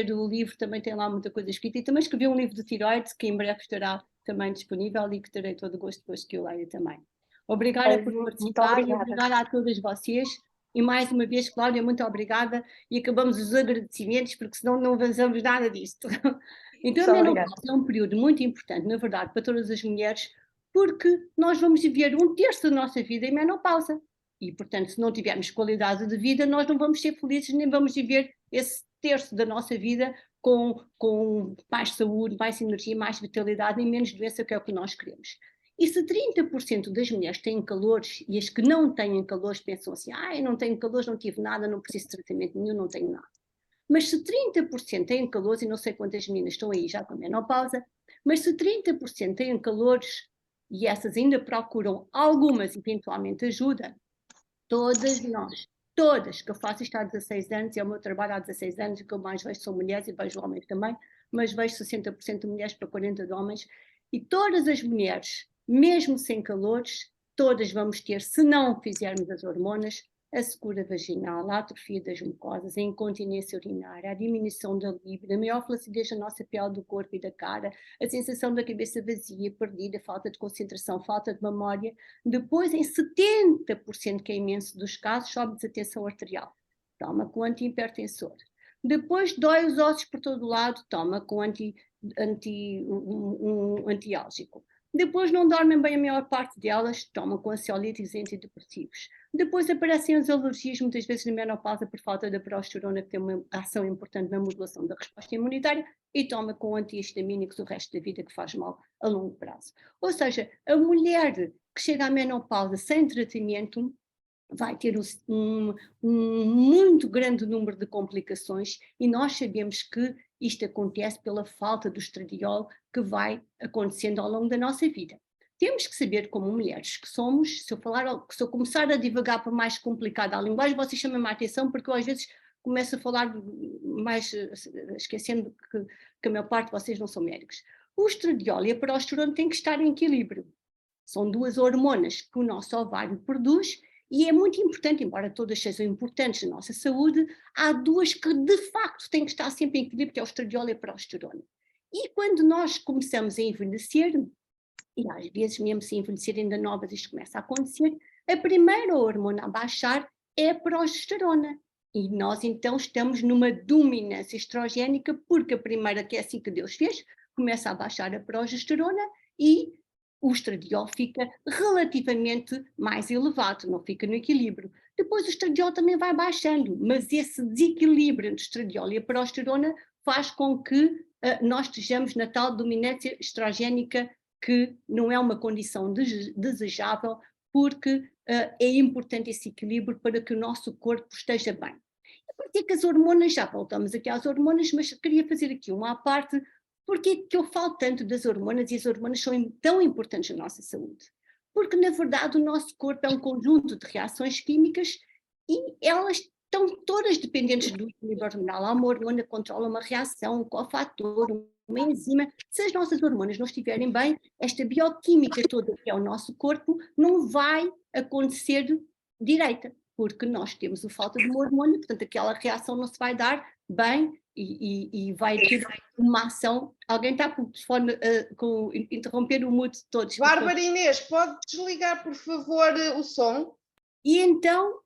o livro, também tem lá muita coisa escrita, e também escrevi um livro de tiroides que em breve estará também disponível e que terei todo o gosto depois que eu leia também. Obrigada por Muito participar e obrigada. obrigada a todas vocês. E mais uma vez, Cláudia, muito obrigada, e acabamos os agradecimentos, porque senão não avançamos nada disto. Então, a Muito obrigada. menopausa é um período muito importante, na verdade, para todas as mulheres, porque nós vamos viver um terço da nossa vida em menopausa. E, portanto, se não tivermos qualidade de vida, nós não vamos ser felizes, nem vamos viver esse terço da nossa vida com mais saúde, mais energia, mais vitalidade e menos doença, que é o que nós queremos. E se 30% das mulheres têm calores e as que não têm calores pensam assim, eu não tenho calores, não tive nada, não preciso de tratamento nenhum, não tenho nada. Mas se 30% têm calores, e não sei quantas meninas estão aí já com a menopausa, mas se 30% têm calores e essas ainda procuram algumas eventualmente ajuda, todas nós, todas, que eu faço isto há 16 anos, e é o meu trabalho há 16 anos, e que eu mais vejo são mulheres e vejo homens também, mas vejo 60% de mulheres para 40% de homens, e todas as mulheres, mesmo sem calores, todas vamos ter, se não fizermos as hormonas, a secura vaginal, a atrofia das mucosas, a incontinência urinária, a diminuição da libido, a maior flacidez da nossa pele, do corpo e da cara, a sensação da cabeça vazia, perdida, falta de concentração, falta de memória. Depois, em 70%, que é imenso dos casos, sobe desatenção arterial. Toma com antihipertensor. Depois, dói os ossos por todo lado, toma com antiálgico. Depois, não dormem bem a maior parte delas, toma com ansiolíticos e antidepressivos. Depois aparecem as alergias, muitas vezes na menopausa, por falta da progesterona, que tem uma ação importante na modulação da resposta imunitária, e toma com antihistamínicos o resto da vida, que faz mal a longo prazo. Ou seja, a mulher que chega à menopausa sem tratamento vai ter um muito grande número de complicações, e nós sabemos que isto acontece pela falta do estradiol que vai acontecendo ao longo da nossa vida. Temos que saber, como mulheres que somos, se eu começar a divagar para mais complicada a linguagem, vocês chamam-me a atenção, porque eu às vezes começo a falar mais, esquecendo que a maior parte de vocês não são médicos. O estradiol e a progesterona têm que estar em equilíbrio. São duas hormonas que o nosso ovário produz, e é muito importante, embora todas sejam importantes na nossa saúde, há duas que de facto têm que estar sempre em equilíbrio, que é o estradiol e a progesterona. E quando nós começamos a envelhecer, e às vezes mesmo se envelhecer ainda novas isto começa a acontecer, a primeira hormona a baixar é a progesterona. E nós então estamos numa dominância estrogénica, porque a primeira, que é assim que Deus fez, começa a baixar a progesterona e o estradiol fica relativamente mais elevado, não fica no equilíbrio. Depois o estradiol também vai baixando, mas esse desequilíbrio entre o estradiol e a progesterona faz com que nós estejamos na tal dominância estrogénica, que não é uma condição desejável, porque é importante esse equilíbrio para que o nosso corpo esteja bem. A partir que as hormonas, já voltamos aqui às hormonas, mas queria fazer aqui uma à parte. Porquê que eu falo tanto das hormonas, e as hormonas são tão importantes na nossa saúde? Porque, na verdade, o nosso corpo é um conjunto de reações químicas, e elas estão todas dependentes do equilíbrio hormonal. Há uma hormona que controla uma reação, um cofator, uma enzima. Se as nossas hormonas não estiverem bem, esta bioquímica toda que é o nosso corpo não vai acontecer direita, porque nós temos a falta de uma hormona, portanto aquela reação não se vai dar bem, e vai ter uma ação. Alguém está por telefone interromper o mute de todos. Bárbara Inês, pode desligar, por favor, o som? E então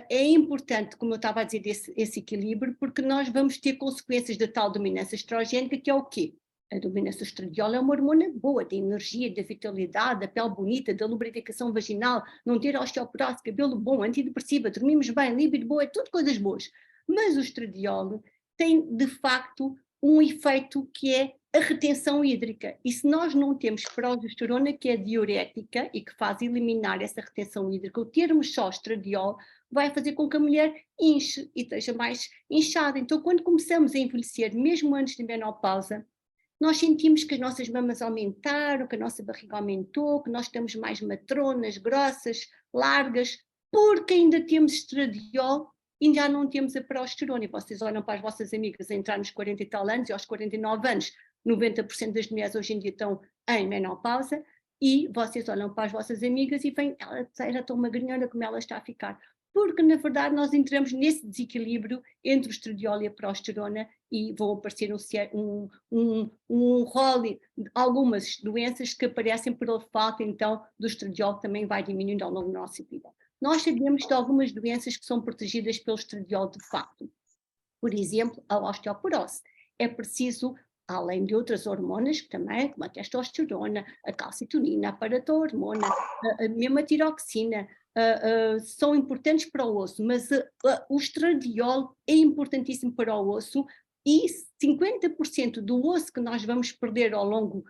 é importante, como eu estava a dizer, esse equilíbrio, porque nós vamos ter consequências da tal dominância estrogénica, que é o quê? A dominância estradiol é uma hormona boa, da energia, da vitalidade, da pele bonita, da lubrificação vaginal, não ter osteoporose, cabelo bom, antidepressiva, dormimos bem, libido boa, é tudo coisas boas. Mas o estradiol tem, de facto, um efeito que é a retenção hídrica. E se nós não temos progesterona, que é diurética e que faz eliminar essa retenção hídrica, o termos só estradiol vai fazer com que a mulher inche e esteja mais inchada. Então, quando começamos a envelhecer, mesmo antes da menopausa, nós sentimos que as nossas mamas aumentaram, que a nossa barriga aumentou, que nós estamos mais matronas, grossas, largas, porque ainda temos estradiol e já não temos a progesterona. E vocês olham para as vossas amigas a entrar nos 40 e tal anos, e aos 49 anos, 90% das mulheres hoje em dia estão em menopausa, e vocês olham para as vossas amigas e veem, ela era tão magrinha, olha como ela está a ficar. porque na verdade nós entramos nesse desequilíbrio entre o estradiol e a progesterona e vão aparecer um rol de algumas doenças que aparecem pela falta então do estradiol, que também vai diminuindo ao longo da nossa vida. Nós sabemos de algumas doenças que são protegidas pelo estradiol de facto. Por exemplo, a osteoporose. É preciso, além de outras hormonas, que também, como a testosterona, a calcitonina, a paratormona, mesmo a tiroxina, são importantes para o osso, mas o estradiol é importantíssimo para o osso e 50% do osso que nós vamos perder ao longo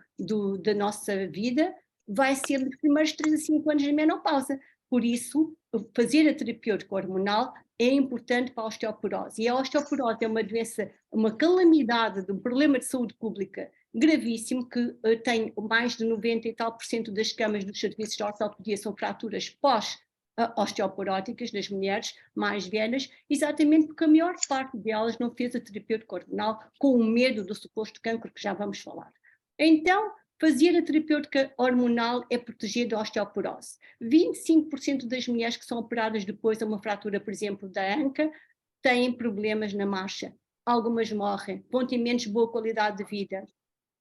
da nossa vida vai ser nos primeiros 3 a 5 anos de menopausa. Por isso, fazer a terapêutica hormonal é importante para a osteoporose. E a osteoporose é uma doença, uma calamidade, de um problema de saúde pública gravíssimo, que tem mais de 90 e tal % das camas dos serviços de ortopedia são fraturas pós-osteoporóticas das mulheres mais velhas, exatamente porque a maior parte delas não fez a terapêutica hormonal com o medo do suposto cancro que já vamos falar. Então, fazer a terapêutica hormonal é proteger da osteoporose. 25% das mulheres que são operadas depois de uma fratura, por exemplo, da anca, têm problemas na marcha. Algumas morrem, vão ter menos boa qualidade de vida.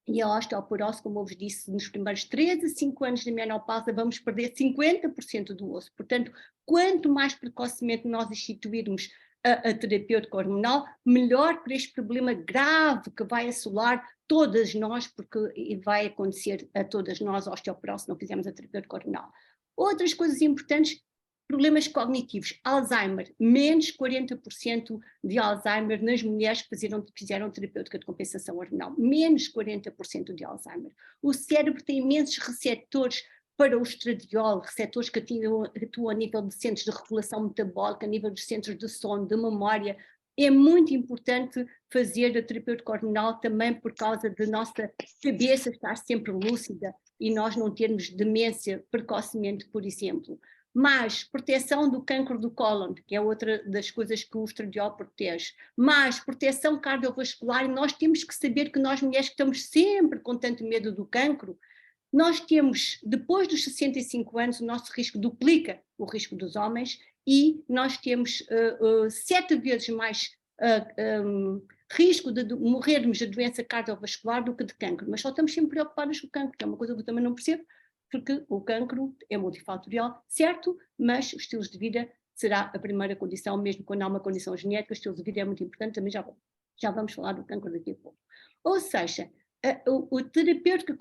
E a osteoporose, como eu vos disse, nos primeiros 3 a 5 anos de menopausa vamos perder 50% do osso. Portanto, quanto mais precocemente nós instituirmos a terapêutica hormonal, melhor para este problema grave que vai assolar todas nós, porque vai acontecer a todas nós a osteoporose se não fizermos a terapêutica hormonal. Outras coisas importantes, problemas cognitivos, Alzheimer, menos 40% de Alzheimer nas mulheres que fizeram terapêutica de compensação hormonal, menos 40% de Alzheimer. O cérebro tem imensos receptores para o estradiol, receptores que atuam a nível de centros de regulação metabólica, a nível dos centros de sono, de memória. É muito importante fazer a terapêutica hormonal também por causa da nossa cabeça estar sempre lúcida e nós não termos demência precocemente, por exemplo. Mais proteção do cancro do cólon, que é outra das coisas que o estradiol protege, mais proteção cardiovascular, e nós temos que saber que nós mulheres que estamos sempre com tanto medo do cancro, nós temos, depois dos 65 anos, o nosso risco duplica o risco dos homens e nós temos 7 vezes mais risco de morrermos de doença cardiovascular do que de cancro, mas só estamos sempre preocupados com o cancro, que é uma coisa que eu também não percebo, porque o cancro é multifatorial, certo, mas os estilos de vida será a primeira condição, mesmo quando há uma condição genética, o estilo de vida é muito importante, também já vamos falar do cancro daqui a pouco. Ou seja, o terapêutica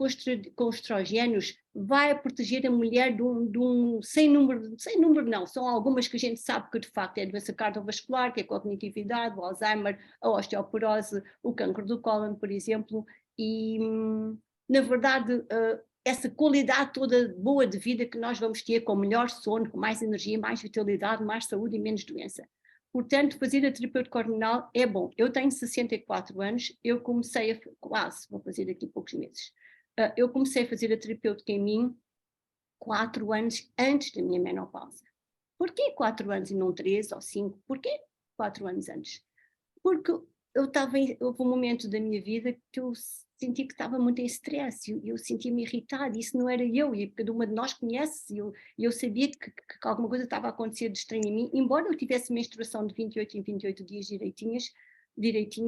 com estrogénios vai proteger a mulher sem número não, são algumas que a gente sabe que de facto é a doença cardiovascular, que é a cognitividade, o Alzheimer, a osteoporose, o cancro do cólon, por exemplo, e na verdade essa qualidade toda boa de vida que nós vamos ter com melhor sono, com mais energia, mais vitalidade, mais saúde e menos doença. Portanto, fazer a terapêutica hormonal é bom. Eu tenho 64 anos, eu comecei vou fazer daqui a poucos meses. Eu comecei a fazer a terapêutica em mim 4 anos antes da minha menopausa. Porquê 4 anos e não 3 ou 5? Porquê 4 anos antes? Porque houve um momento da minha vida que eu senti que estava muito em stress, e eu sentia-me irritada, isso não era eu, e cada uma de nós conhece, e eu sabia que alguma coisa estava a acontecer de estranho em mim, embora eu tivesse menstruação de 28 em 28 dias direitinhas,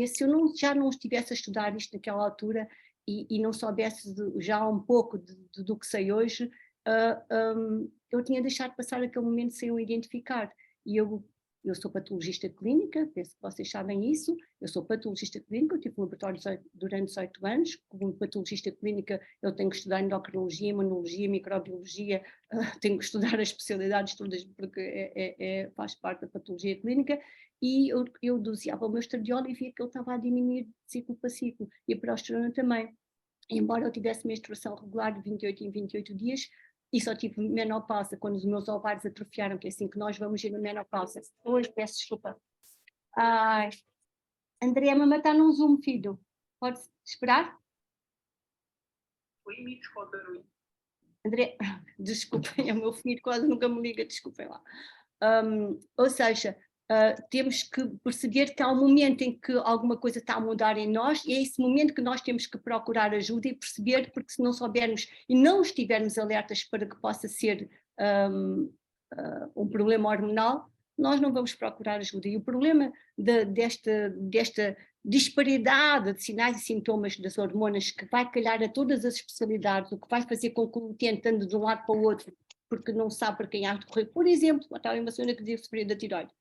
se eu já não estivesse a estudar isto naquela altura, e não soubesse já um pouco do que sei hoje, eu tinha deixado passar aquele momento sem o identificar, e eu sou patologista clínica, penso que vocês sabem isso, eu sou patologista clínica, eu tive um laboratório durante 18 anos, como patologista clínica eu tenho que estudar endocrinologia, imunologia, microbiologia, tenho que estudar as especialidades todas porque faz parte da patologia clínica, e eu doseava o meu estradiol e via que ele estava a diminuir de ciclo para ciclo, e a progesterona também. Embora eu tivesse menstruação regular de 28 em 28 dias, e só tive menopausa quando os meus ovários atrofiaram, que é assim que nós vamos ir na menopausa. Hoje, peço desculpa. Ai, André, a mamãe está num Zoom, filho. Pode esperar? André, desculpem, é o meu filho quase nunca me liga, desculpem lá. Ou seja, temos que perceber que há um momento em que alguma coisa está a mudar em nós, e é esse momento que nós temos que procurar ajuda e perceber, porque se não soubermos e não estivermos alertas para que possa ser um problema hormonal, nós não vamos procurar ajuda. E o problema desta disparidade de sinais e sintomas das hormonas, que vai calhar a todas as especialidades, o que vai fazer com que o utente ande de um lado para o outro, porque não sabe para quem há de correr. Por exemplo, estava uma senhora que dizia que sofria da tiroide.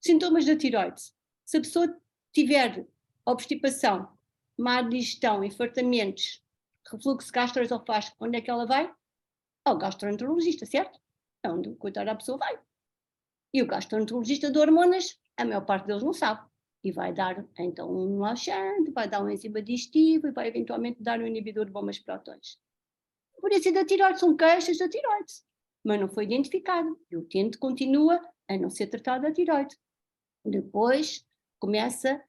Sintomas da tiroide. Se a pessoa tiver obstipação, má digestão, infartamentos, refluxo gastroesofágico, onde é que ela vai? Ao gastroenterologista, certo? É onde, coitada, a pessoa vai. E o gastroenterologista de hormonas, a maior parte deles não sabe. E vai dar, então, um laxante, vai dar um enzima digestivo e vai eventualmente dar um inibidor de bombas prótons. Por isso, da tiroide são queixas da tiroide, mas não foi identificado. E o utente continua a não ser tratado da tiroide. Depois começa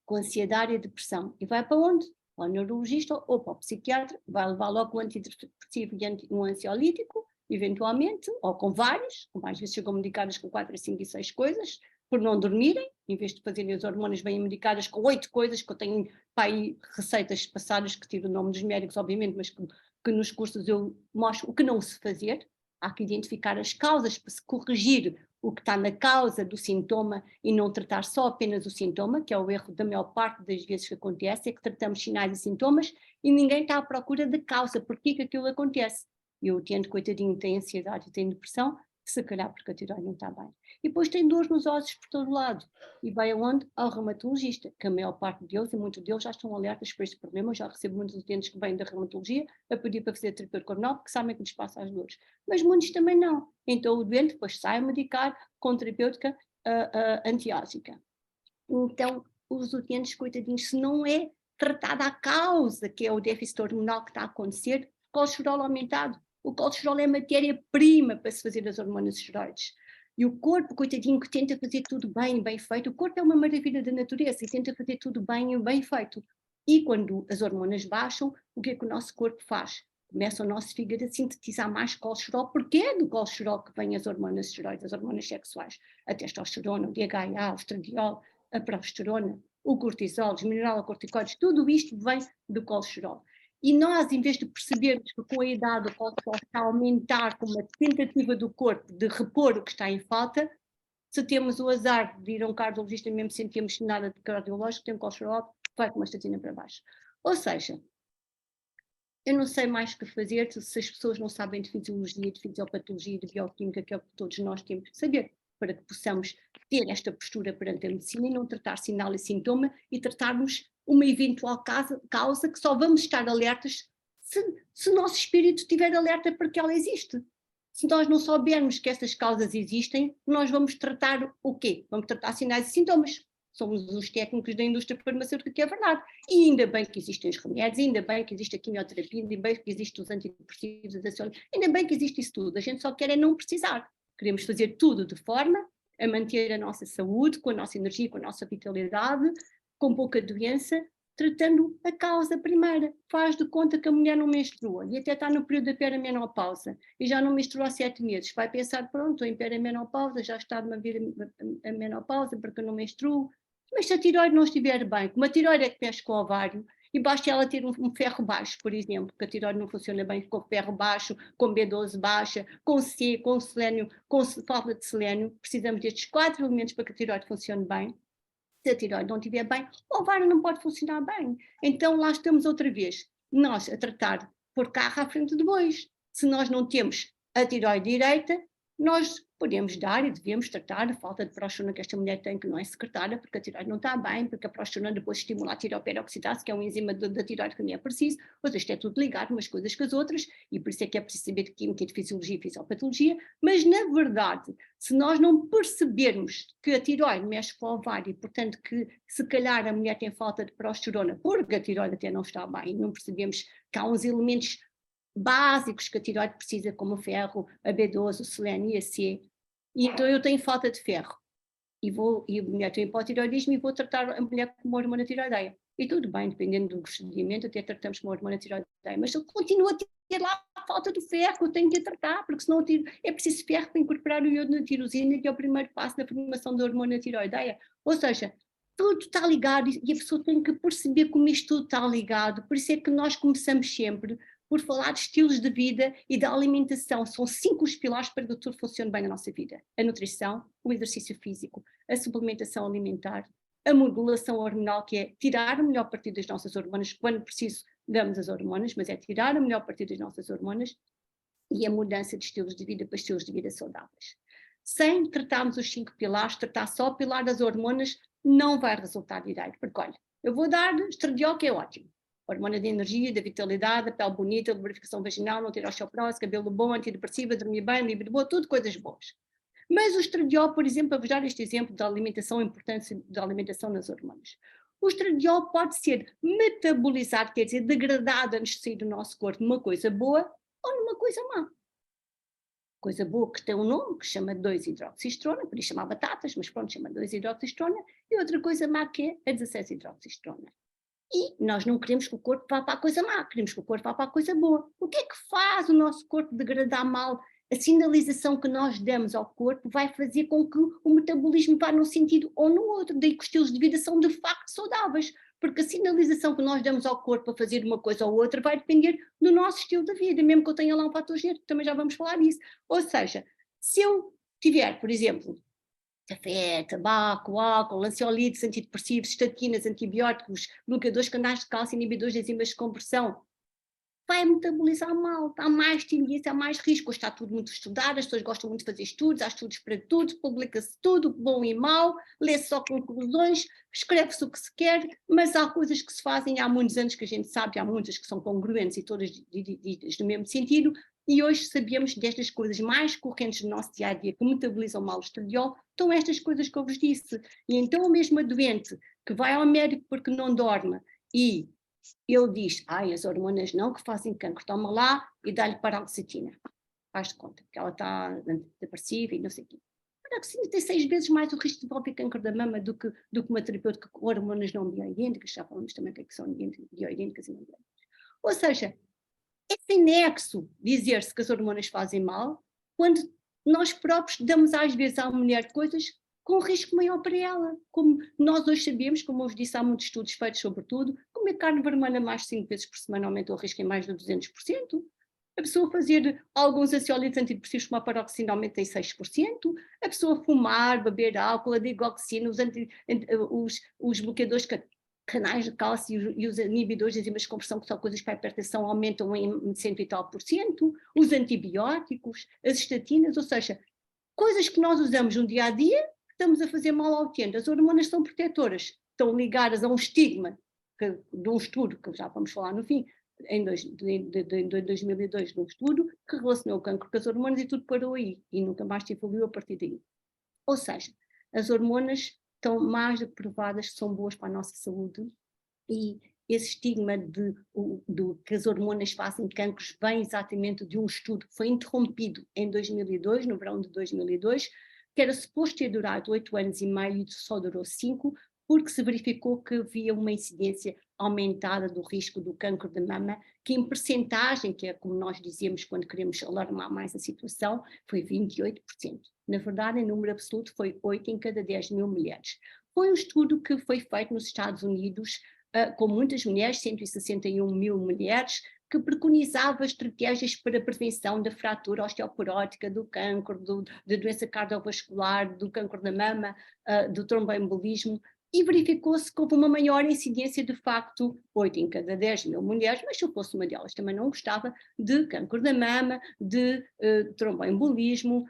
com ansiedade e depressão. E vai para onde? Ao neurologista ou para o psiquiatra, vai levar logo um antidepressivo e um ansiolítico, eventualmente, ou com vários, como às vezes chegam medicadas com 4, 5 e 6 coisas, por não dormirem, em vez de fazerem as hormonas bem medicadas com 8 coisas, que eu tenho para aí receitas passadas que tiro o nome dos médicos, obviamente, mas que nos cursos eu mostro o que não se fazer. Há que identificar as causas para se corrigir o que está na causa do sintoma e não tratar só apenas o sintoma, que é o erro da maior parte das vezes que acontece, é que tratamos sinais e sintomas e ninguém está à procura da causa, porquê que aquilo acontece. E o utente, coitadinho, tem ansiedade e tem depressão, se calhar porque a tiroide não está bem. E depois tem dores nos ossos por todo lado. E vai aonde? Ao reumatologista, que a maior parte deles, e muitos deles, já estão alertas para este problema. Eu já recebo muitos utentes que vêm da reumatologia a pedir para fazer terapia corporal, porque sabem que lhes passa as dores. Mas muitos também não. Então o doente depois sai a medicar com terapêutica antiásica. Então, os utentes, coitadinhos, se não é tratada a causa, que é o déficit hormonal que está a acontecer, colesterol aumentado. O colesterol é matéria-prima para se fazer as hormonas esteroides. E o corpo, coitadinho, que tenta fazer tudo bem, bem feito, o corpo é uma maravilha da natureza e tenta fazer tudo bem e bem feito. E quando as hormonas baixam, o que é que o nosso corpo faz? Começa o nosso fígado a sintetizar mais colesterol, porque é do colesterol que vêm as hormonas esteroides, as hormonas sexuais, a testosterona, o DHA, o estradiol, a progesterona, o cortisol, os mineralocorticoides, tudo isto vem do colesterol. E nós, em vez de percebermos que com a idade o colesterol está a aumentar com uma tentativa do corpo de repor o que está em falta, se temos o azar de ir a um cardiologista mesmo sem termos nada de cardiológico, tem um colesterol, vai com uma estatina para baixo. Ou seja, eu não sei mais o que fazer se as pessoas não sabem de fisiologia, de fisiopatologia, de bioquímica, que é o que todos nós temos que saber, para que possamos ter esta postura perante a medicina e não tratar sinal e sintoma e tratarmos uma eventual causa que só vamos estar alertas se o nosso espírito estiver alerta para que ela existe. Se nós não soubermos que essas causas existem, nós vamos tratar o quê? Vamos tratar sinais e sintomas. Somos os técnicos da indústria farmacêutica, que é verdade. E ainda bem que existem os remédios, ainda bem que existe a quimioterapia, ainda bem que existem os antidepressivos, ainda bem que existe isso tudo. A gente só quer é não precisar. Queremos fazer tudo de forma a manter a nossa saúde, com a nossa energia, com a nossa vitalidade, com pouca doença, tratando a causa primeira. Faz de conta que a mulher não menstrua e até está no período da perimenopausa e já não menstruou há 7 meses. Vai pensar, pronto, estou em perimenopausa, já está a vir a menopausa porque eu não menstruo. Mas se a tiroide não estiver bem, como a tiroide é que mexe com o ovário, e basta ela ter um ferro baixo, por exemplo, que a tiroide não funciona bem com ferro baixo, com B12 baixa, com C, com selênio, com falta de selênio, precisamos destes 4 elementos para que a tiroide funcione bem. Se a tiroide não estiver bem, o ovário não pode funcionar bem. Então lá estamos outra vez, nós a tratar por carro à frente de bois. Se nós não temos a tiroide direita, nós podemos dar e devemos tratar a falta de progesterona que esta mulher tem, que não é secretária, porque a tiroide não está bem, porque a progesterona depois estimula a tiroperoxidase, que é um enzima da tiroide que nem é preciso. Ou seja, isto é tudo ligado umas coisas com as outras, e por isso é que é preciso saber de química, de fisiologia e fisiopatologia, mas na verdade, se nós não percebermos que a tiroide mexe com o ovário e, portanto, que se calhar a mulher tem falta de progesterona, porque a tiroide até não está bem, não percebemos que há uns elementos básicos que a tiroide precisa, como o ferro, a B12, o selênio e a C, e então eu tenho falta de ferro, e a mulher tem hipotiroidismo e vou tratar a mulher com uma hormona tiroideia. E tudo bem, dependendo do procedimento, até tratamos com uma hormona tiroideia, mas eu continuo a ter lá a falta do ferro, eu tenho que tratar, porque senão é preciso ferro para incorporar o iodo na tirosina, que é o primeiro passo da formação da hormona tiroideia. Ou seja, tudo está ligado e a pessoa tem que perceber como isto tudo está ligado, por isso é que nós começamos sempre por falar de estilos de vida e da alimentação. São 5 os pilares para que tudo funcione bem na nossa vida: a nutrição, o exercício físico, a suplementação alimentar, a modulação hormonal, que é tirar o melhor partido das nossas hormonas, quando preciso damos as hormonas, mas é tirar o melhor partido das nossas hormonas, e a mudança de estilos de vida para estilos de vida saudáveis. Sem tratarmos os 5 pilares, tratar só o pilar das hormonas não vai resultar direito, porque olha, eu vou dar estradiol, que é ótimo, hormona de energia, da vitalidade, da pele bonita, lubrificação vaginal, não ter osteoporose, cabelo bom, antidepressiva, dormir bem, libido boa, tudo coisas boas. Mas o estradiol, por exemplo, para vos dar este exemplo da alimentação, a importância da alimentação nas hormonas. O estradiol pode ser metabolizado, quer dizer, degradado antes de sair do nosso corpo, numa coisa boa ou numa coisa má. Coisa boa que tem um nome que se chama 2-hidroxistrona, por isso chama batatas, mas pronto, chama 2-hidroxistrona, e outra coisa má que é a 16-hidroxistrona. E nós não queremos que o corpo vá para a coisa má, queremos que o corpo vá para a coisa boa. O que é que faz o nosso corpo degradar mal? A sinalização que nós damos ao corpo vai fazer com que o metabolismo vá num sentido ou no outro, daí que os estilos de vida são de facto saudáveis, porque a sinalização que nós damos ao corpo a fazer uma coisa ou outra vai depender do nosso estilo de vida, mesmo que eu tenha lá um fator genético, também já vamos falar disso. Ou seja, se eu tiver, por exemplo, café, tabaco, álcool, ansiolíticos, antidepressivos, estatinas, antibióticos, bloqueadores de canais de cálcio, inibidores de enzimas de conversão, vai metabolizar mal, há mais tendência, há mais risco. Está tudo muito estudado, as pessoas gostam muito de fazer estudos, há estudos para tudo, publica-se tudo, bom e mau, lê-se só conclusões, escreve-se o que se quer, mas há coisas que se fazem há muitos anos que a gente sabe, há muitas que são congruentes e todas ditas no mesmo sentido, e hoje sabemos destas coisas mais correntes do nosso dia-a-dia que metabolizam mal o estradiol, estão estas coisas que eu vos disse. E então a mesma doente que vai ao médico porque não dorme e ele diz, as hormonas não, que fazem cancro, toma lá e dá-lhe paroxetina. Faz de conta, que ela está antidepressiva e não sei o quê. A paroxetina tem 6 vezes mais o risco de desenvolver cancro da mama do que uma terapêutica com hormonas não bioidênticas, já falamos também o que são bioidênticas e não bioidênticas. Ou seja, é sem nexo dizer-se que as hormonas fazem mal, quando nós próprios damos às vezes à mulher coisas com risco maior para ela. Como nós hoje sabemos, como eu vos disse, há muitos estudos feitos sobre tudo, comer carne vermelha mais de 5 vezes por semana aumenta o risco em mais de 200%. A pessoa fazer alguns ansiolíticos antidepressivos como a paroxina aumenta em 6%. A pessoa fumar, beber álcool, a digoxina, os bloqueadores canais de cálcio e os inibidores de enzimas de conversão, que são coisas para a hipertensão, aumentam em 100 e tal por cento. Os antibióticos, as estatinas, ou seja, coisas que nós usamos no dia a dia, estamos a fazer mal ao utente. As hormonas são protetoras, estão ligadas a um estigma de um estudo, que já vamos falar no fim, em 2002, de um estudo que relacionou o cancro com as hormonas e tudo parou aí, e nunca mais se evoluiu a partir daí. Ou seja, as hormonas estão mais do que provadas que são boas para a nossa saúde, e esse estigma de que as hormonas fazem cancros vem exatamente de um estudo que foi interrompido em 2002, no verão de 2002, que era suposto ter durado 8 anos e meio e só durou 5, porque se verificou que havia uma incidência aumentada do risco do cancro de mama, que em percentagem, que é como nós dizemos quando queremos alarmar mais a situação, foi 28%. Na verdade, em número absoluto, foi 8 em cada 10 mil mulheres. Foi um estudo que foi feito nos Estados Unidos, com muitas mulheres, 161 mil mulheres, que preconizava estratégias para a prevenção da fratura osteoporótica, do cancro, da doença cardiovascular, do cancro da mama, do tromboembolismo, e verificou-se que houve uma maior incidência, de facto, 8 em cada 10 mil mulheres, mas se eu fosse uma delas também não gostava, de cancro da mama, de tromboembolismo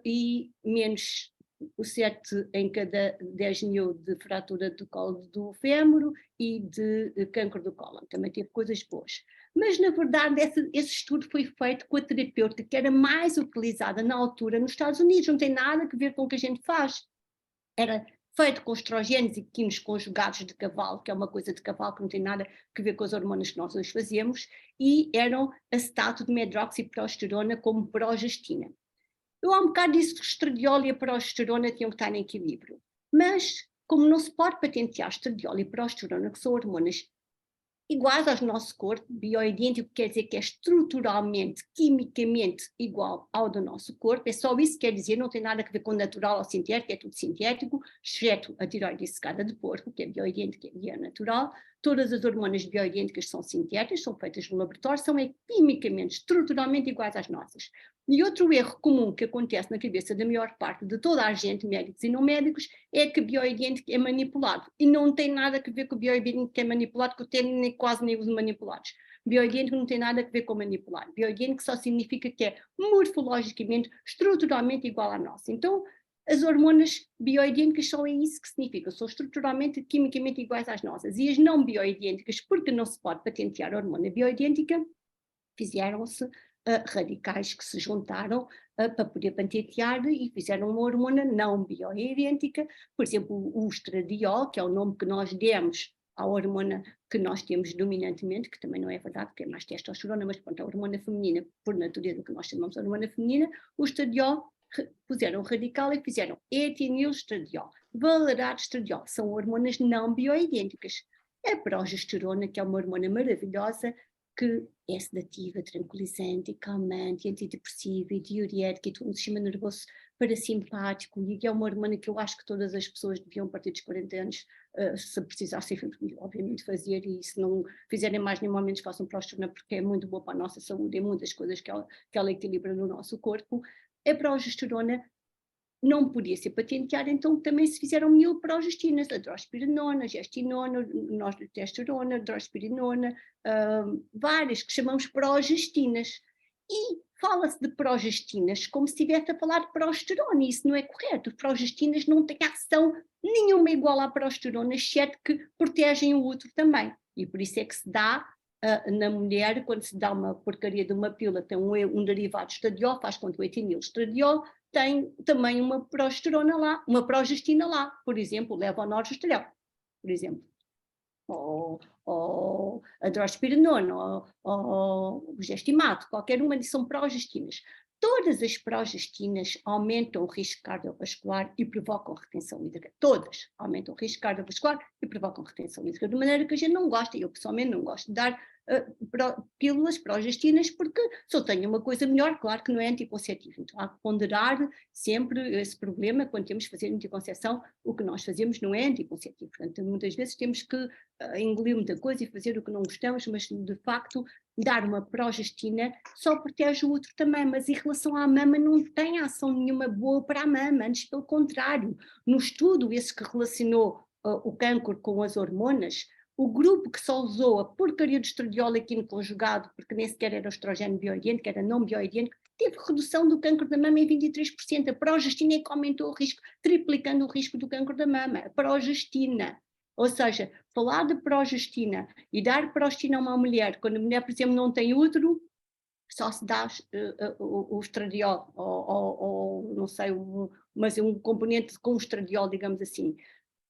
e menos o 7 em cada 10 mil de fratura do colo do fémur e de cancro do cólon. Também teve coisas boas. Mas, na verdade, esse estudo foi feito com a terapêutica que era mais utilizada na altura nos Estados Unidos, não tem nada a ver com o que a gente faz. Era feito com estrogénios e químicos conjugados de cavalo, que é uma coisa de cavalo que não tem nada a ver com as hormonas que nós hoje fazemos, e eram acetato de medroxiprogesterona como progestina. Eu há um bocado disse que o estradiol e a progesterona tinham que estar em equilíbrio, mas como não se pode patentear estradiol e progesterona, que são hormonas iguais ao nosso corpo, bioidêntico quer dizer que é estruturalmente, quimicamente igual ao do nosso corpo, é só isso que quer dizer, não tem nada a ver com natural ou sintético, é tudo sintético, exceto a tiroide secada de porco, que é bioidêntica e é natural. Todas as hormonas bioidênticas são sintéticas, são feitas no laboratório, são quimicamente, estruturalmente iguais às nossas. E outro erro comum que acontece na cabeça da maior parte de toda a gente, médicos e não médicos, é que bioidêntico é manipulado. E não tem nada a ver com o bioidêntico que é manipulado, que eu tenho quase nem uso manipulados. Bioidêntico não tem nada a ver com manipular. Bioidêntico só significa que é morfologicamente, estruturalmente igual à nossa. Então, as hormonas bioidênticas só é isso que significa, são estruturalmente, quimicamente iguais às nossas. E as não bioidênticas, porque não se pode patentear a hormona bioidêntica, fizeram-se radicais que se juntaram para poder patentear e fizeram uma hormona não bioidêntica, por exemplo, o estradiol, que é o nome que nós demos à hormona que nós temos dominantemente, que também não é verdade, porque é mais testosterona, mas pronto, a hormona feminina, por natureza, que nós chamamos de hormona feminina, o estradiol, puseram radical e fizeram etinilstradiol, valerato estradiol, são hormonas não bioidênticas. A progesterona, que é uma hormona maravilhosa, que é sedativa, tranquilizante, calmante, antidepressiva, diurética e todo o sistema nervoso parasimpático, e é uma hormona que eu acho que todas as pessoas deviam, a partir dos 40 anos, se precisassem, obviamente, fazer, e se não fizerem mais nenhum momento, façam progesterona, porque é muito boa para a nossa saúde e muitas coisas que ela equilibra no nosso corpo. A progesterona não podia ser patenteada, então também se fizeram 1000 progestinas, a drospirenona, a gestinona, testosterona, drospirenona, várias que chamamos progestinas. E fala-se de progestinas como se estivesse a falar de progesterona, e isso não é correto. Progestinas não têm ação nenhuma igual à progesterona, exceto que protegem o útero também. E por isso é que se dá na mulher, quando se dá uma porcaria de uma pílula, tem um derivado de estradiol, faz com o etinilstradiol, tem também uma progesterona lá, uma progestina lá, por exemplo, levonorgestrel, por exemplo, ou a drospirenona, ou o gestimato, qualquer uma são progestinas. Todas as progestinas aumentam o risco cardiovascular e provocam retenção hídrica. Todas aumentam o risco cardiovascular e provocam retenção hídrica, de maneira que a gente não gosta, eu pessoalmente não gosto de dar pílulas progestinas, porque só tenho uma coisa melhor, claro que não é anticonceptivo. Então há que ponderar sempre esse problema quando temos que fazer anticoncepção, o que nós fazemos não é anticonceptivo. Portanto, muitas vezes temos que engolir muita coisa e fazer o que não gostamos, mas de facto dar uma progestina só protege o útero também, mas em relação à mama não tem ação nenhuma boa para a mama, antes pelo contrário. No estudo esse que relacionou o câncer com as hormonas, o grupo que só usou a porcaria do estradiol químico conjugado, porque nem sequer era estrogênio bioidêntico, era não bioidêntico, teve redução do câncer da mama em 23%. A progestina é que aumentou o risco, triplicando o risco do câncer da mama. A progestina. Ou seja, falar de progestina e dar progestina a uma mulher, quando a mulher, por exemplo, não tem útero, só se dá o estradiol, ou não sei, mas um componente com estradiol, digamos assim.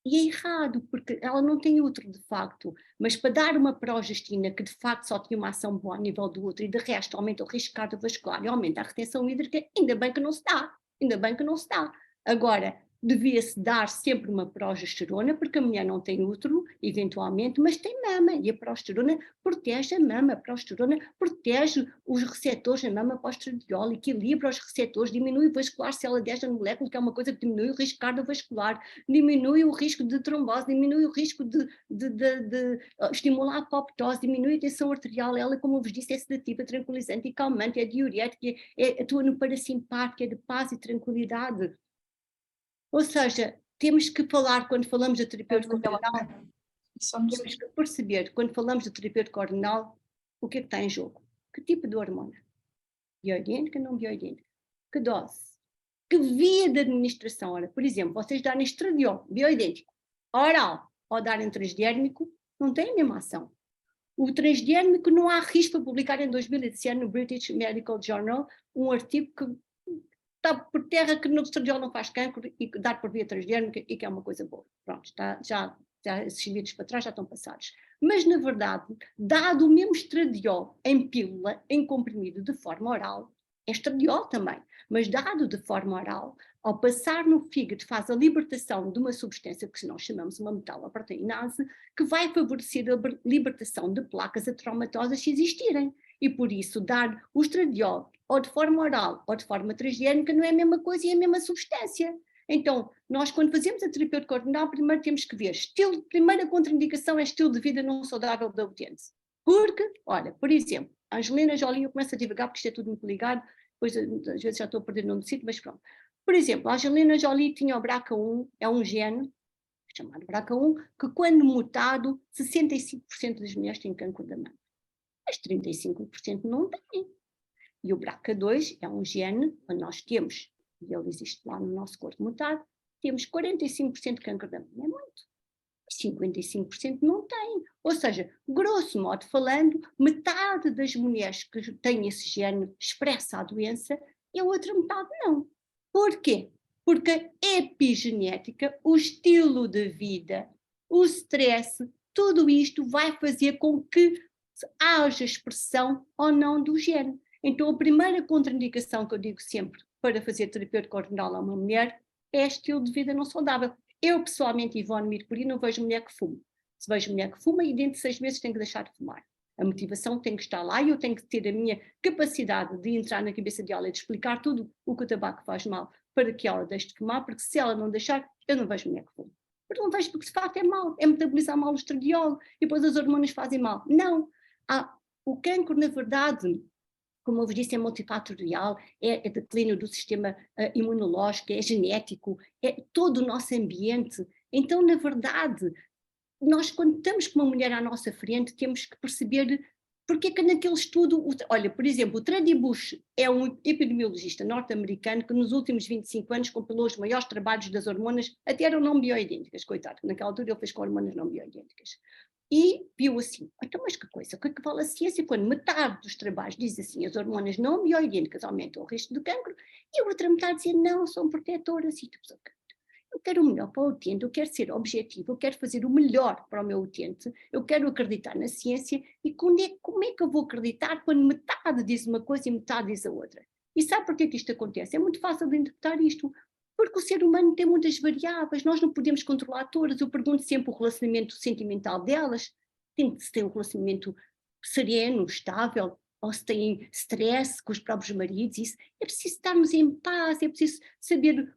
E é errado, porque ela não tem útero de facto, mas para dar uma progestina que de facto só tinha uma ação boa a nível do útero e de resto aumenta o risco cardiovascular e aumenta a retenção hídrica, ainda bem que não se dá, ainda bem que não se dá. Agora, devia-se dar sempre uma progesterona, porque a mulher não tem útero, eventualmente, mas tem mama, e a progesterona protege a mama, a progesterona protege os receptores na mama pós-estradiol, equilibra os receptores, diminui o vascular célula 10 da molécula, que é uma coisa que diminui o risco cardiovascular, diminui o risco de trombose, diminui o risco de estimular a apoptose, diminui a tensão arterial. Ela, como eu vos disse, é sedativa, tranquilizante e calmante, é diurética, atua no parasimpático, é de paz e tranquilidade. Ou seja, temos que falar, quando falamos de terapêutico hormonal, temos que perceber, quando falamos de terapêutico hormonal, o que é que está em jogo. Que tipo de hormona? Bioidêntica, não bioidêntica? Que dose? Que via de administração? Ora, por exemplo, vocês darem estradiol, bioidêntico, oral, ou darem transdérmico, não tem a mesma ação. O transdérmico não há risco para publicar em 2017 no British Medical Journal um artigo que está por terra que no estradiol não faz cancro e que dá por via transdérmica e que é uma coisa boa. Pronto, já esses vídeos para trás já estão passados. Mas, na verdade, dado o mesmo estradiol em pílula, em comprimido, de forma oral, é estradiol também, mas dado de forma oral, ao passar no fígado, faz a libertação de uma substância que nós chamamos uma metaloproteinase, que vai favorecer a libertação de placas atraumatosas se existirem. E por isso dar o estradiol, ou de forma oral, ou de forma transgénica, não é a mesma coisa e é a mesma substância. Então, nós quando fazemos a terapêutica hormonal, primeiro temos que ver, primeira contraindicação é estilo de vida não saudável da utente. Porque, olha, por exemplo, a Angelina Jolie, eu começo a divagar porque isto é tudo muito ligado, depois às vezes já estou a perder o nome do sítio, mas pronto. Por exemplo, a Angelina Jolie tinha o BRCA1, é um gene, chamado BRCA1, que quando mutado, 65% das mulheres têm cancro da mama, mas 35% não têm. E o BRCA2 é um gene, quando nós temos, e ele existe lá no nosso corpo mutado, temos 45% de cancro da mama, é muito. 55% não têm. Ou seja, grosso modo falando, metade das mulheres que têm esse gene expressa a doença e a outra metade não. Porquê? Porque a epigenética, o estilo de vida, o stress, tudo isto vai fazer com que haja expressão ou não do gene. Então a primeira contraindicação que eu digo sempre para fazer terapêutica hormonal a uma mulher é estilo de vida não saudável. Eu, pessoalmente, Ivone Mirpuri, não vejo mulher que fume. Se vejo mulher que fuma, e dentro de 6 meses tem que deixar de fumar. A motivação tem que estar lá e eu tenho que ter a minha capacidade de entrar na cabeça dela e de explicar tudo o que o tabaco faz mal para que ela deixe de fumar, porque se ela não deixar, eu não vejo mulher que fume. Porque não vejo porque de facto é mau, é metabolizar mal o estradiol e depois as hormonas fazem mal. Não. O cancro, na verdade, como eu vos disse, é multifatorial, é declínio do sistema imunológico, é genético, é todo o nosso ambiente. Então, na verdade, nós quando estamos com uma mulher à nossa frente, temos que perceber porque é que naquele estudo, olha, por exemplo, o Tradi Bush é um epidemiologista norte-americano que nos últimos 25 anos compilou os maiores trabalhos das hormonas, até eram não bioidênticas, coitado, naquela altura ele fez com hormonas não bioidênticas. E viu assim, então mas que coisa, o que é que vale a ciência quando metade dos trabalhos diz assim, as hormonas não bioidênticas aumentam o risco de cancro, e a outra metade dizia, não, são protetoras, e tu pensa, eu quero o melhor para o utente, eu quero ser objetivo, eu quero fazer o melhor para o meu utente, eu quero acreditar na ciência, e como é que eu vou acreditar quando metade diz uma coisa e metade diz a outra? E sabe porquê que isto acontece? É muito fácil de interpretar isto, porque o ser humano tem muitas variáveis, nós não podemos controlar todas, eu pergunto sempre o relacionamento sentimental delas, se tem um relacionamento sereno, estável, ou se têm stress com os próprios maridos, isso é preciso estarmos em paz, é preciso saber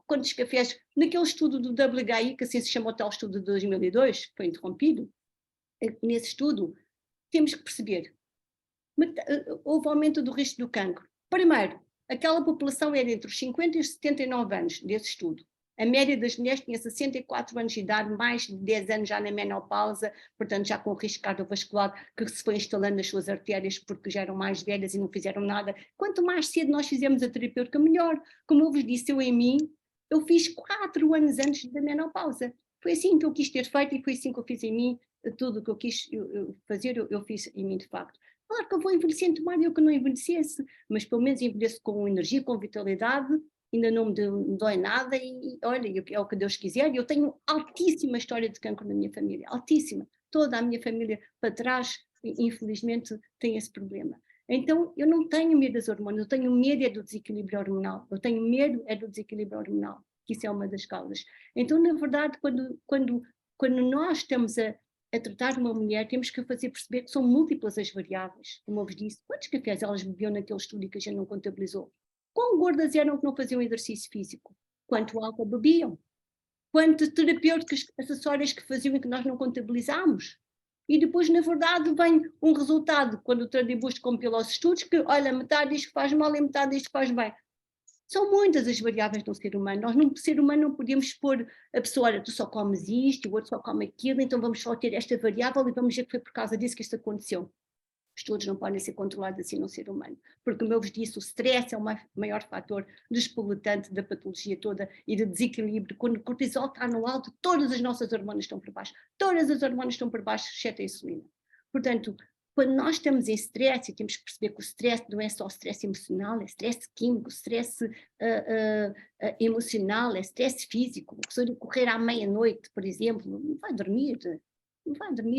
quantos cafés, naquele estudo do WHI, que assim se chama o tal estudo de 2002, que foi interrompido, nesse estudo temos que perceber, houve aumento do risco do cancro. Primeiro, aquela população era entre os 50 e os 79 anos desse estudo. A média das mulheres tinha 64 anos de idade, mais de 10 anos já na menopausa, portanto já com risco cardiovascular que se foi instalando nas suas artérias porque já eram mais velhas e não fizeram nada. Quanto mais cedo nós fizemos a terapêutica, melhor. Como eu vos disse, eu fiz 4 anos antes da menopausa. Foi assim que eu quis ter feito e foi assim que eu fiz em mim, tudo o que eu quis fazer, eu fiz em mim de facto. Claro que eu vou envelhecendo mais, eu que não envelhecesse, mas pelo menos envelheço com energia, com vitalidade, ainda não me dói nada e olha, é o que Deus quiser. Eu tenho altíssima história de cancro na minha família, altíssima. Toda a minha família para trás, infelizmente, tem esse problema. Então, eu não tenho medo das hormonas, eu tenho medo é do desequilíbrio hormonal, eu tenho medo é do desequilíbrio hormonal, que isso é uma das causas. Então, na verdade, quando nós estamos a tratar uma mulher, temos que fazer perceber que são múltiplas as variáveis, como eu vos disse. Quantos cafés elas bebiam naquele estudo que a gente não contabilizou? Quão gordas eram que não faziam exercício físico? Quanto álcool bebiam? Quantas terapêuticas acessórias que faziam e que nós não contabilizámos? E depois, na verdade, vem um resultado, quando o Tradibus compila os estudos, que, olha, metade diz que faz mal e metade diz que faz bem. São muitas as variáveis do ser humano. Nós, no ser humano, não podemos pôr a pessoa, olha, tu só comes isto, o outro só come aquilo, então vamos só ter esta variável e vamos ver que foi por causa disso que isto aconteceu. Os estudos não podem ser controlados assim no ser humano, porque, como eu vos disse, o stress é o maior fator despolutante da patologia toda e de desequilíbrio. Quando o cortisol está no alto, todas as nossas hormonas estão por baixo. Todas as hormonas estão por baixo, exceto a insulina. Portanto, quando nós estamos em stress, e temos que perceber que o stress não é só stress emocional, é stress químico, stress emocional, é stress físico. A pessoa correr à meia-noite, por exemplo, não vai dormir,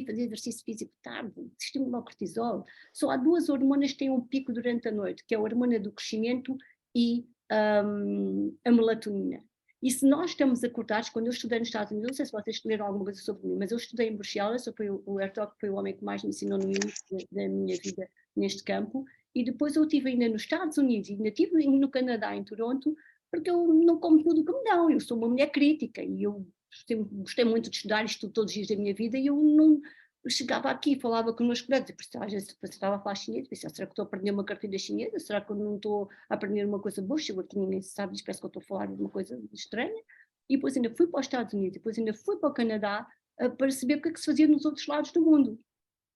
fazer exercício físico tarde, estimula o cortisol. Só há 2 hormonas que têm um pico durante a noite, que é a hormona do crescimento e a melatonina. E se nós estamos acordados, quando eu estudei nos Estados Unidos, não sei se vocês leram alguma coisa sobre mim, mas eu estudei em Bruxelas, foi o Hertog foi o homem que mais me ensinou no início da minha vida neste campo, e depois eu estive ainda nos Estados Unidos, e ainda estive no Canadá, em Toronto, porque eu não como tudo que me dão, eu sou uma mulher crítica, e eu sempre gostei muito de estudar isto todos os dias da minha vida, e eu não chegava aqui, falava com os meus colegas, e às vezes estava a falar chinês, pensava, será que estou a aprender uma cartilha chinesa? Será que eu não estou a aprender uma coisa boa? Chego aqui, ninguém sabe, parece que eu estou a falar de uma coisa estranha. E depois ainda fui para os Estados Unidos, depois ainda fui para o Canadá, para saber o que é que se fazia nos outros lados do mundo.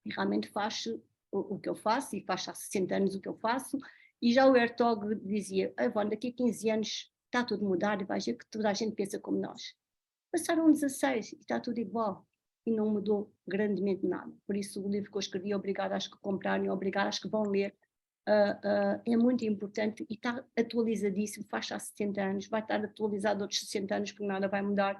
E realmente faz o que eu faço, e faz há 60 anos o que eu faço, e já o Hertog dizia, Wanda, daqui a 15 anos está tudo mudado e vais ver que toda a gente pensa como nós. Passaram 16 e está tudo igual e não mudou grandemente nada. Por isso o livro que eu escrevi, obrigado às que comprarem, obrigado às que vão ler, é muito importante e está atualizadíssimo, faz há 70 anos, vai estar atualizado outros 60 anos porque nada vai mudar.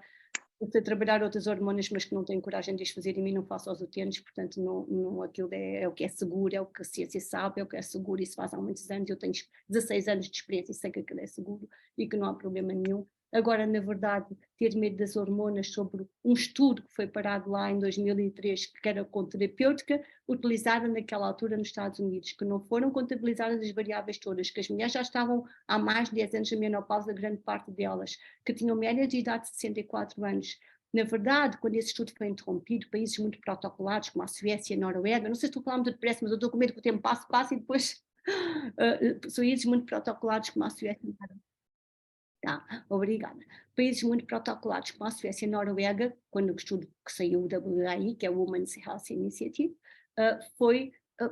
Eu sei trabalhar outras hormonas, mas que não tenho coragem de as fazer em mim, não faço aos utentes, portanto não aquilo é o que é seguro, é o que a ciência sabe, é o que é seguro, isso faz há muitos anos, eu tenho 16 anos de experiência e sei que aquilo é seguro e que não há problema nenhum. Agora, na verdade, ter medo das hormonas sobre um estudo que foi parado lá em 2003, que era com terapêutica, utilizada naquela altura nos Estados Unidos, que não foram contabilizadas as variáveis todas, que as mulheres já estavam há mais de 10 anos na menopausa, grande parte delas, que tinham média de idade de 64 anos. Na verdade, quando esse estudo foi interrompido, países muito protocolados, como a Suécia e a Noruega, não sei se estou a falar muito depressa, mas eu estou com medo que o tempo passe e depois países muito protocolados como a Suécia e a Noruega. Tá, obrigada. Países muito protocolados como a Suécia e a Noruega, quando o estudo que saiu da WHI, que é o Women's Health Initiative,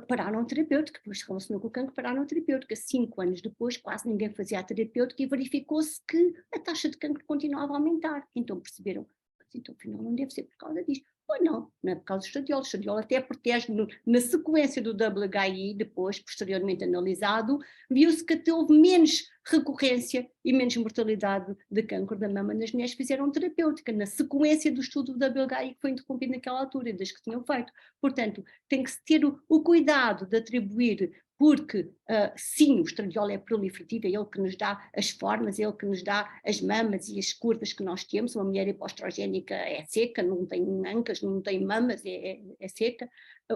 pararam a terapêutica, depois se relacionou com o cancro, pararam a terapêutica. 5 anos depois, quase ninguém fazia a terapêutica e verificou-se que a taxa de cancro continuava a aumentar. Então perceberam, então afinal não deve ser por causa disso. Ou não é por causa do estradiol. O estradiol até protege, na sequência do WHI, depois, posteriormente analisado, viu-se que houve menos recorrência e menos mortalidade de cancro da mama nas mulheres que fizeram terapêutica, na sequência do estudo do WHI que foi interrompido naquela altura, das que tinham feito. Portanto, tem que se ter o cuidado de atribuir, porque sim, o estradiol é proliferativo, é ele que nos dá as formas, é ele que nos dá as mamas e as curvas que nós temos. Uma mulher hipoestrogénica é seca, não tem ancas, não tem mamas, é seca.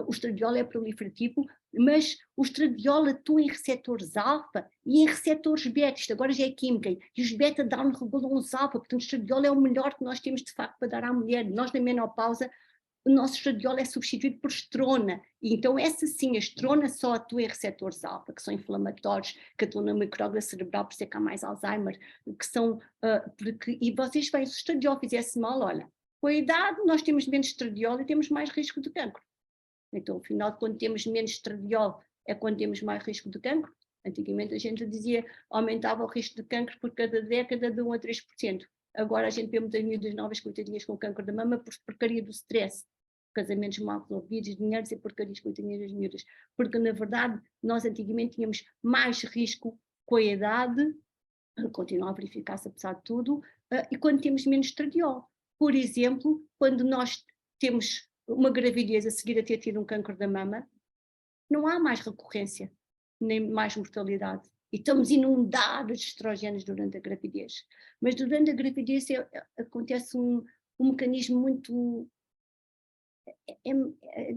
O estradiol é proliferativo, mas o estradiol atua em receptores alfa e em receptores beta, isto agora já é química, e os beta down regulam os alfa, portanto o estradiol é o melhor que nós temos de facto para dar à mulher. Nós na menopausa, o nosso estradiol é substituído por estrona, e então essa sim, a estrona só atua em receptores alfa, que são inflamatórios, que atuam na micróglia cerebral, por isso é que há mais Alzheimer, que são, e vocês veem, se o estradiol fizesse mal, olha, com a idade nós temos menos estradiol e temos mais risco de cancro. Então, afinal, quando temos menos estradiol, é quando temos mais risco de cancro. Antigamente a gente dizia aumentava o risco de cancro por cada década de 1 a 3%. Agora a gente vê muitas miúdas novas coitadinhas com cancro da mama por porcaria do stress. Casamentos mal resolvidos, dinheiro e porcarias coitadinhas das miúdas. Porque, na verdade, nós antigamente tínhamos mais risco com a idade, continua a verificar-se apesar de tudo, e quando temos menos estradiol. Por exemplo, quando nós temos uma gravidez a seguir a ter tido um cancro da mama, não há mais recorrência, nem mais mortalidade. E estamos inundados de estrogénios durante a gravidez. Mas durante a gravidez acontece um mecanismo muito...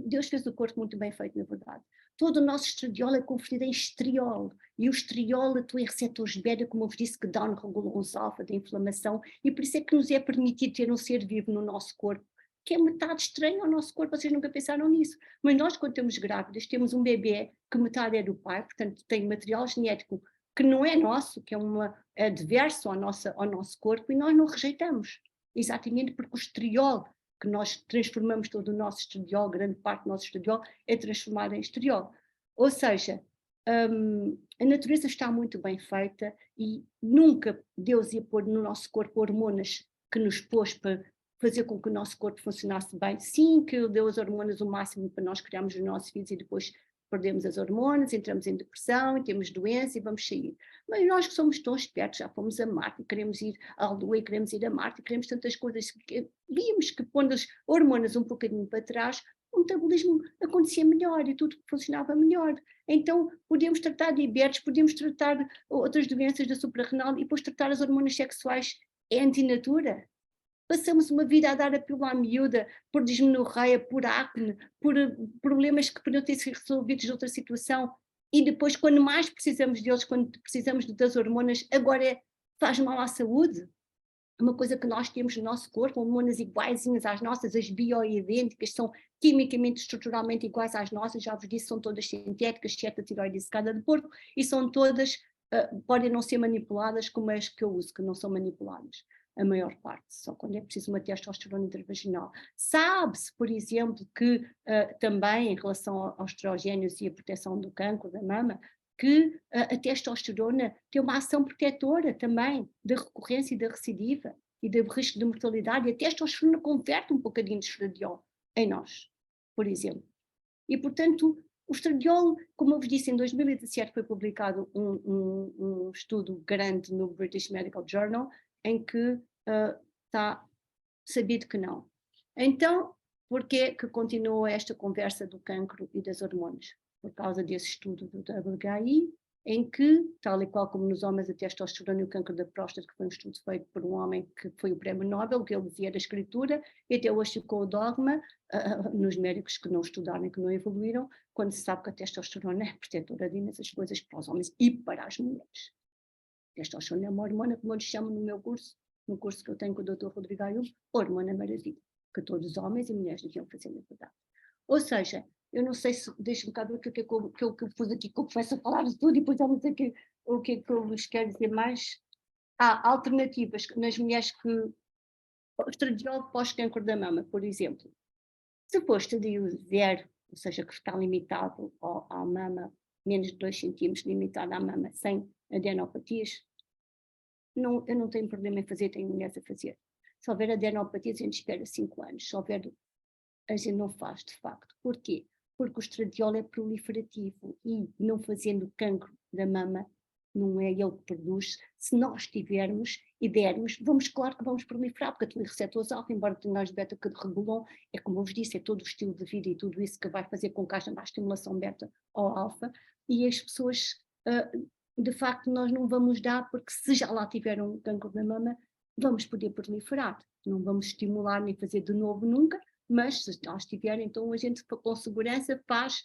Deus fez o corpo muito bem feito, na verdade. Todo o nosso estradiol é convertido em estriol, e o estriol atua em receptores beta, como eu vos disse, que down regulam os alfa da inflamação, e por isso é que nos é permitido ter um ser vivo no nosso corpo, que é metade estranho ao nosso corpo. Vocês nunca pensaram nisso, mas nós quando estamos grávidas temos um bebê que metade é do pai, portanto tem material genético que não é nosso, que é adverso ao nosso corpo, e nós não rejeitamos, exatamente porque o estriol, que nós transformamos todo o nosso estradiol, grande parte do nosso estradiol é transformado em estriol. Ou seja, a natureza está muito bem feita e nunca Deus ia pôr no nosso corpo hormonas que nos pôs para fazer com que o nosso corpo funcionasse bem. Sim, que deu as hormonas o máximo para nós criarmos os nossos filhos e depois perdemos as hormonas, entramos em depressão, temos doença e vamos sair. Mas nós que somos tão espertos, já fomos a Marte, queremos ir à Lua e queremos ir a Marte, queremos tantas coisas, que vimos que pondo as hormonas um bocadinho para trás, metabolismo acontecia melhor e tudo funcionava melhor. Então, podíamos tratar diabetes, podíamos tratar outras doenças da suprarrenal e depois tratar as hormonas sexuais antinatura. Passamos uma vida a dar a pílula à miúda por dismenorreia, por acne, por problemas que podiam ter sido resolvidos de outra situação, e depois, quando mais precisamos deles, quando precisamos das hormonas, agora faz mal à saúde. Uma coisa que nós temos no nosso corpo, hormonas iguaizinhas às nossas, as bioidênticas, são quimicamente, estruturalmente iguais às nossas, já vos disse, são todas sintéticas, exceto a tiroide secada de porco, e são todas, podem não ser manipuladas como as que eu uso, que não são manipuladas, a maior parte, só quando é preciso uma testosterona intravaginal. Sabe-se, por exemplo, que também em relação aos estrogénios e a proteção do cancro da mama, que a testosterona tem uma ação protetora também da recorrência e da recidiva e do risco de mortalidade, e a testosterona converte um bocadinho de estradiol em nós, por exemplo. E, portanto, o estradiol, como eu vos disse, em 2017 foi publicado um estudo grande no British Medical Journal, em que está sabido que não. Então, por que continua esta conversa do cancro e das hormonas? Por causa desse estudo do WHI, em que, tal e qual como nos homens, a testosterona e o cancro da próstata, que foi um estudo feito por um homem que foi o prémio Nobel, que ele dizia da escritura, e até hoje ficou o dogma nos médicos que não estudaram e que não evoluíram, quando se sabe que a testosterona é protetora de imensas coisas para os homens e para as mulheres. A testosterona é uma hormona, como eu lhes chamo no meu curso, no curso que eu tenho com o Dr. Rodrigo Ayub, hormona maravilha, que todos os homens e mulheres deviam fazer na verdade. Ou seja, eu não sei se, deixa-me cá ver o que é que eu pus aqui, que eu começo a falar de tudo e depois já não sei o que é que eu vos quero dizer mais. Há alternativas nas mulheres que, o estradiol pós-cancro da mama, por exemplo, se for estadio zero, ou seja, que está limitado à mama, menos de 2 centímetros, limitado à mama, sem adenopatias, eu não tenho problema em fazer, tenho mulheres a fazer. Se houver adenopatias, a gente espera 5 anos, se houver, a gente não faz, de facto. Porquê? Porque o estradiol é proliferativo e, não fazendo cancro da mama, não é ele que produz. Se nós tivermos e dermos, claro que vamos proliferar, porque aqueles receptores alfa, embora tenham de beta que regulam, é como eu vos disse, é todo o estilo de vida e tudo isso que vai fazer com que haja mais estimulação beta ou alfa, e as pessoas, de facto, nós não vamos dar, porque se já lá tiveram cancro da mama, vamos poder proliferar. Não vamos estimular nem fazer de novo nunca, mas se nós tiverem, então a gente com segurança faz,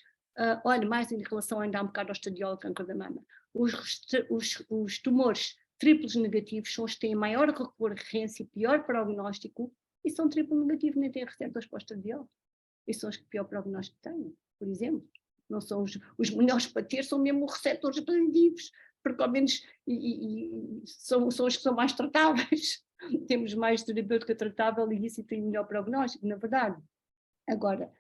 olha, mais em relação ainda há um bocado ao estradiol, cancro da mama. Os tumores triplos negativos são os que têm maior recorrência e pior prognóstico, e são triplo negativos, nem têm receptores para o estradiol. E são os que pior prognóstico têm, por exemplo. Não são os melhores para ter, são mesmo os receptores positivos, porque ao menos são os que são mais tratáveis. Temos mais terapêutica tratável e isso tem melhor prognóstico, na verdade. Agora,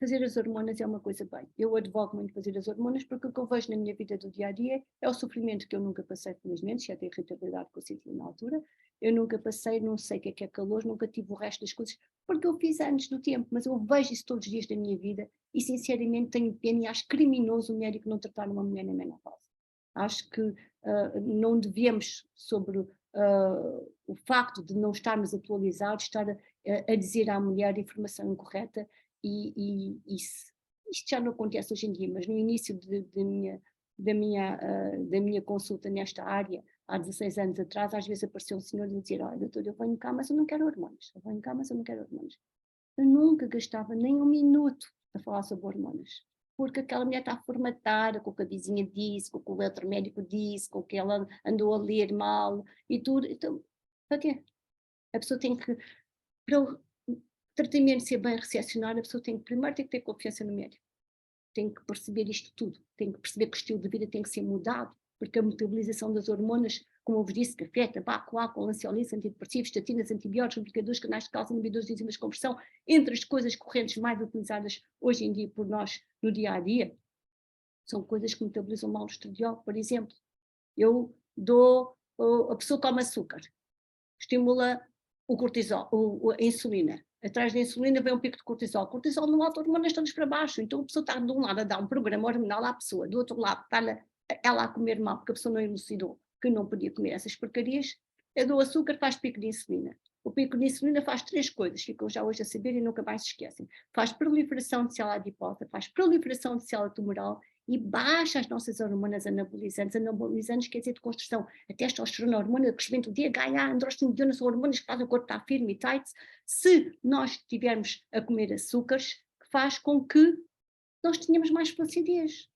fazer as hormonas é uma coisa bem. Eu advogo muito fazer as hormonas porque o que eu vejo na minha vida do dia-a-dia é o sofrimento que eu nunca passei, felizmente, já tenho irritabilidade que eu senti na altura, eu nunca passei, não sei o que é calor, nunca tive o resto das coisas, porque eu fiz antes do tempo, mas eu vejo isso todos os dias da minha vida e sinceramente tenho pena e acho criminoso o médico não tratar uma mulher na menopausa. Acho que não devemos, sobre o facto de não estarmos atualizados, estar a dizer à mulher a informação incorreta, e isto já não acontece hoje em dia, mas no início da minha consulta nesta área, há 16 anos atrás, às vezes apareceu um senhor e dizia, olha, doutor, eu venho cá, mas eu não quero hormonas, eu venho cá, mas eu não quero hormonas. Eu nunca gastava nem um minuto a falar sobre hormonas, porque aquela mulher está formatada com o que a vizinha disse, com o que o outro médico disse, com o que ela andou a ler mal e tudo. Então, para quê? A pessoa tem que, para o tratamento ser bem recepcionado, a pessoa tem que primeiro ter confiança no médico. Tem que perceber isto tudo, tem que perceber que o estilo de vida tem que ser mudado, porque a metabolização das hormonas, como eu vos disse, café, tabaco, álcool, ansiolíticos, antidepressivos, estatinas, antibióticos, lubrificadores, canais de cálcio, inibidores de enzimas de conversão, entre as coisas correntes mais utilizadas hoje em dia por nós no dia-a-dia, são coisas que metabolizam mal o estradiol. Por exemplo, eu dou, a pessoa toma açúcar, estimula o cortisol, a insulina. Atrás da insulina vem um pico de cortisol. Cortisol não alta hormonas todas para baixo. Então a pessoa está de um lado a dar um programa hormonal à pessoa, do outro lado está ela a comer mal, porque a pessoa não elucidou que não podia comer essas porcarias. Eu dou açúcar, faz pico de insulina. O pipernicilina faz 3 coisas, ficam já hoje a saber e nunca mais se esquecem. Faz proliferação de célula adiposa, faz proliferação de célula tumoral e baixa as nossas hormonas anabolizantes. Anabolizantes quer dizer de construção. A testosterona, a hormona de crescimento, o DHA, a androstenediona são hormonas que fazem o corpo estar firme e tight. Se nós estivermos a comer açúcares, faz com que nós tenhamos mais flacidez.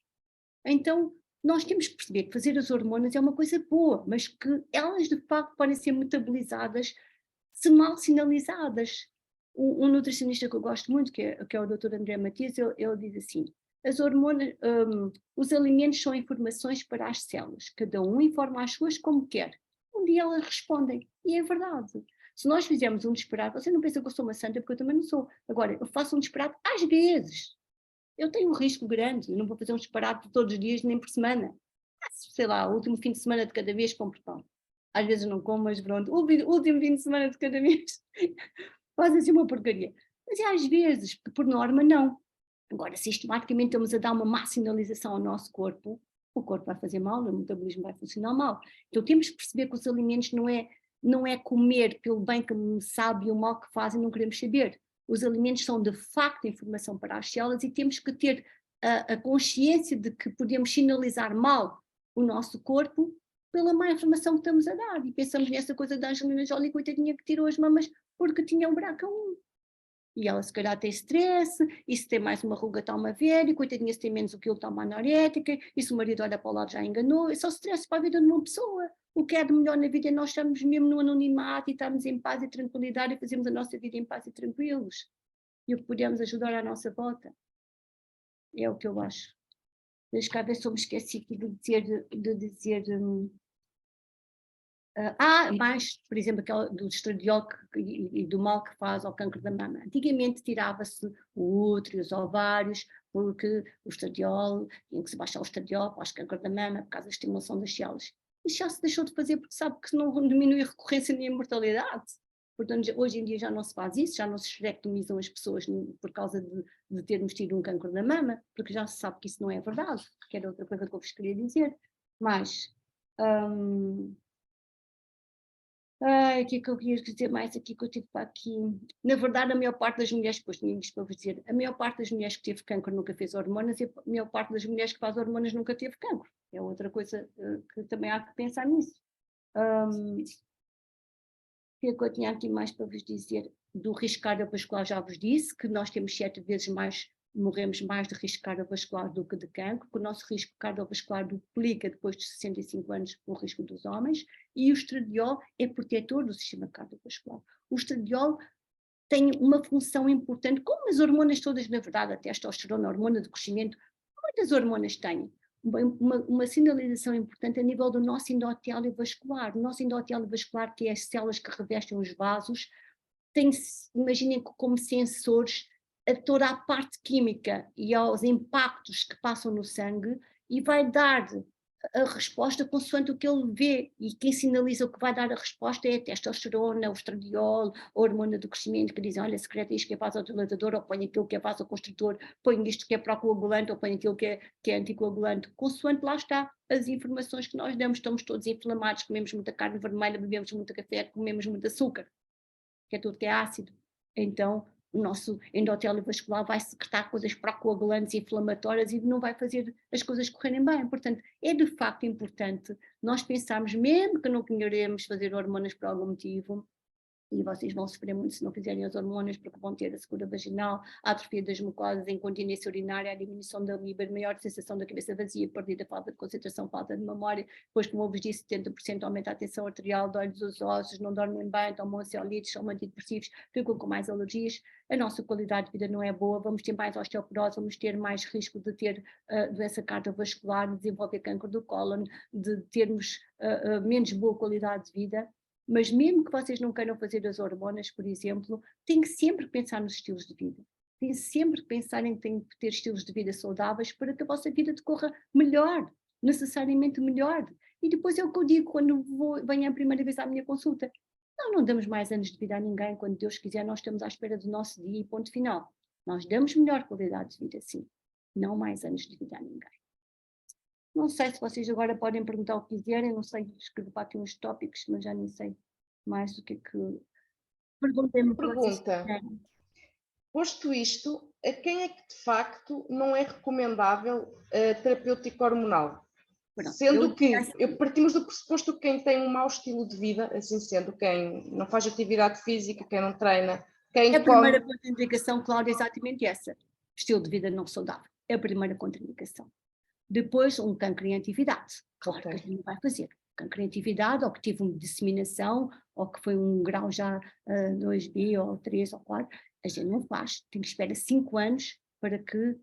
Então, nós temos que perceber que fazer as hormonas é uma coisa boa, mas que elas de facto podem ser metabolizadas se mal sinalizadas. Um nutricionista que eu gosto muito, que é o Dr. André Matias, ele diz assim: as hormonas, os alimentos são informações para as células, cada um informa as suas como quer. Um dia elas respondem, e é verdade. Se nós fizermos um disparate, você não pensa que eu sou uma santa, porque eu também não sou. Agora, eu faço um disparate às vezes. Eu tenho um risco grande, eu não vou fazer um disparate todos os dias, nem por semana. Sei lá, o último fim de semana de cada vez compro pão. Às vezes não como, mas pronto, o último fim de semana de cada mês faz assim uma porcaria. Mas é às vezes, porque por norma não. Agora, sistematicamente estamos a dar uma má sinalização ao nosso corpo, o corpo vai fazer mal, o metabolismo vai funcionar mal. Então temos que perceber que os alimentos não é comer pelo bem que me sabe e o mal que fazem, não queremos saber. Os alimentos são de facto informação para as células e temos que ter a consciência de que podemos sinalizar mal o nosso corpo pela má informação que estamos a dar. E pensamos nessa coisa da Angelina Jolie, coitadinha que tirou as mamas porque tinha um buraco a um. E ela se calhar tem stress, e se tem mais uma ruga está uma velha, e coitadinha se tem menos o quilo está uma anorética, e se o marido olha para o lado já enganou, é só stress para a vida de uma pessoa. O que é de melhor na vida é nós estarmos mesmo no anonimato e estarmos em paz e tranquilidade e fazermos a nossa vida em paz e tranquilos. E o que podemos ajudar à nossa volta. É o que eu acho. Deixa cá ver se eu me esqueci aqui de dizer mais, por exemplo, aquela do estradiol e do mal que faz ao cancro da mama. Antigamente tirava-se o útero e os ovários, porque o estradiol, tinha que se baixar o estradiol para o cancro da mama, por causa da estimulação das células. Isso já se deixou de fazer porque sabe que não diminui a recorrência nem a mortalidade. Portanto, hoje em dia já não se faz isso, já não se esterectomizam as pessoas por causa de termos tido um cancro da mama, porque já se sabe que isso não é verdade, que era outra coisa que eu vos queria dizer. Mas... Ai, o que é que eu queria dizer mais aqui que eu tive para aqui? Na verdade, a maior parte das mulheres, depois tinha isto para vos dizer, a maior parte das mulheres que teve cancro nunca fez hormonas e a maior parte das mulheres que faz hormonas nunca teve cancro. É outra coisa que também há que pensar nisso. O que é que eu tinha aqui mais para vos dizer? Do risco cardiovascular já vos disse, que nós temos 7 vezes mais, morremos mais de risco cardiovascular do que de cancro, que o nosso risco cardiovascular duplica depois de 65 anos o risco dos homens, e o estradiol é protetor do sistema cardiovascular. O estradiol tem uma função importante, como as hormonas todas, na verdade, a testosterona, a hormona de crescimento, muitas hormonas têm uma sinalização importante a nível do nosso endotélio vascular. O nosso endotélio vascular, que é as células que revestem os vasos, tem, imaginem como sensores a toda a parte química e aos impactos que passam no sangue e vai dar a resposta consoante o que ele vê, e quem sinaliza o que vai dar a resposta é a testosterona, o estradiol, a hormona do crescimento, que dizem, olha, secreta isto que é vasodilatador, ou põe aquilo que é vasoconstritor, põe isto que é procoagulante, ou põe aquilo que é anticoagulante, consoante lá está as informações que nós damos. Estamos todos inflamados, comemos muita carne vermelha, bebemos muito café, comemos muito açúcar, que é tudo que é ácido. Então, o nosso endotélio vascular vai secretar coisas procoagulantes e inflamatórias e não vai fazer as coisas correrem bem. Portanto, é de facto importante nós pensarmos, mesmo que não queremos fazer hormonas por algum motivo, e vocês vão sofrer muito se não fizerem as hormonas, porque vão ter a secura vaginal, a atrofia das mucosas, a incontinência urinária, a diminuição da libido, maior sensação da cabeça vazia, perdida, falta de concentração, falta de memória. Depois, como eu vos disse, 70% aumenta a tensão arterial, dói-lhes os ossos, não dormem bem, tomam ansiolíticos, são antidepressivos, ficam com mais alergias. A nossa qualidade de vida não é boa, vamos ter mais osteoporose, vamos ter mais risco de ter doença cardiovascular, de desenvolver câncer do cólon, de termos menos boa qualidade de vida. Mas mesmo que vocês não queiram fazer as hormonas, por exemplo, tem que sempre pensar nos estilos de vida. Tem sempre que pensar em que tem que ter estilos de vida saudáveis para que a vossa vida decorra melhor, necessariamente melhor. E depois é o que eu digo quando venho a primeira vez à minha consulta. Não damos mais anos de vida a ninguém, quando Deus quiser nós estamos à espera do nosso dia e ponto final. Nós damos melhor qualidade de vida, sim. Não mais anos de vida a ninguém. Não sei se vocês agora podem perguntar o que quiserem, não sei, escrevo para aqui uns tópicos, mas já nem sei mais o que é que Perguntem-me o que vocês Pergunta: quiserem. posto isto, a quem é que de facto não é recomendável a terapêutica hormonal? Pronto, Sendo que assim, partimos do pressuposto que quem tem um mau estilo de vida, assim sendo, quem não faz atividade física, quem não treina, quem a primeira come. contraindicação, Cláudia, é exatamente essa. Estilo de vida não saudável. É a primeira contraindicação. Depois, um cancro em atividade. Claro que a gente não vai fazer. Cancro em atividade, ou que tive uma disseminação, ou que foi um grau já 2B, ou 3, ou 4, a gente não faz. Tem que esperar 5 anos para que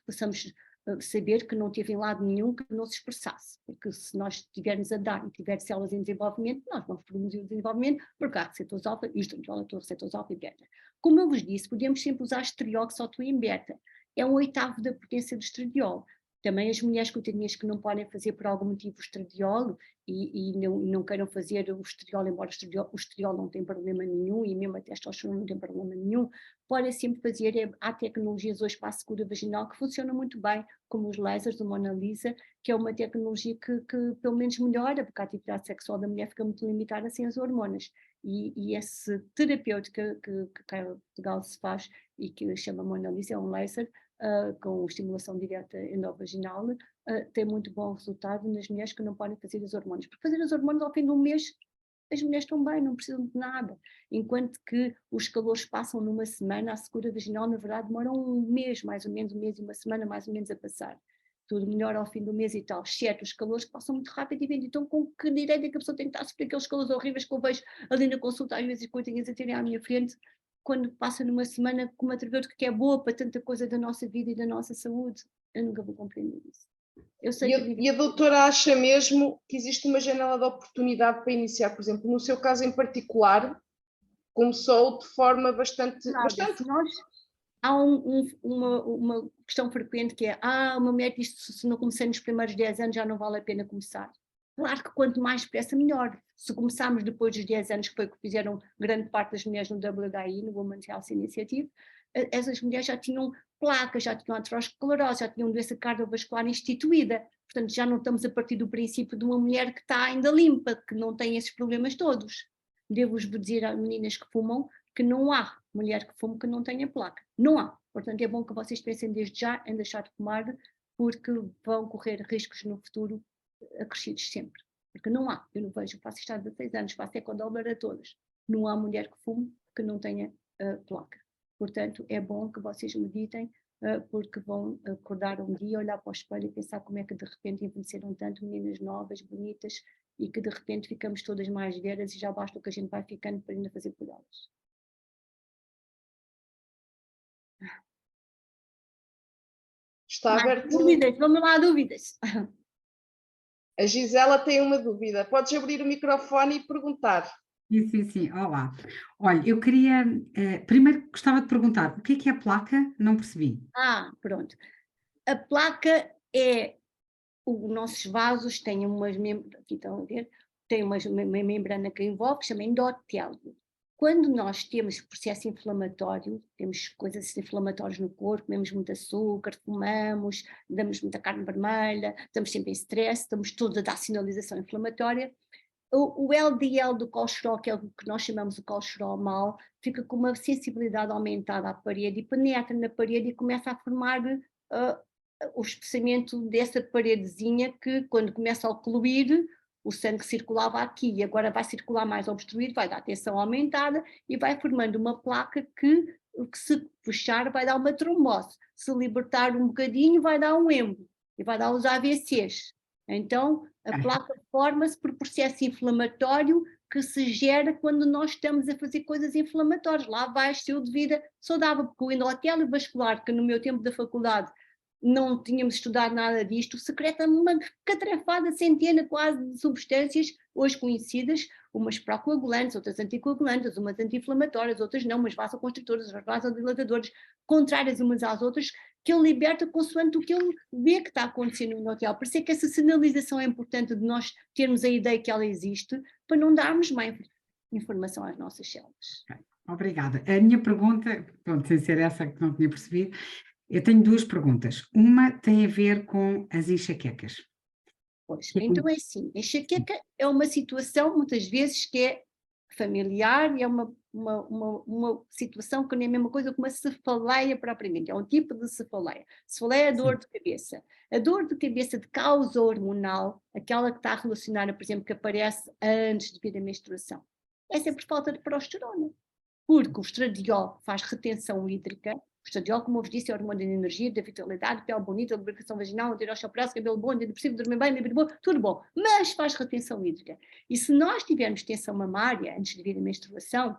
possamos saber que não teve em lado nenhum que não se expressasse. Porque se nós estivermos a dar e tiver células em desenvolvimento, nós vamos produzir o desenvolvimento porque há receptores alfa e estradiol, receptores alfa e beta. Como eu vos disse, podemos sempre usar estereoxoto em beta. É um oitavo da potência do estradiol. Também as mulheres cutâneas que não podem fazer por algum motivo o estradiol e não queiram fazer o estradiol, embora o estradiol não tem problema nenhum e mesmo a testosterona não tem problema nenhum, podem sempre fazer, há tecnologias hoje para a secura vaginal que funcionam muito bem, como os lasers do Mona Lisa, que é uma tecnologia que pelo menos melhora, porque a atividade sexual da mulher fica muito limitada sem as hormonas. E esse terapêutica que cá em Portugal se faz e que chama Mona Lisa é um laser, com estimulação direta endovaginal, tem muito bom resultado nas mulheres que não podem fazer as hormonas. Porque fazer as hormonas ao fim de um mês, as mulheres estão bem, não precisam de nada. Enquanto que os calores passam numa semana, a secura vaginal, na verdade, demora um mês, mais ou menos, um mês e uma semana, mais ou menos, a passar. Tudo melhor ao fim do mês e tal, exceto os calores que passam muito rapidamente. Então, com que direito é que a pessoa tem que estar a sofrer aqueles calores horríveis que eu vejo ali na consulta, às vezes, coitadinhas a terem à minha frente, quando passa numa semana com uma terapêutica que é boa para tanta coisa da nossa vida e da nossa saúde? Eu nunca vou compreender isso. Eu sei que E a doutora acha mesmo que existe uma janela de oportunidade para iniciar, por exemplo, no seu caso em particular, começou de forma bastante. se nós há uma questão frequente que é o meu médico diz que se não comecei nos primeiros 10 anos já não vale a pena começar. Claro que quanto mais depressa melhor. Se começarmos depois dos 10 anos, que foi o que fizeram grande parte das mulheres no WHI, no Women's Health Initiative, essas mulheres já tinham placas, já tinham aterosclerose, já tinham doença cardiovascular instituída. Portanto, já não estamos a partir do princípio de uma mulher que está ainda limpa, que não tem esses problemas todos. Devo-vos dizer às meninas que fumam que não há mulher que fume que não tenha placa. Não há. Portanto, é bom que vocês pensem desde já em deixar de fumar, porque vão correr riscos no futuro acrescidos sempre. Porque não há. Eu não vejo, faço isto há 16 anos, faço ecodólar a todas. Não há mulher que fume que não tenha placa. Portanto, é bom que vocês meditem, porque vão acordar um dia, olhar para o espelho e pensar como é que de repente envelheceram tanto, meninas novas, bonitas, e que de repente ficamos todas mais velhas e já basta o que a gente vai ficando para ainda fazer por elas. Está aberto. Dúvidas, vamos lá, dúvidas. A Gisela tem uma dúvida. Podes abrir o microfone e perguntar. Sim. Olá. Olha, eu queria. Primeiro gostava de perguntar o que é a placa? Não percebi. Pronto. A placa é. Os nossos vasos têm umas aqui estão a ver, tem uma membrana que envolve, que se chama endotélio. Quando nós temos processo inflamatório, temos coisas inflamatórias no corpo, comemos muito açúcar, fumamos, damos muita carne vermelha, estamos sempre em stress, estamos todos a dar sinalização inflamatória, o LDL do colesterol, que é o que nós chamamos de colesterol mau, fica com uma sensibilidade aumentada à parede e penetra na parede e começa a formar o espessamento dessa paredezinha que, quando começa a ocluir, o sangue circulava aqui e agora vai circular mais obstruído, vai dar tensão aumentada e vai formando uma placa que se puxar vai dar uma trombose, se libertar um bocadinho vai dar um êmbolo e vai dar os AVCs. Então, a placa forma-se por processo inflamatório que se gera quando nós estamos a fazer coisas inflamatórias. Lá vai estilo de vida saudável, porque o endotélio vascular, que no meu tempo da faculdade não tínhamos estudado nada disto, secreta uma catrafada, centena quase de substâncias hoje conhecidas, umas procoagulantes, outras anticoagulantes, umas anti-inflamatórias, outras não, umas vasoconstritoras, outras vasodilatadoras, contrárias umas às outras, que ele liberta consoante o que ele vê que está acontecendo no endotélio. Por isso é que essa sinalização é importante de nós termos a ideia que ela existe, para não darmos má informação às nossas células. Obrigada. A minha pergunta, pronto, sem ser essa que não tinha percebido, eu tenho duas perguntas. Uma tem a ver com as enxaquecas. Pois, então é assim, a enxaqueca é uma situação muitas vezes que é familiar e é uma uma situação que nem é a mesma coisa que uma cefaleia propriamente, é um tipo de cefaleia. Cefaleia é dor de cabeça. A dor de cabeça de causa hormonal, aquela que está relacionada, por exemplo, que aparece antes de vir a menstruação, essa é por falta de progesterona. Porque o estradiol faz retenção hídrica. O estradiol, como eu vos disse, é o hormônio da energia, da vitalidade, pele bonita, lubrificação vaginal, antiroxoprazo, cabelo bom, antidepressivo, dormir bem, beber bom, tudo bom. Mas faz retenção hídrica. E se nós tivermos tensão mamária antes de vir a menstruação,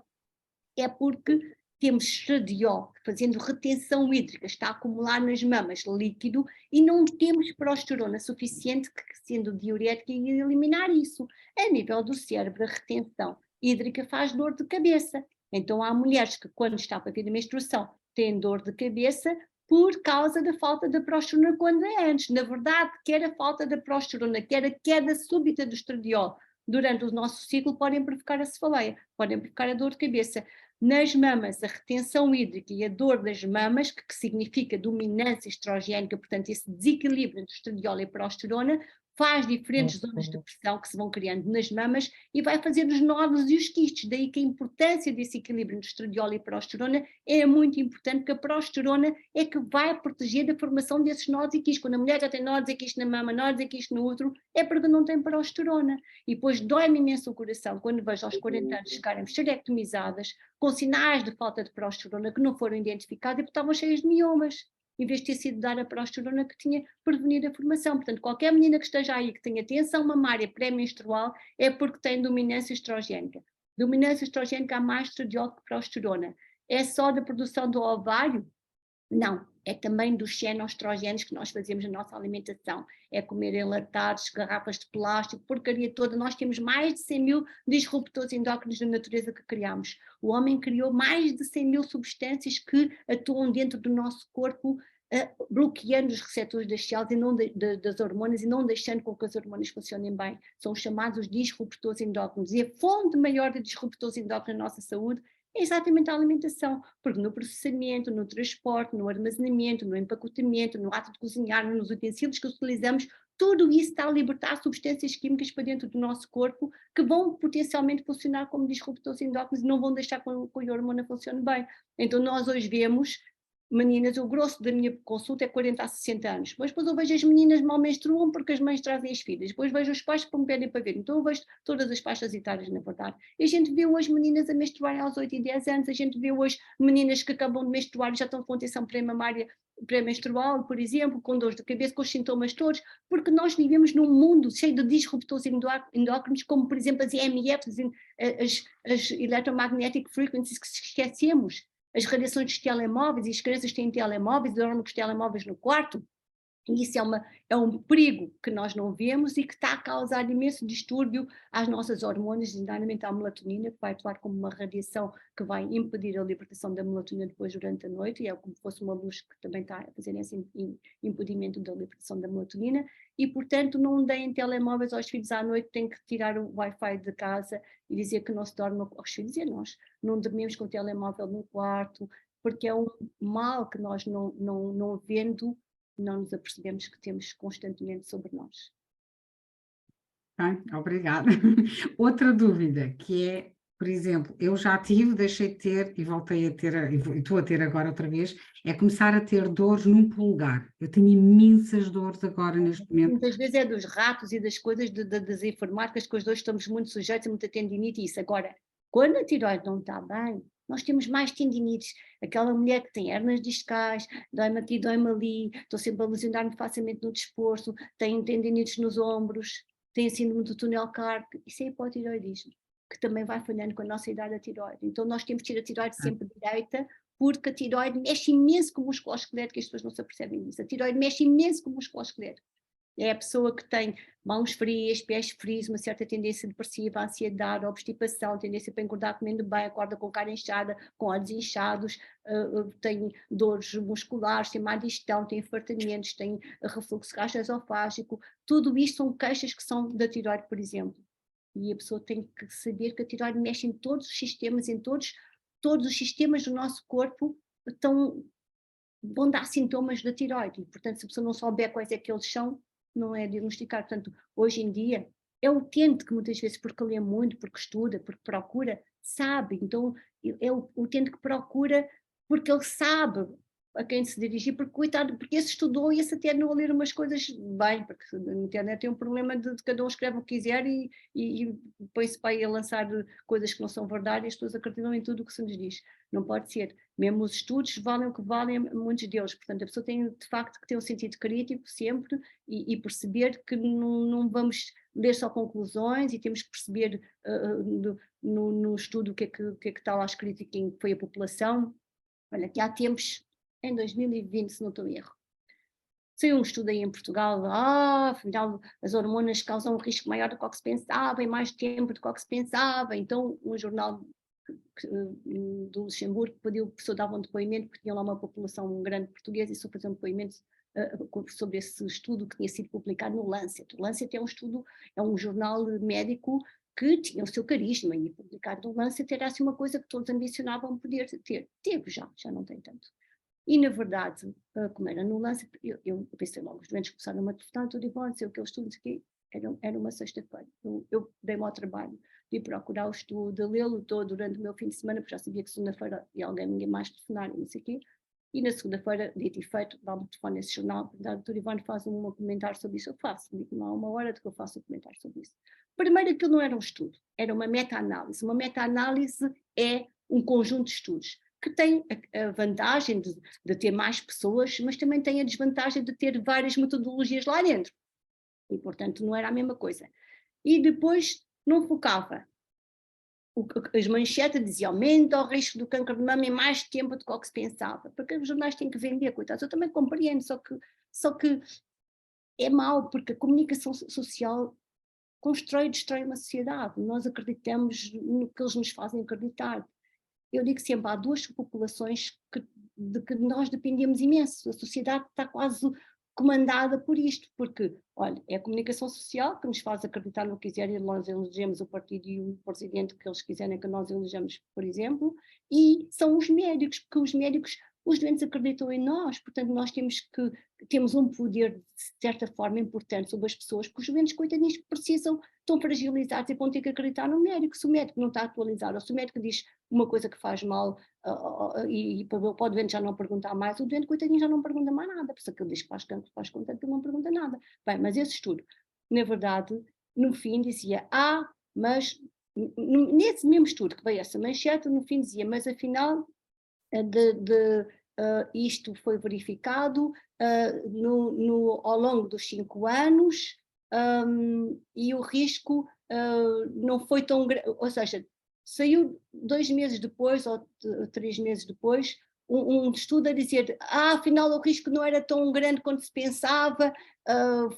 é porque temos estradiol fazendo retenção hídrica, está a acumular nas mamas líquido e não temos progesterona suficiente, que sendo diurética, e eliminar isso. A nível do cérebro, a retenção hídrica faz dor de cabeça. Então há mulheres que, quando está para vir a menstruação, têm dor de cabeça por causa da falta de progesterona quando é antes. Na verdade, quer a falta da progesterona, quer a queda súbita do estradiol durante o nosso ciclo, podem provocar a cefaleia, podem provocar a dor de cabeça. Nas mamas, a retenção hídrica e a dor das mamas, que significa dominância estrogénica, portanto esse desequilíbrio entre estradiol e progesterona, faz diferentes zonas de pressão que se vão criando nas mamas e vai fazer os nódulos e os quistes. Daí que a importância desse equilíbrio entre estradiol e progesterona é muito importante, porque a progesterona é que vai proteger da formação desses nódulos e quistes. Quando a mulher já tem nódulos e quistes na mama, nódulos e quistes no útero, é porque não tem progesterona. E depois dói-me imenso o coração quando vejo aos 40 anos ficarem esterectomizadas com sinais de falta de progesterona que não foram identificados e porque estavam cheias de miomas, em vez de ter sido dar a progesterona que tinha prevenido a formação. Portanto, qualquer menina que esteja aí, que tenha tensão mamária pré-menstrual, é porque tem dominância estrogénica. Dominância estrogénica há mais estradiol que progesterona. É só da produção do ovário? Não, é também dos xenoestrogénios que nós fazemos na nossa alimentação. É comer enlatados, garrafas de plástico, porcaria toda. Nós temos mais de 100 mil disruptores endócrinos na natureza que criamos. O homem criou mais de 100 mil substâncias que atuam dentro do nosso corpo, bloqueando os receptores das células e não das hormonas e não deixando com que as hormonas funcionem bem. São os chamados disruptores endócrinos. E a fonte maior de disruptores endócrinos na nossa saúde é exatamente a alimentação, porque no processamento, no transporte, no armazenamento, no empacotamento, no ato de cozinhar, nos utensílios que utilizamos, tudo isso está a libertar substâncias químicas para dentro do nosso corpo que vão potencialmente funcionar como disruptores endócrinos e não vão deixar que a hormona funcione bem. Então nós hoje vemos meninas, o grosso da minha consulta é 40 a 60 anos, mas depois eu vejo as meninas mal menstruam porque as mães trazem as filhas, depois vejo os pais que me pedem para ver, então eu vejo todas as faixas etárias na verdade, e a gente vê hoje meninas a menstruarem aos 8 e 10 anos, a gente vê hoje meninas que acabam de menstruar e já estão com tensão pré-mamária, pré-menstrual, por exemplo, com dores de cabeça, com os sintomas todos, porque nós vivemos num mundo cheio de disruptores endócrinos, como por exemplo as EMFs, as Electromagnetic Frequencies, que esquecemos, as radiações dos telemóveis, e as crianças têm telemóveis, dormem com os telemóveis no quarto, e isso é um perigo que nós não vemos e que está a causar imenso distúrbio às nossas hormonas, designadamente à melatonina, que vai atuar como uma radiação que vai impedir a libertação da melatonina depois durante a noite, e é como se fosse uma luz que também está a fazer esse impedimento da libertação da melatonina, e portanto não deem telemóveis aos filhos à noite, têm que tirar o Wi-Fi de casa e dizer que não se dorme aos filhos, e nós não dormimos com o telemóvel no quarto, porque é um mal que nós não vendo, não nos apercebemos que temos constantemente sobre nós. Bem, obrigada. Outra dúvida que é, por exemplo, eu já tive, deixei de ter e voltei a ter, e estou a ter agora outra vez, é começar a ter dores num polegar. Eu tenho imensas dores agora neste momento. Muitas vezes é dos ratos e das coisas das informáticas, que os dois estamos muito sujeitos a muita tendinite e isso. Agora, quando a tiroide não está bem, nós temos mais tendinites. Aquela mulher que tem hernias discais, dói-me aqui, dói-me ali, estou sempre a lesionar-me facilmente no desporto, tem tendinites nos ombros, tem síndrome do túnel cárpico, isso é hipotiroidismo, que também vai falhando com a nossa idade da tiroide. Então nós temos que ter a tiroide sempre direita, porque a tiroide mexe imenso com o músculo esquelético, e as pessoas não se apercebem disso. A tiroide mexe imenso com o músculo esquelético. É a pessoa que tem mãos frias, pés frios, uma certa tendência depressiva, ansiedade, obstipação, tendência para engordar comendo bem, acorda com cara inchada, com olhos inchados, tem dores musculares, tem má digestão, tem infartamentos, tem refluxo gastroesofágico. Tudo isto são queixas que são da tiroide, por exemplo. E a pessoa tem que saber que a tiroide mexe em todos os sistemas, em todos os sistemas do nosso corpo vão dar sintomas da tiroide. E, portanto, se a pessoa não souber quais é que eles são, não é diagnosticar. Portanto, hoje em dia, é o utente que muitas vezes, porque lê muito, porque estuda, porque procura, sabe, então é o utente que procura porque ele sabe a quem se dirigir, porque coitado, porque esse estudou e esse até não a ler umas coisas bem, porque na internet tem um problema de cada um escreve o que quiser e põe-se para aí a lançar coisas que não são verdade e as pessoas acreditam em tudo o que se nos diz. Não pode ser. Mesmo os estudos valem o que valem, muitos deles. Portanto, a pessoa tem de facto que ter um sentido crítico sempre e perceber que não vamos ler só conclusões e temos que perceber no estudo o que é que está lá escrito e quem foi a população. Olha, que há tempos, em 2020, se não estou em erro, saiu um estudo aí em Portugal, afinal as hormonas causam um risco maior do que se pensava, em mais tempo do que se pensava, então um jornal do Luxemburgo pediu que a pessoa dava um depoimento, porque tinha lá uma população grande portuguesa e só fazer um depoimento sobre esse estudo que tinha sido publicado no Lancet. O Lancet é um estudo, é um jornal médico que tinha o seu carisma e publicar no Lancet era assim uma coisa que todos ambicionavam poder ter. Teve já não tem tanto. E na verdade, como era no Lancet, eu pensei logo, os doentes começaram a me telefonar, tudo igual, não sei o que, eu estudo aqui, era uma sexta-feira. Eu dei-me ao trabalho de procurar o estudo, de lê-lo todo durante o meu fim de semana, porque já sabia que segunda-feira ia ninguém mais telefonar e não sei o quê. E na segunda-feira, dito e feito, dá-me o telefone nesse jornal, o doutor Ivone faz um comentário sobre isso, eu faço, digo-me há uma hora de que eu faço um comentário sobre isso. Primeiro, aquilo não era um estudo, era uma meta-análise. Uma meta-análise é um conjunto de estudos que tem a vantagem de ter mais pessoas, mas também tem a desvantagem de ter várias metodologias lá dentro. E, portanto, não era a mesma coisa. E depois não focava. As manchetes diziam aumenta o risco do câncer de mama em mais tempo do que se pensava, porque os jornais têm que vender, coitados. Eu também compreendo, só que é mau, porque a comunicação social constrói e destrói uma sociedade. Nós acreditamos no que eles nos fazem acreditar. Eu digo sempre, há duas populações de que nós dependemos imenso. A sociedade está quase comandada por isto, porque, olha, é a comunicação social que nos faz acreditar no que quiserem, nós elegemos o partido e o presidente que eles quiserem que nós elejamos, por exemplo, e são os médicos, porque os médicos, os doentes acreditam em nós, portanto nós temos um poder de certa forma importante sobre as pessoas, porque os doentes coitadinhos precisam, estão fragilizados e vão ter que acreditar no médico. Se o médico não está atualizado, ou se o médico diz uma coisa que faz mal e para o doente já não perguntar mais, o doente coitadinho já não pergunta mais nada, porque se aquele diz que faz cancro, faz conta que não pergunta nada. Bem, mas esse estudo, na verdade, no fim dizia, mas nesse mesmo estudo que veio essa manchete, no fim dizia, mas afinal isto foi verificado ao longo dos 5 anos e o risco não foi tão grande, ou seja, saiu 2 meses depois ou 3 meses depois um estudo a dizer afinal o risco não era tão grande quanto se pensava,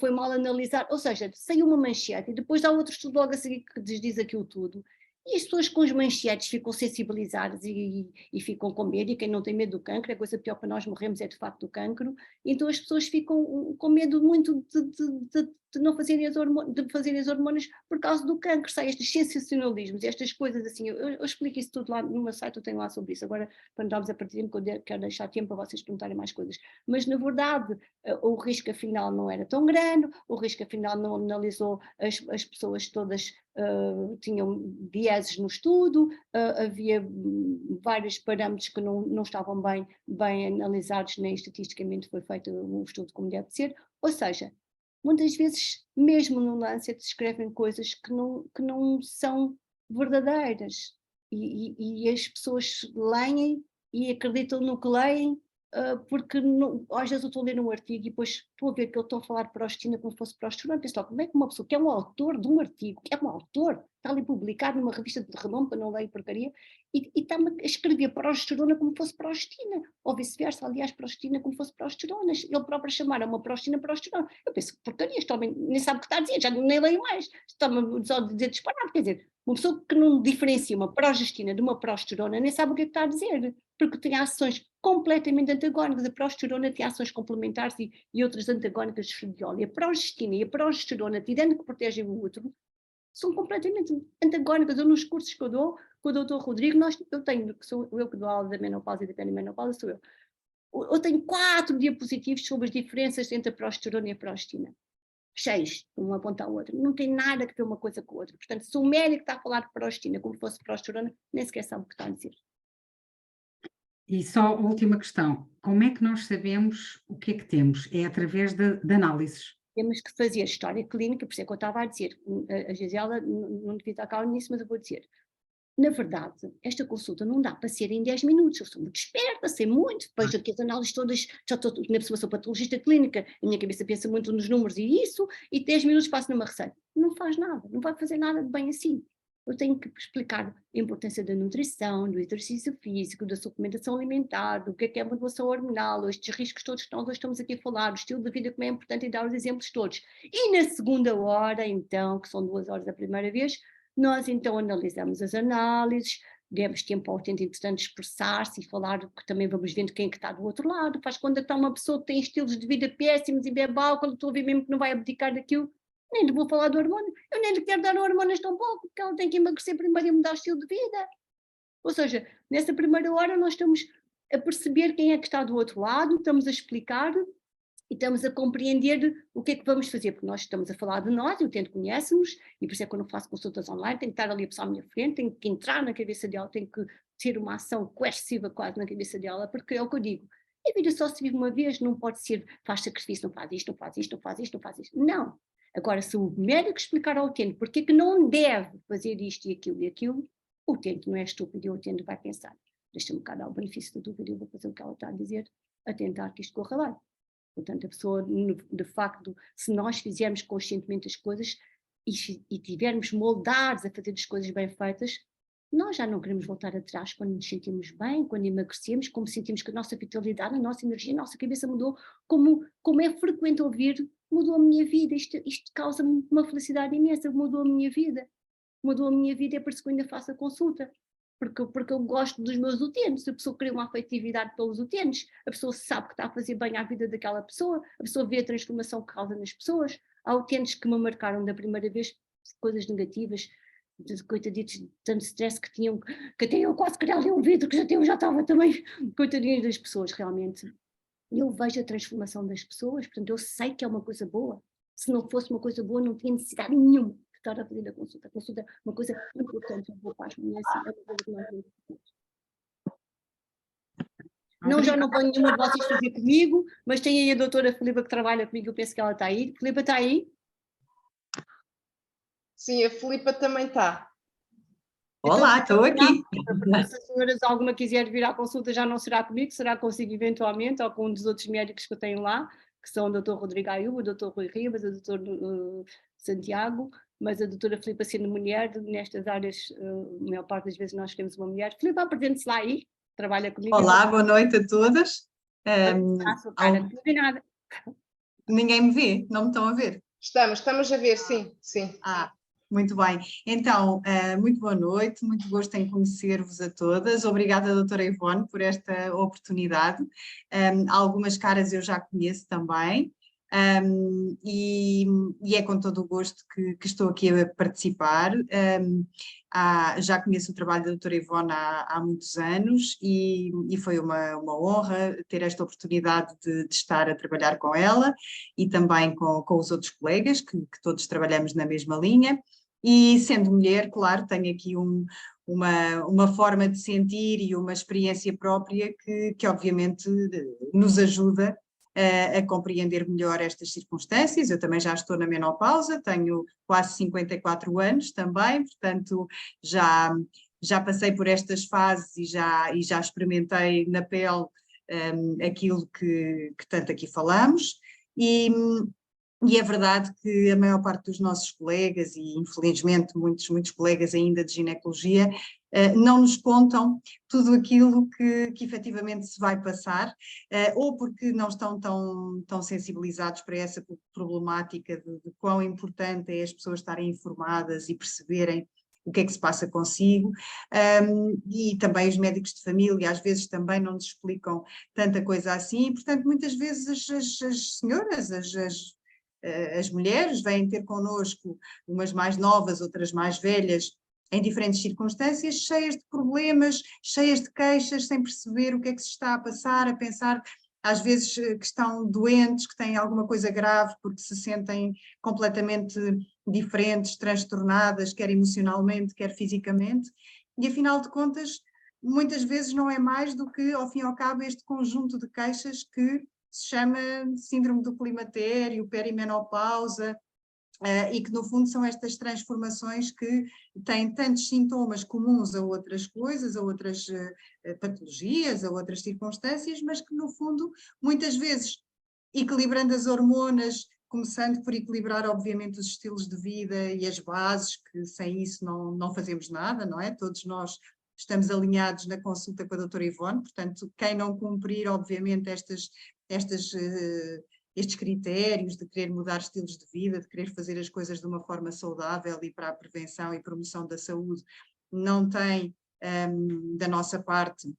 foi mal analisado, ou seja, saiu uma manchete e depois há outro estudo logo a seguir que diz aquilo tudo. E as pessoas com as manchetes ficam sensibilizadas e ficam com medo, e quem não tem medo do cancro, a coisa pior para nós morremos é de facto do cancro, então as pessoas ficam com medo muito de não fazerem as hormonas por causa do cancro, sai estes sensacionalismos, estas coisas assim, eu explico isso tudo lá no meu site, eu tenho lá sobre isso, agora para não darmos a partir que eu quero deixar tempo para vocês perguntarem mais coisas, mas na verdade o risco afinal não era tão grande, o risco afinal não analisou as pessoas todas, tinham vieses no estudo, havia vários parâmetros que não estavam bem analisados, nem estatisticamente foi feito um estudo como deve ser, ou seja, muitas vezes mesmo no Lancet escrevem coisas que não são verdadeiras e as pessoas leem e acreditam no que leem, porque às vezes eu estou a ler um artigo e depois estou a ver que eu estou a falar de prostina como se fosse progesterona, penso logo, como é que uma pessoa que é um autor de um artigo, que é um autor, está ali publicado numa revista de renome, para não ler porcaria, e está-me a escrever progesterona como se fosse progestina, ou vice-versa, aliás, progestina como se fosse progesterona, ele próprio chamar uma progestina progesterona. Eu penso, porcaria, este homem nem sabe o que está a dizer, já nem leio mais, está-me só a dizer disparado, quer dizer, uma pessoa que não diferencia uma progestina de uma progesterona nem sabe o que é que está a dizer, porque tem ações completamente antagónicas. A progesterona tem ações complementares e outras antagónicas de estradiol. E a progestina e a progesterona, tirando que protegem o útero, são completamente antagónicas. Eu nos cursos que eu dou, com o Dr. Rodrigo, sou eu que dou aula da menopausa e da perimenopausa, sou eu. Eu tenho 4 diapositivos sobre as diferenças entre a progesterona e a progestina. cheios, um aponta ao outro, não tem nada a ver uma coisa com a outra. Portanto, se o médico está a falar de progestina como fosse progesterona, nem sequer sabe o que está a dizer. E só a última questão, como é que nós sabemos o que é que temos? É através de análises. Temos que fazer história clínica, por isso é que eu estava a dizer, a Gisela não devia estar cá nisso, mas eu vou dizer. Na verdade, esta consulta não dá para ser em 10 minutos, eu sou muito esperta, sei muito, vejo aqui as análises todas, já estou, na pessoa sou patologista clínica, a minha cabeça pensa muito nos números e isso, e 10 minutos passo numa receita. Não faz nada, não vai fazer nada de bem assim. Eu tenho que explicar a importância da nutrição, do exercício físico, da suplementação alimentar, do que é a modulação hormonal, estes riscos todos que nós hoje estamos aqui a falar, o estilo de vida como é importante e dar os exemplos todos. E na segunda hora, então, que são 2 horas da primeira vez, nós então analisamos as análises, demos tempo ao utente interessante expressar-se e falar, que também vamos vendo quem é que está do outro lado, faz quando está uma pessoa que tem estilos de vida péssimos e bebe álcool, estou a ver mesmo que não vai abdicar daquilo, nem lhe vou falar do hormônio, eu nem lhe quero dar hormônios tão pouco, porque ela tem que emagrecer primeiro e mudar o estilo de vida. Ou seja, nessa primeira hora nós estamos a perceber quem é que está do outro lado, estamos a explicar e estamos a compreender o que é que vamos fazer, porque nós estamos a falar de nós, e o utente conhece-nos, e por isso é que quando eu faço consultas online, tenho que estar ali a pessoa à minha frente, tenho que entrar na cabeça dela, tenho que ter uma ação coerciva quase na cabeça dela, porque é o que eu digo, a vida só se vive uma vez, não pode ser, faz sacrifício, não faz isto, não faz isto, não faz isto, não faz isto, não. Agora, se o médico explicar ao utente porque é que não deve fazer isto e aquilo, o utente não é estúpido e o utente vai pensar, deixa-me cá dar o benefício da dúvida, eu vou fazer o que ela está a dizer, a tentar que isto corra bem. Portanto, a pessoa, de facto, se nós fizermos conscientemente as coisas e tivermos moldados a fazer as coisas bem feitas, nós já não queremos voltar atrás quando nos sentimos bem, quando emagrecemos, como sentimos que a nossa vitalidade, a nossa energia, a nossa cabeça mudou, como é frequente ouvir, mudou a minha vida, isto causa-me uma felicidade imensa, mudou a minha vida é por isso que eu ainda faço a consulta. Porque eu gosto dos meus utentes, a pessoa cria uma afetividade pelos utentes, a pessoa sabe que está a fazer bem à vida daquela pessoa, a pessoa vê a transformação que causa nas pessoas. Há utentes que me marcaram da primeira vez coisas negativas, coitaditos de tanto stress que tinham, que até eu quase queria ler um vidro, que eu já estava também, coitadinhas das pessoas, realmente. Eu vejo a transformação das pessoas, portanto eu sei que é uma coisa boa. Se não fosse uma coisa boa, não tinha necessidade nenhuma estar a fazer a consulta. A consulta é uma coisa importante, eu vou para as mulheres, é uma coisa que nós não temos. Não, já não venho nenhuma de vocês fazer comigo, mas tem aí a doutora Filipa que trabalha comigo, eu penso que ela está aí. Filipa está aí? Sim, a Filipa também está. Olá, estou aqui. Se as senhoras alguma quiser vir à consulta, já não será comigo, será consigo eventualmente, ou com um dos outros médicos que eu tenho lá, que são o doutor Rodrigo Ayuba, o doutor Rui Ribas, o doutor Santiago, mas a doutora Filipa sendo mulher, nestas áreas, a maior parte das vezes nós temos uma mulher. Filipa, apresente-se lá aí, trabalha comigo. Olá, boa noite a todas. Nada. Ninguém me vê? Não me estão a ver? Estamos a ver, sim. Muito bem. Então, muito boa noite, muito gosto em conhecer-vos a todas. Obrigada, doutora Ivone, por esta oportunidade. Algumas caras eu já conheço também. E é com todo o gosto que estou aqui a participar. Já conheço o trabalho da doutora Ivone há muitos anos e foi uma honra ter esta oportunidade de estar a trabalhar com ela e também com os outros colegas, que todos trabalhamos na mesma linha. E sendo mulher, claro, tenho aqui uma forma de sentir e uma experiência própria que obviamente nos ajuda a compreender melhor estas circunstâncias. Eu também já estou na menopausa, tenho quase 54 anos também, portanto já passei por estas fases e já experimentei na pele aquilo que tanto aqui falamos, e é verdade que a maior parte dos nossos colegas, e infelizmente muitos colegas ainda de ginecologia, não nos contam tudo aquilo que efetivamente se vai passar, ou porque não estão tão sensibilizados para essa problemática de quão importante é as pessoas estarem informadas e perceberem o que é que se passa consigo, e também os médicos de família às vezes também não nos explicam tanta coisa assim, e portanto muitas vezes as senhoras, as mulheres vêm ter connosco, umas mais novas, outras mais velhas, em diferentes circunstâncias, cheias de problemas, cheias de queixas, sem perceber o que é que se está a passar, a pensar às vezes que estão doentes, que têm alguma coisa grave, porque se sentem completamente diferentes, transtornadas, quer emocionalmente, quer fisicamente, e afinal de contas, muitas vezes não é mais do que, ao fim e ao cabo, este conjunto de queixas que se chama síndrome do climatério, perimenopausa, e que no fundo são estas transformações que têm tantos sintomas comuns a outras coisas, a outras patologias, a outras circunstâncias, mas que no fundo, muitas vezes, equilibrando as hormonas, começando por equilibrar obviamente os estilos de vida e as bases, que sem isso não fazemos nada, não é? Todos nós estamos alinhados na consulta com a doutora Ivone, portanto, quem não cumprir obviamente estes critérios de querer mudar estilos de vida, de querer fazer as coisas de uma forma saudável e para a prevenção e promoção da saúde, não tem da nossa parte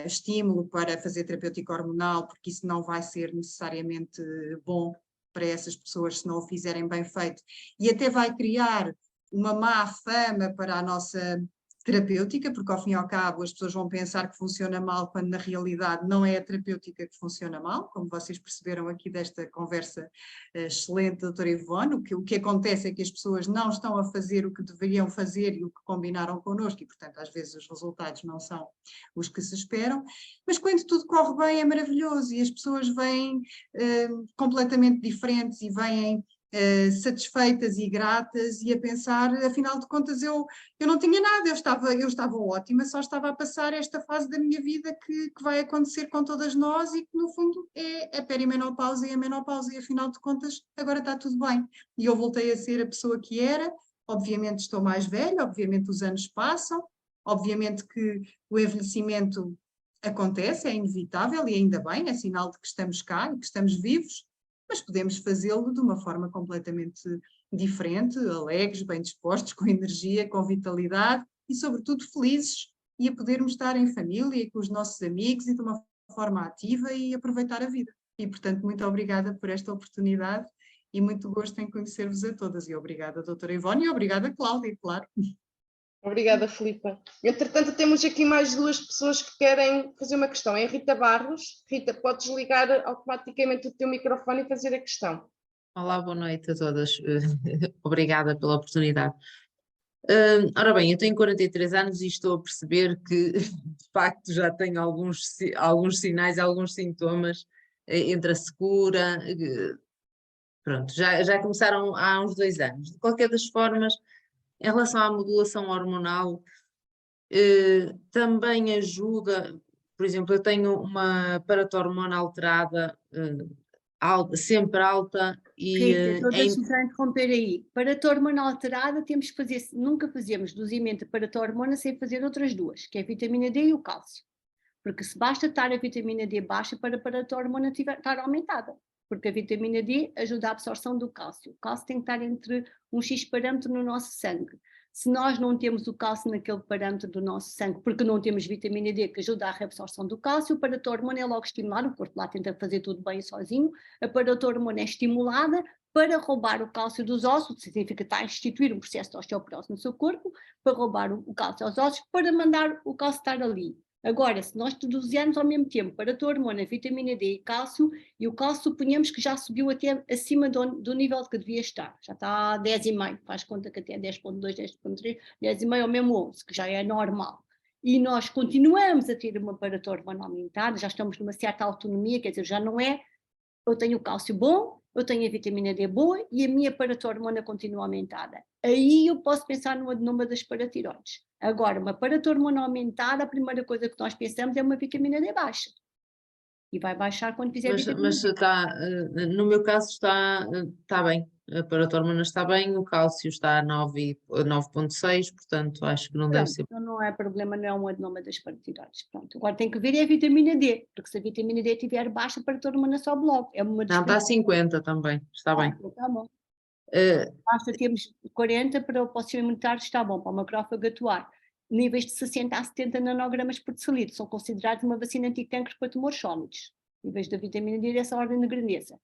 estímulo para fazer terapêutica hormonal, porque isso não vai ser necessariamente bom para essas pessoas se não o fizerem bem feito, e até vai criar uma má fama para a nossa terapêutica, porque ao fim e ao cabo as pessoas vão pensar que funciona mal, quando na realidade não é a terapêutica que funciona mal, como vocês perceberam aqui desta conversa excelente da doutora Ivone. O que acontece é que as pessoas não estão a fazer o que deveriam fazer e o que combinaram connosco, e portanto às vezes os resultados não são os que se esperam, mas quando tudo corre bem é maravilhoso, e as pessoas vêm completamente diferentes e vêm satisfeitas e gratas e a pensar, afinal de contas eu não tinha nada, eu estava ótima, só estava a passar esta fase da minha vida que vai acontecer com todas nós e que no fundo é a perimenopausa e a menopausa, e afinal de contas agora está tudo bem. E eu voltei a ser a pessoa que era, obviamente estou mais velha, obviamente os anos passam, obviamente que o envelhecimento acontece, é inevitável e ainda bem, é sinal de que estamos cá e que estamos vivos, mas podemos fazê-lo de uma forma completamente diferente, alegres, bem dispostos, com energia, com vitalidade e, sobretudo, felizes, e a podermos estar em família e com os nossos amigos e de uma forma ativa e aproveitar a vida. E, portanto, muito obrigada por esta oportunidade e muito gosto em conhecer-vos a todas. E obrigada, doutora Ivone, e obrigada, Cláudia, claro. Obrigada, Filipa. Entretanto, temos aqui mais duas pessoas que querem fazer uma questão. É a Rita Barros. Rita, podes ligar automaticamente o teu microfone e fazer a questão. Olá, boa noite a todas. Obrigada pela oportunidade. Ora bem, eu tenho 43 anos e estou a perceber que, de facto, já tenho alguns sinais, alguns sintomas entre a secura. Pronto, já começaram há uns 2 anos. De qualquer das formas, em relação à modulação hormonal, também ajuda. Por exemplo, eu tenho uma paratormona alterada, sempre alta, e Rita, deixa-me só interromper aí. Para a hormona alterada, temos que fazer, nunca fazemos dozimento para a hormona sem fazer outras duas, que é a vitamina D e o cálcio. Porque se basta estar a vitamina D baixa para a hormona estar aumentada. Porque a vitamina D ajuda a absorção do cálcio. O cálcio tem que estar entre um X parâmetro no nosso sangue. Se nós não temos o cálcio naquele parâmetro do nosso sangue, porque não temos vitamina D que ajuda à reabsorção do cálcio, a paratormona é logo estimulada, o corpo lá tenta fazer tudo bem sozinho, a paratormona é estimulada para roubar o cálcio dos ossos, o que significa que está a instituir um processo de osteoporose no seu corpo, para roubar o cálcio aos ossos, para mandar o cálcio estar ali. Agora, se nós dosearmos ao mesmo tempo para a hormona, vitamina D e cálcio, e o cálcio suponhamos que já subiu até acima do nível que devia estar, já está a 10,5, faz conta que até 10,2, 10,3, 10,5 ou mesmo 11, que já é normal. E nós continuamos a ter uma paratormona aumentada, já estamos numa certa autonomia, quer dizer, já não é, eu tenho o cálcio bom, eu tenho a vitamina D boa e a minha paratormona continua aumentada. Aí eu posso pensar no adenoma das paratiroides. Agora, uma paratormona aumentada, a primeira coisa que nós pensamos é uma vitamina D baixa. E vai baixar quando fizer vitamina mas D. no meu caso está bem. A paratormona está bem, o cálcio está a 9,6, portanto acho que não deve ser. Então não é problema, não é um adenoma das paratiroides. Pronto. Agora tem que ver é a vitamina D, porque se a vitamina D estiver baixa, a paratormona sobe logo. É uma Não, está a 50 também, está bem. Está bom. Uh, Basta termos 40 para o sistema imunitário está bom, para o macrófago atuar. Níveis de 60 a 70 nanogramas por decilitro são considerados uma vacina anticâncro para tumores sólidos. Níveis da vitamina D dessa ordem de grandeza.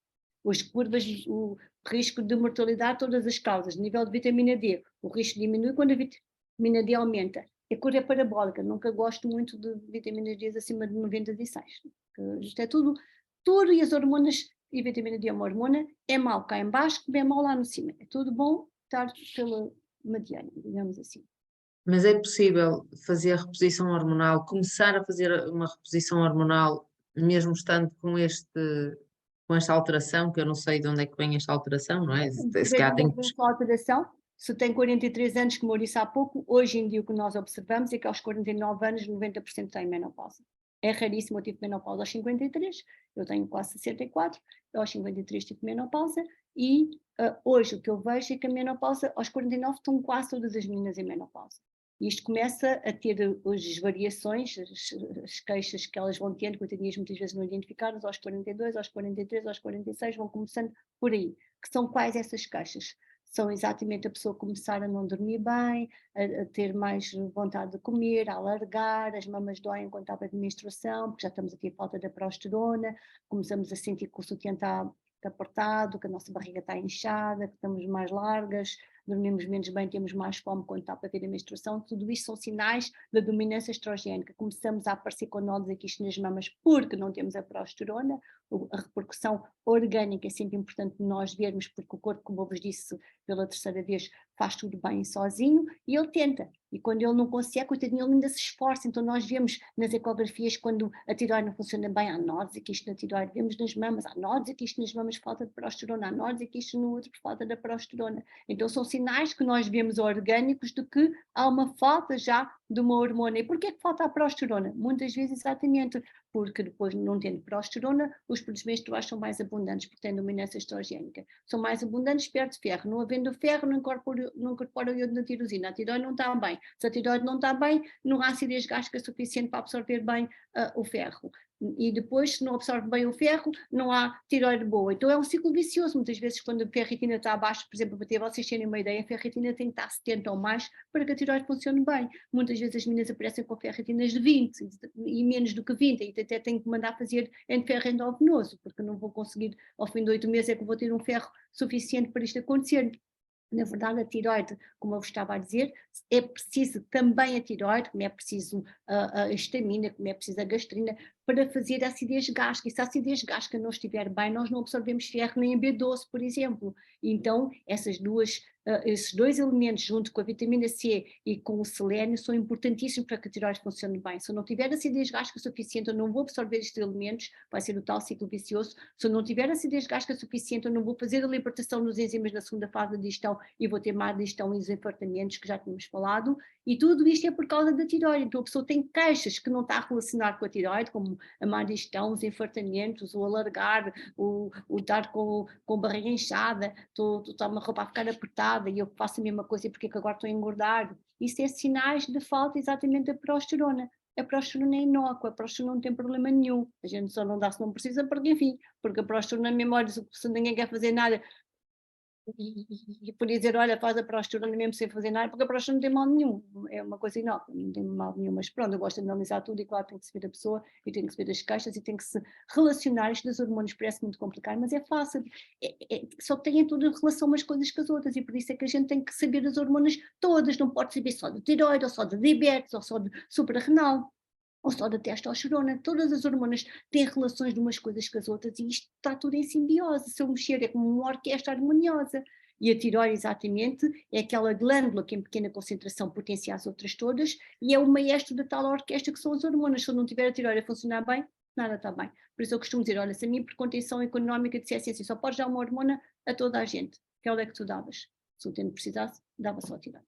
As curvas, o risco de mortalidade, todas as causas. Nível de vitamina D, o risco diminui quando a vitamina D aumenta. a cor é parabólica, nunca gosto muito de vitaminas D acima de 96. Isto é tudo e as hormonas, e a vitamina D é uma hormona, é mau cá em baixo, bem mau lá no cima. É tudo bom estar pela mediana, digamos assim. Mas é possível fazer a reposição hormonal, começar a fazer uma reposição hormonal, mesmo estando com esta alteração, que eu não sei de onde é que vem esta alteração, não é? Se calhar tem que... alteração, se tem 43 anos, como eu disse há pouco, hoje em dia o que nós observamos é que aos 49 anos 90% têm menopausa. É raríssimo, eu tive menopausa aos 53, eu tenho quase 64, aos 53 tive menopausa e hoje o que eu vejo é que a menopausa, aos 49 estão quase todas as meninas em menopausa. E isto começa a ter as variações, as queixas que elas vão tendo, coitadinhas muitas vezes não identificadas, aos 42, aos 43, aos 46, vão começando por aí. Que são quais essas queixas? São exatamente a pessoa começar a não dormir bem, a ter mais vontade de comer, a alargar, as mamas doem quando está para a menstruação, porque já estamos a ter falta da progesterona, começamos a sentir que o sutiã está apertado, que a nossa barriga está inchada, que estamos mais largas, dormimos menos bem, temos mais fome quando está para vir a menstruação. Tudo isto são sinais da dominância estrogénica. Começamos a aparecer com nódulos aqui nas mamas porque não temos a progesterona. A repercussão orgânica é sempre importante nós vermos, porque o corpo, como eu vos disse pela terceira vez, faz tudo bem sozinho e ele tenta. E quando ele não consegue, coitadinho, ele ainda se esforça. Então nós vemos nas ecografias quando a tiroide não funciona bem, há nódulos aqui isto na tiroide, vemos nas mamas, há nódulos aqui isto nas mamas por falta de progesterona, há nódulos aqui isto no outro por falta da progesterona. Então são sinais que nós vemos orgânicos de que há uma falta já de uma hormona. E porquê que falta a progesterona? Muitas vezes exatamente porque depois, não tendo progesterona, os produtos menstruais são mais abundantes, porque têm dominância estrogénica. São mais abundantes, perde ferro. Não havendo ferro, não incorpora o iodo na tirosina. A tiroide não está bem. Se a tiroide não está bem, não há acidez gástrica suficiente para absorver bem o ferro. E depois, se não absorve bem o ferro, não há tiroide boa. Então é um ciclo vicioso. Muitas vezes, quando a ferritina está abaixo, por exemplo, para ter vocês terem uma ideia, a ferritina tem que estar 70 ou mais para que a tiroide funcione bem. Muitas vezes as meninas aparecem com ferritinas de 20 e menos do que 20, e até tenho que mandar fazer ferro endovenoso, porque não vou conseguir, ao fim de 8 meses é que vou ter um ferro suficiente para isto acontecer. Na verdade, a tiroide, como eu vos estava a dizer, é preciso também a tiroide, como é preciso a histamina, como é preciso a gastrina, para fazer a acidez gástrica. E se a acidez gástrica não estiver bem, nós não absorvemos ferro nem em B12, por exemplo. Então, esses dois elementos, junto com a vitamina C e com o selênio, são importantíssimos para que a tiroide funcione bem. Se eu não tiver acidez gástrica suficiente, eu não vou absorver estes elementos, vai ser o tal ciclo vicioso. Se eu não tiver acidez gástrica suficiente, eu não vou fazer a libertação dos enzimas na segunda fase da digestão e vou ter má digestão e os infartamentos que já tínhamos falado. E tudo isto é por causa da tiroide. Então a pessoa tem queixas que não está a relacionar com a tiroide, como a má digestão, os infartamentos, o alargar, o estar com barriga inchada, está uma roupa a ficar apertada e eu faço a mesma coisa porque é que agora estou a engordar. Isso é sinais de falta exatamente da progesterona. A progesterona é inócua, a progesterona não tem problema nenhum. A gente só não dá se não precisa, porque enfim, porque a progesterona mesmo, olha, se ninguém quer fazer nada, e por dizer, olha, faz a progesterona mesmo sem fazer nada, porque a progesterona não tem mal nenhum, é uma coisa inócua, não tem mal nenhum, mas pronto, eu gosto de analisar tudo e claro, tem que se ver a pessoa e tem que se ver as queixas e tem que se relacionar. Isto dos hormônios parece muito complicado, mas é fácil, só tem tudo em relação umas coisas com as outras e por isso é que a gente tem que saber as hormonas todas, não pode saber só de tiroide, ou só de diabetes, ou só de suprarrenal, ou só da testosterona. Todas as hormonas têm relações de umas coisas com as outras e isto está tudo em simbiose. Se eu mexer é como uma orquestra harmoniosa. E a tiroide, exatamente, é aquela glândula que em pequena concentração potencia as outras todas e é o maestro da tal orquestra que são as hormonas. Se eu não tiver a tiroide a funcionar bem, nada está bem. Por isso eu costumo dizer, olha, se a minha por contenção económica dissesse assim, só podes dar uma hormona a toda a gente, que é o que tu davas. Se o tempo precisasse, dava só a tiroide.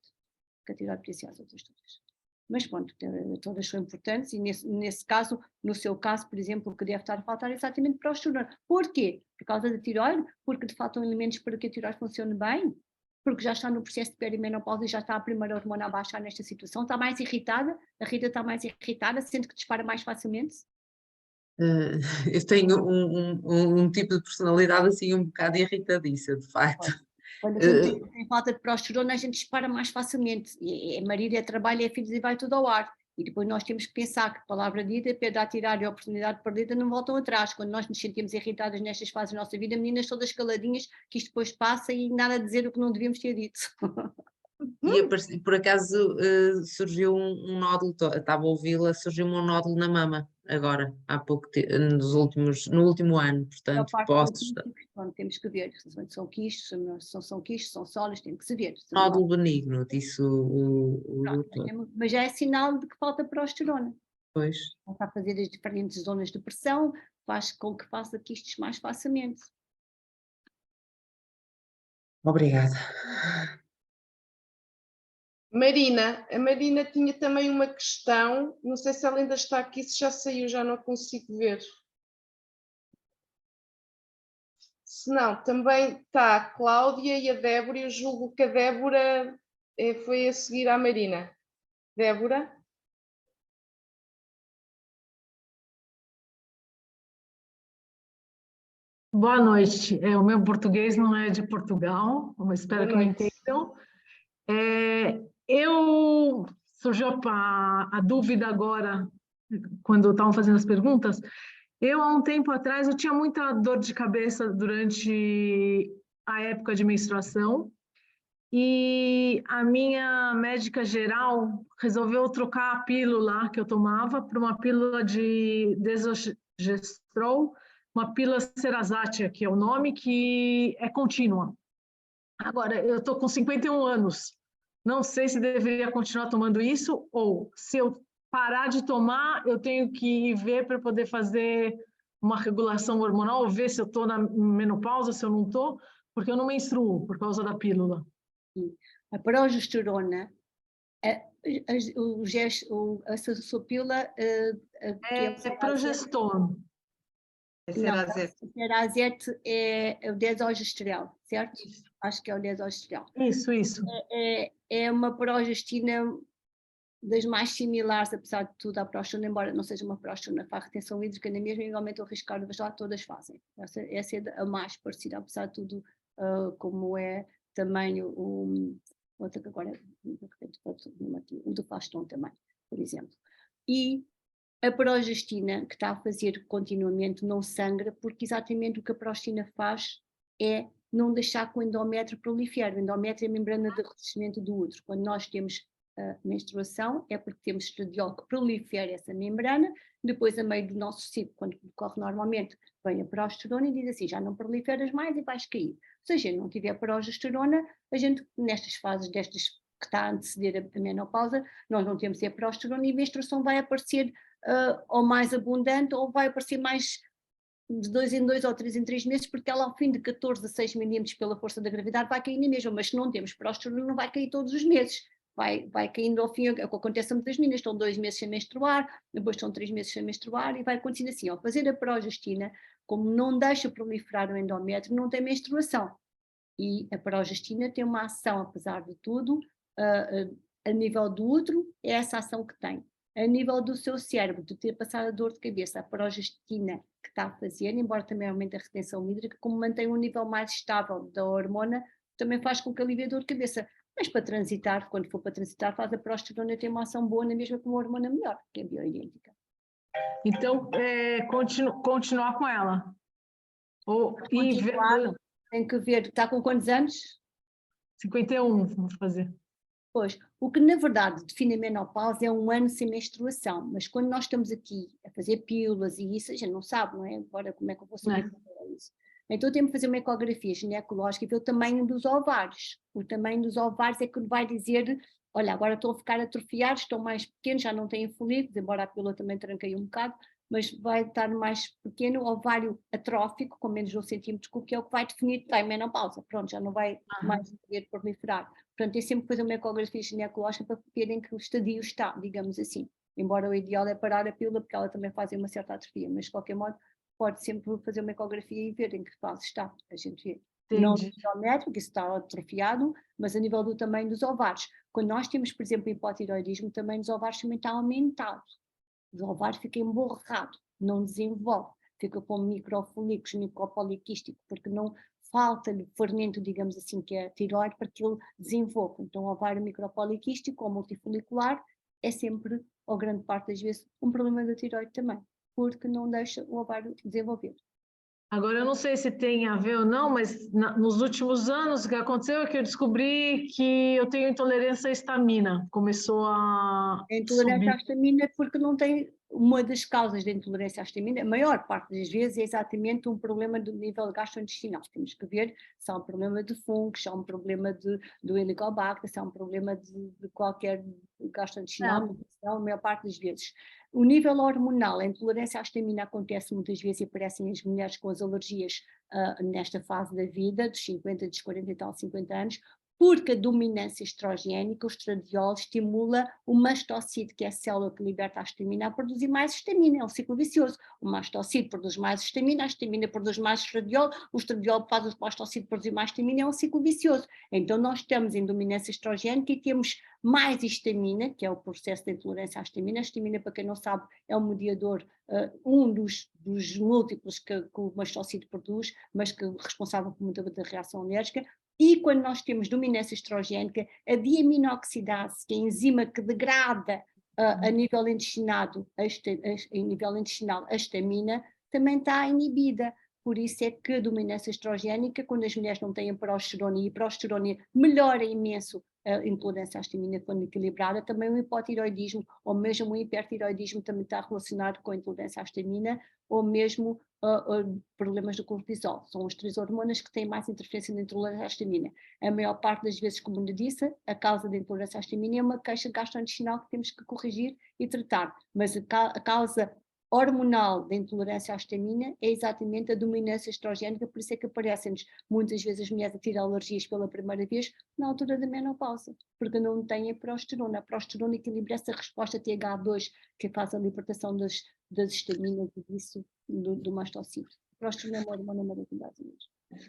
Que a tiroide potencia as outras todas. Mas pronto, todas são importantes e nesse caso, no seu caso, por exemplo, o que deve estar a faltar é exatamente progesterona. Porquê? Por causa da tiroide? Porque de fato são elementos para que a tiroide funcione bem? Porque já está no processo de perimenopausa e já está a primeira hormona a baixar nesta situação? Está mais irritada? A Rita está mais irritada? Sente que dispara mais facilmente? Eu tenho um tipo de personalidade assim um bocado irritadiça, de facto. Quando a gente tem falta de progesterona, a gente dispara mais facilmente. É marido, é trabalho, é filhos e vai tudo ao ar. E depois nós temos que pensar que palavra dita, pedra a tirar e a oportunidade perdida não voltam atrás. Quando nós nos sentimos irritadas nestas fases da nossa vida, meninas todas caladinhas, que isto depois passa e nada a dizer o que não devíamos ter dito. E por acaso surgiu um nódulo, estava a ouvi-la, surgiu um nódulo na mama agora, há pouco tempo, no último ano, A portanto parte posso dos estar. quísticos, pronto, temos que ver se são quistos, se não são quistos, são sólidos, tem que se ver. Se não, Nódulo benigno, disse o pronto, doutor. mas já é sinal de que falta progesterona. Pois. Está a fazer as diferentes zonas de pressão, faz com que faça quistos mais facilmente. Obrigada. Marina, a Marina tinha também uma questão, não sei se ela ainda está aqui, se já saiu, já não consigo ver. Se não, também está a Cláudia e a Débora, eu julgo que a Débora foi a seguir à Marina. Débora? Boa noite. O meu português não é de Portugal, mas espero que me entendam. Surgiu a dúvida agora, quando estavam fazendo as perguntas. Há um tempo atrás, eu tinha muita dor de cabeça durante a época de menstruação e a minha médica geral resolveu trocar a pílula que eu tomava por uma pílula de desogestrol, uma pílula Cerazate, que é o nome, que é contínua. Agora, eu estou com 51 anos, não sei se deveria continuar tomando isso ou se eu parar de tomar, eu tenho que ver para poder fazer uma regulação hormonal, ou ver se eu estou na menopausa, se eu não estou, porque eu não menstruo por causa da pílula. A progesterona, essa sua pílula... É progesterona. Cerazete é o desogestrel, certo? Isso. Acho que é o desogestrel. Isso. É uma progestina das mais similares, apesar de tudo, à progesterona, embora não seja uma progesterona para a retenção hídrica, nem mesmo igualmente o risco cardiovascular, todas fazem. Essa é a mais parecida, apesar de tudo, como é também outro que agora, o do Faston também, por exemplo. E a progestina, que está a fazer continuamente, não sangra, porque exatamente o que a progestina faz é não deixar que o endométrio prolifere. O endométrio é a membrana de revestimento do útero. Quando nós temos menstruação, é porque temos estradiol que prolifera essa membrana, depois a meio do nosso ciclo, quando ocorre normalmente, vem a progesterona e diz assim, já não proliferas mais e vais cair. Se a gente não tiver progesterona, a gente, nestas fases destas que está a anteceder a menopausa, nós não temos a progesterona e a menstruação vai aparecer ou mais abundante, ou vai aparecer mais de 2 em 2 ou 3 em 3 meses, porque ela ao fim de 14 a 6 milímetros pela força da gravidade vai cair na mesma, mas se não temos progesterona não vai cair todos os meses, vai caindo ao fim, é o que acontece a muitas meninas, estão 2 meses sem menstruar, depois estão 3 meses sem menstruar e vai acontecendo assim, ao fazer a progestina, como não deixa proliferar o endométrio, não tem menstruação, e a progestina tem uma ação, apesar de tudo, a nível do útero, é essa ação que tem. A nível do seu cérebro, de ter passado a dor de cabeça, a progestina que está a fazer, embora também aumente a retenção hídrica, como mantém um nível mais estável da hormona, também faz com que alivie a dor de cabeça. Mas para transitar, quando for para transitar, faz a progesterona ter uma ação boa na mesma com uma hormona melhor, que é bioidêntica. Então, continuar com ela. Tem que ver, está com quantos anos? 51, vamos fazer. Pois, o que na verdade define a menopausa é um ano sem menstruação, mas quando nós estamos aqui a fazer pílulas e isso, a gente não sabe, não é? Agora como é que eu vou saber isso? Então temos que fazer uma ecografia ginecológica e ver o tamanho dos ovários. O tamanho dos ovários é que vai dizer, olha, agora estão a ficar atrofiados, estão mais pequenos, já não têm folículos, embora a pílula também tranqueie um bocado, mas vai estar mais pequeno, o ovário atrófico, com menos de 1 centímetro cúbico, que é o que vai definir que tem menopausa. Pronto, já não vai mais poder proliferar. Portanto, tem sempre que fazer uma ecografia ginecológica para ver em que estadio está, digamos assim. Embora o ideal é parar a pílula, porque ela também faz uma certa atrofia, mas de qualquer modo pode sempre fazer uma ecografia e ver em que fase está. A gente vê. Não no endométrio, que está atrofiado, mas a nível do tamanho dos ovários. Quando nós temos, por exemplo, hipotiroidismo, o tamanho dos ovários também está aumentado. O ovário fica emborrado, não desenvolve, fica com microfolículos, micropoliquístico, porque não falta-lhe fermento, digamos assim, que é a tiroide, para que ele desenvolva. Então o ovário micropoliquístico ou multifolicular é sempre, ou grande parte das vezes, um problema da tiroide também, porque não deixa o ovário desenvolver. Agora, eu não sei se tem a ver ou não, mas nos últimos anos o que aconteceu é que eu descobri que eu tenho intolerância à histamina. Começou a A intolerância à subir. histamina é porque não tem, uma das causas da intolerância à histamina, a maior parte das vezes, é exatamente um problema do nível gastrointestinal. Temos que ver se há um problema de fungos, se há um problema do Helicobacter, se há um problema de qualquer gastrointestinal, mas a maior parte das vezes. O nível hormonal, a intolerância à histamina acontece muitas vezes e aparecem as mulheres com as alergias nesta fase da vida, dos 50, dos 40 e tal, 50 anos, porque a dominância estrogénica, o estradiol, estimula o mastocito, que é a célula que liberta a histamina, a produzir mais histamina, é um ciclo vicioso. O mastocito produz mais histamina, a histamina produz mais estradiol, o estradiol faz o mastocito produzir mais histamina, é um ciclo vicioso. Então nós estamos em dominância estrogénica e temos mais histamina, que é o processo de intolerância à histamina. A histamina, para quem não sabe, é um mediador, um dos múltiplos que o mastocito produz, mas que é responsável por muita da reação alérgica. E quando nós temos dominância estrogénica, a diaminoxidase, que é a enzima que degrada a nível intestinal a histamina, também está inibida. Por isso é que a dominância estrogénica, quando as mulheres não têm progesterona, e a progesterona melhora imenso a intolerância à histamina quando equilibrada, também o hipotiroidismo, ou mesmo o hipertiroidismo também está relacionado com a intolerância à histamina, ou mesmo problemas do cortisol. São as 3 hormonas que têm mais interferência na intolerância à histamina. A maior parte das vezes, como eu disse, a causa da intolerância à histamina é uma queixa gastrointestinal que temos que corrigir e tratar, mas a causa hormonal da intolerância à histamina é exatamente a dominância estrogénica, por isso é que aparecem-nos muitas vezes as mulheres a ter alergias pela primeira vez na altura da menopausa, porque não têm a progesterona. A progesterona equilibra essa resposta TH2, que faz a libertação das histaminas e disso do mastocito. A progesterona é uma hormona maravilhosa mesmo.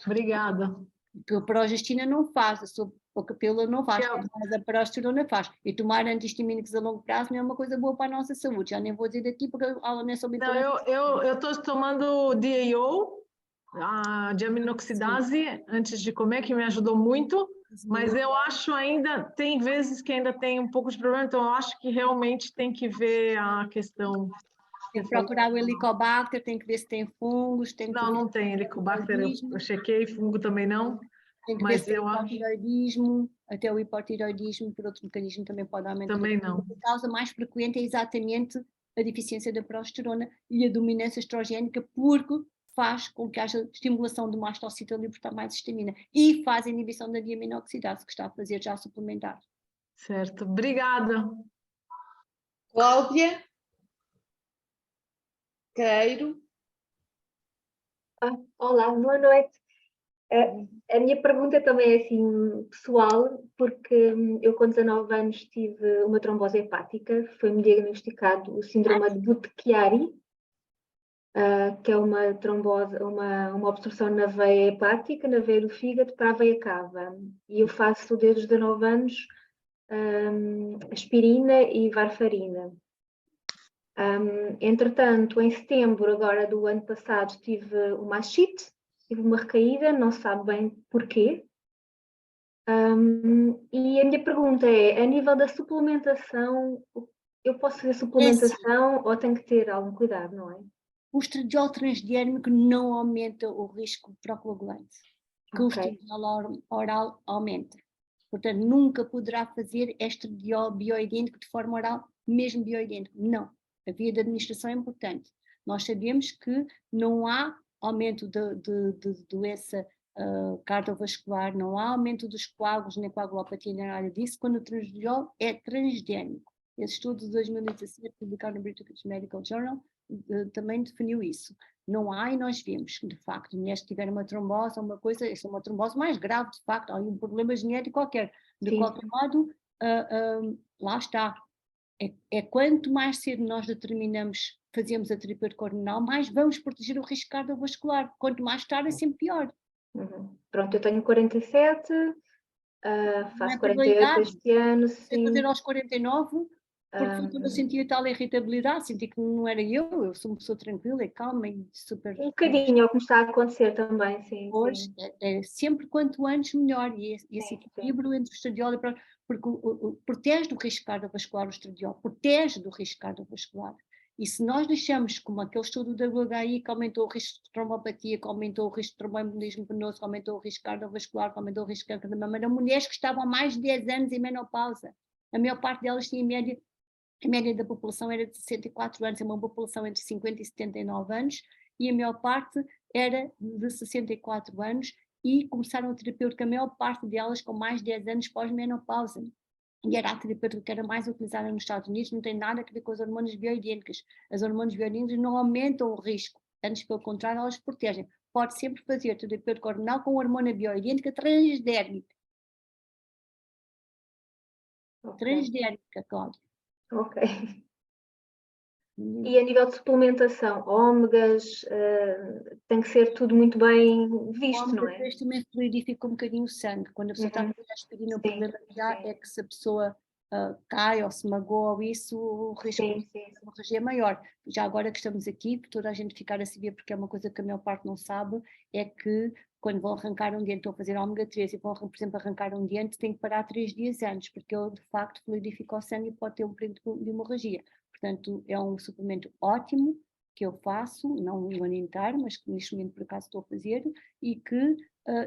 Obrigada. Que a progestina não faz, a capela não faz, mas a progesterona faz. E tomar antihistamínicos a longo prazo não é uma coisa boa para a nossa saúde. Já nem vou dizer daqui porque a aula não é sobre Não, eu estou tomando DAO, a diaminoxidase, antes de comer, que me ajudou muito, mas eu acho ainda, tem vezes que ainda tem um pouco de problema, então eu acho que realmente tem que ver a questão. Tem que procurar o Helicobacter, tem que ver se tem fungos, tem que ver não tem Helicobacter, eu chequei, fungo também não. Tem que ver se tem hipotiroidismo, até o hipotiroidismo, por outro mecanismo, também pode aumentar. Também não. A causa mais frequente é exatamente a deficiência da progesterona e a dominância estrogénica, porque faz com que haja estimulação do mastocito a libertar mais histamina e faz a inibição da diaminoxidase, que está a fazer já suplementar. Certo, obrigada. Cláudia Queiro. Olá, boa noite. A minha pergunta também é assim pessoal, porque eu com 19 anos tive uma trombose hepática, foi-me diagnosticado o síndrome de Budd-Chiari, que é uma trombose, uma obstrução na veia hepática, na veia do fígado para a veia cava. E eu faço desde os 19 anos aspirina e varfarina. Entretanto, em setembro agora do ano passado tive uma ascite, tive uma recaída, não se sabe bem porquê. E a minha pergunta é, a nível da suplementação, eu posso fazer suplementação ou tenho que ter algum cuidado, não é? O estradiol transdérmico não aumenta o risco procoagulante, que o estradiol oral aumenta. Portanto, nunca poderá fazer estradiol bioidêntico de forma oral, mesmo bioidêntico. Não. A via de administração é importante. Nós sabemos que não há aumento de doença cardiovascular, não há aumento dos coágulos, nem coagulopatia, nem nada disso, quando o estradiol é transgénico. Esse estudo de 2017, publicado no British Medical Journal, também definiu isso. Não há, e nós vemos que, de facto, mulheres que tiverem uma trombose, uma coisa, essa é uma trombose mais grave, de facto, há um problema genético qualquer. De qualquer modo, lá está. É quanto mais cedo nós determinamos, fazemos a terapêutica hormonal, mais vamos proteger o risco cardiovascular. Quanto mais tarde, é sempre pior. Pronto, eu tenho 47, faço 48 este ano. Sim. Fazer aos 49, porque foi quando eu sentia tal irritabilidade, senti que não era eu sou uma pessoa tranquila e calma e super... Um bocadinho, é o que me está a acontecer também, sim. Pois, é sempre quanto antes melhor, e esse equilíbrio entre o estradiol e porque protege do risco cardiovascular o estradiol, protege do risco cardiovascular. E se nós deixamos, como aquele estudo da WHI, que aumentou o risco de trombopatia, que aumentou o risco de tromboembolismo venoso, que aumentou o risco cardiovascular, que aumentou o risco de câncer de mama, eram mulheres que estavam há mais de 10 anos em menopausa. A maior parte delas tinha a média da população era de 64 anos, é uma população entre 50 e 79 anos, e a maior parte era de 64 anos, e começaram a terapêutica, a maior parte delas com mais de 10 anos pós-menopausa. E era a terapêutica que era mais utilizada nos Estados Unidos, não tem nada a ver com as hormonas bioidênticas. As hormonas bioidênticas não aumentam o risco, antes pelo contrário, elas protegem. Pode sempre fazer terapêutica hormonal com hormona bioidêntica transdérmica. Transdérmica, Cláudia. Ok. E a nível de suplementação, ômegas, tem que ser tudo muito bem visto, não é? Depois também fluidifica um bocadinho o sangue. Quando a pessoa está a fazer aspirina, o problema já é que se a pessoa cai ou se magoa ou isso, o risco de hemorragia é maior. Já agora que estamos aqui, para toda a gente ficar a saber, porque é uma coisa que a maior parte não sabe, é que quando vão arrancar um dente ou fazer ômega 3 e vão, por exemplo, arrancar um dente, tem que parar 3 dias antes, porque ele de facto fluidifica o sangue e pode ter um perigo de hemorragia. Portanto, é um suplemento ótimo que eu faço, não um ano inteiro, mas que neste momento por acaso estou a fazer, e que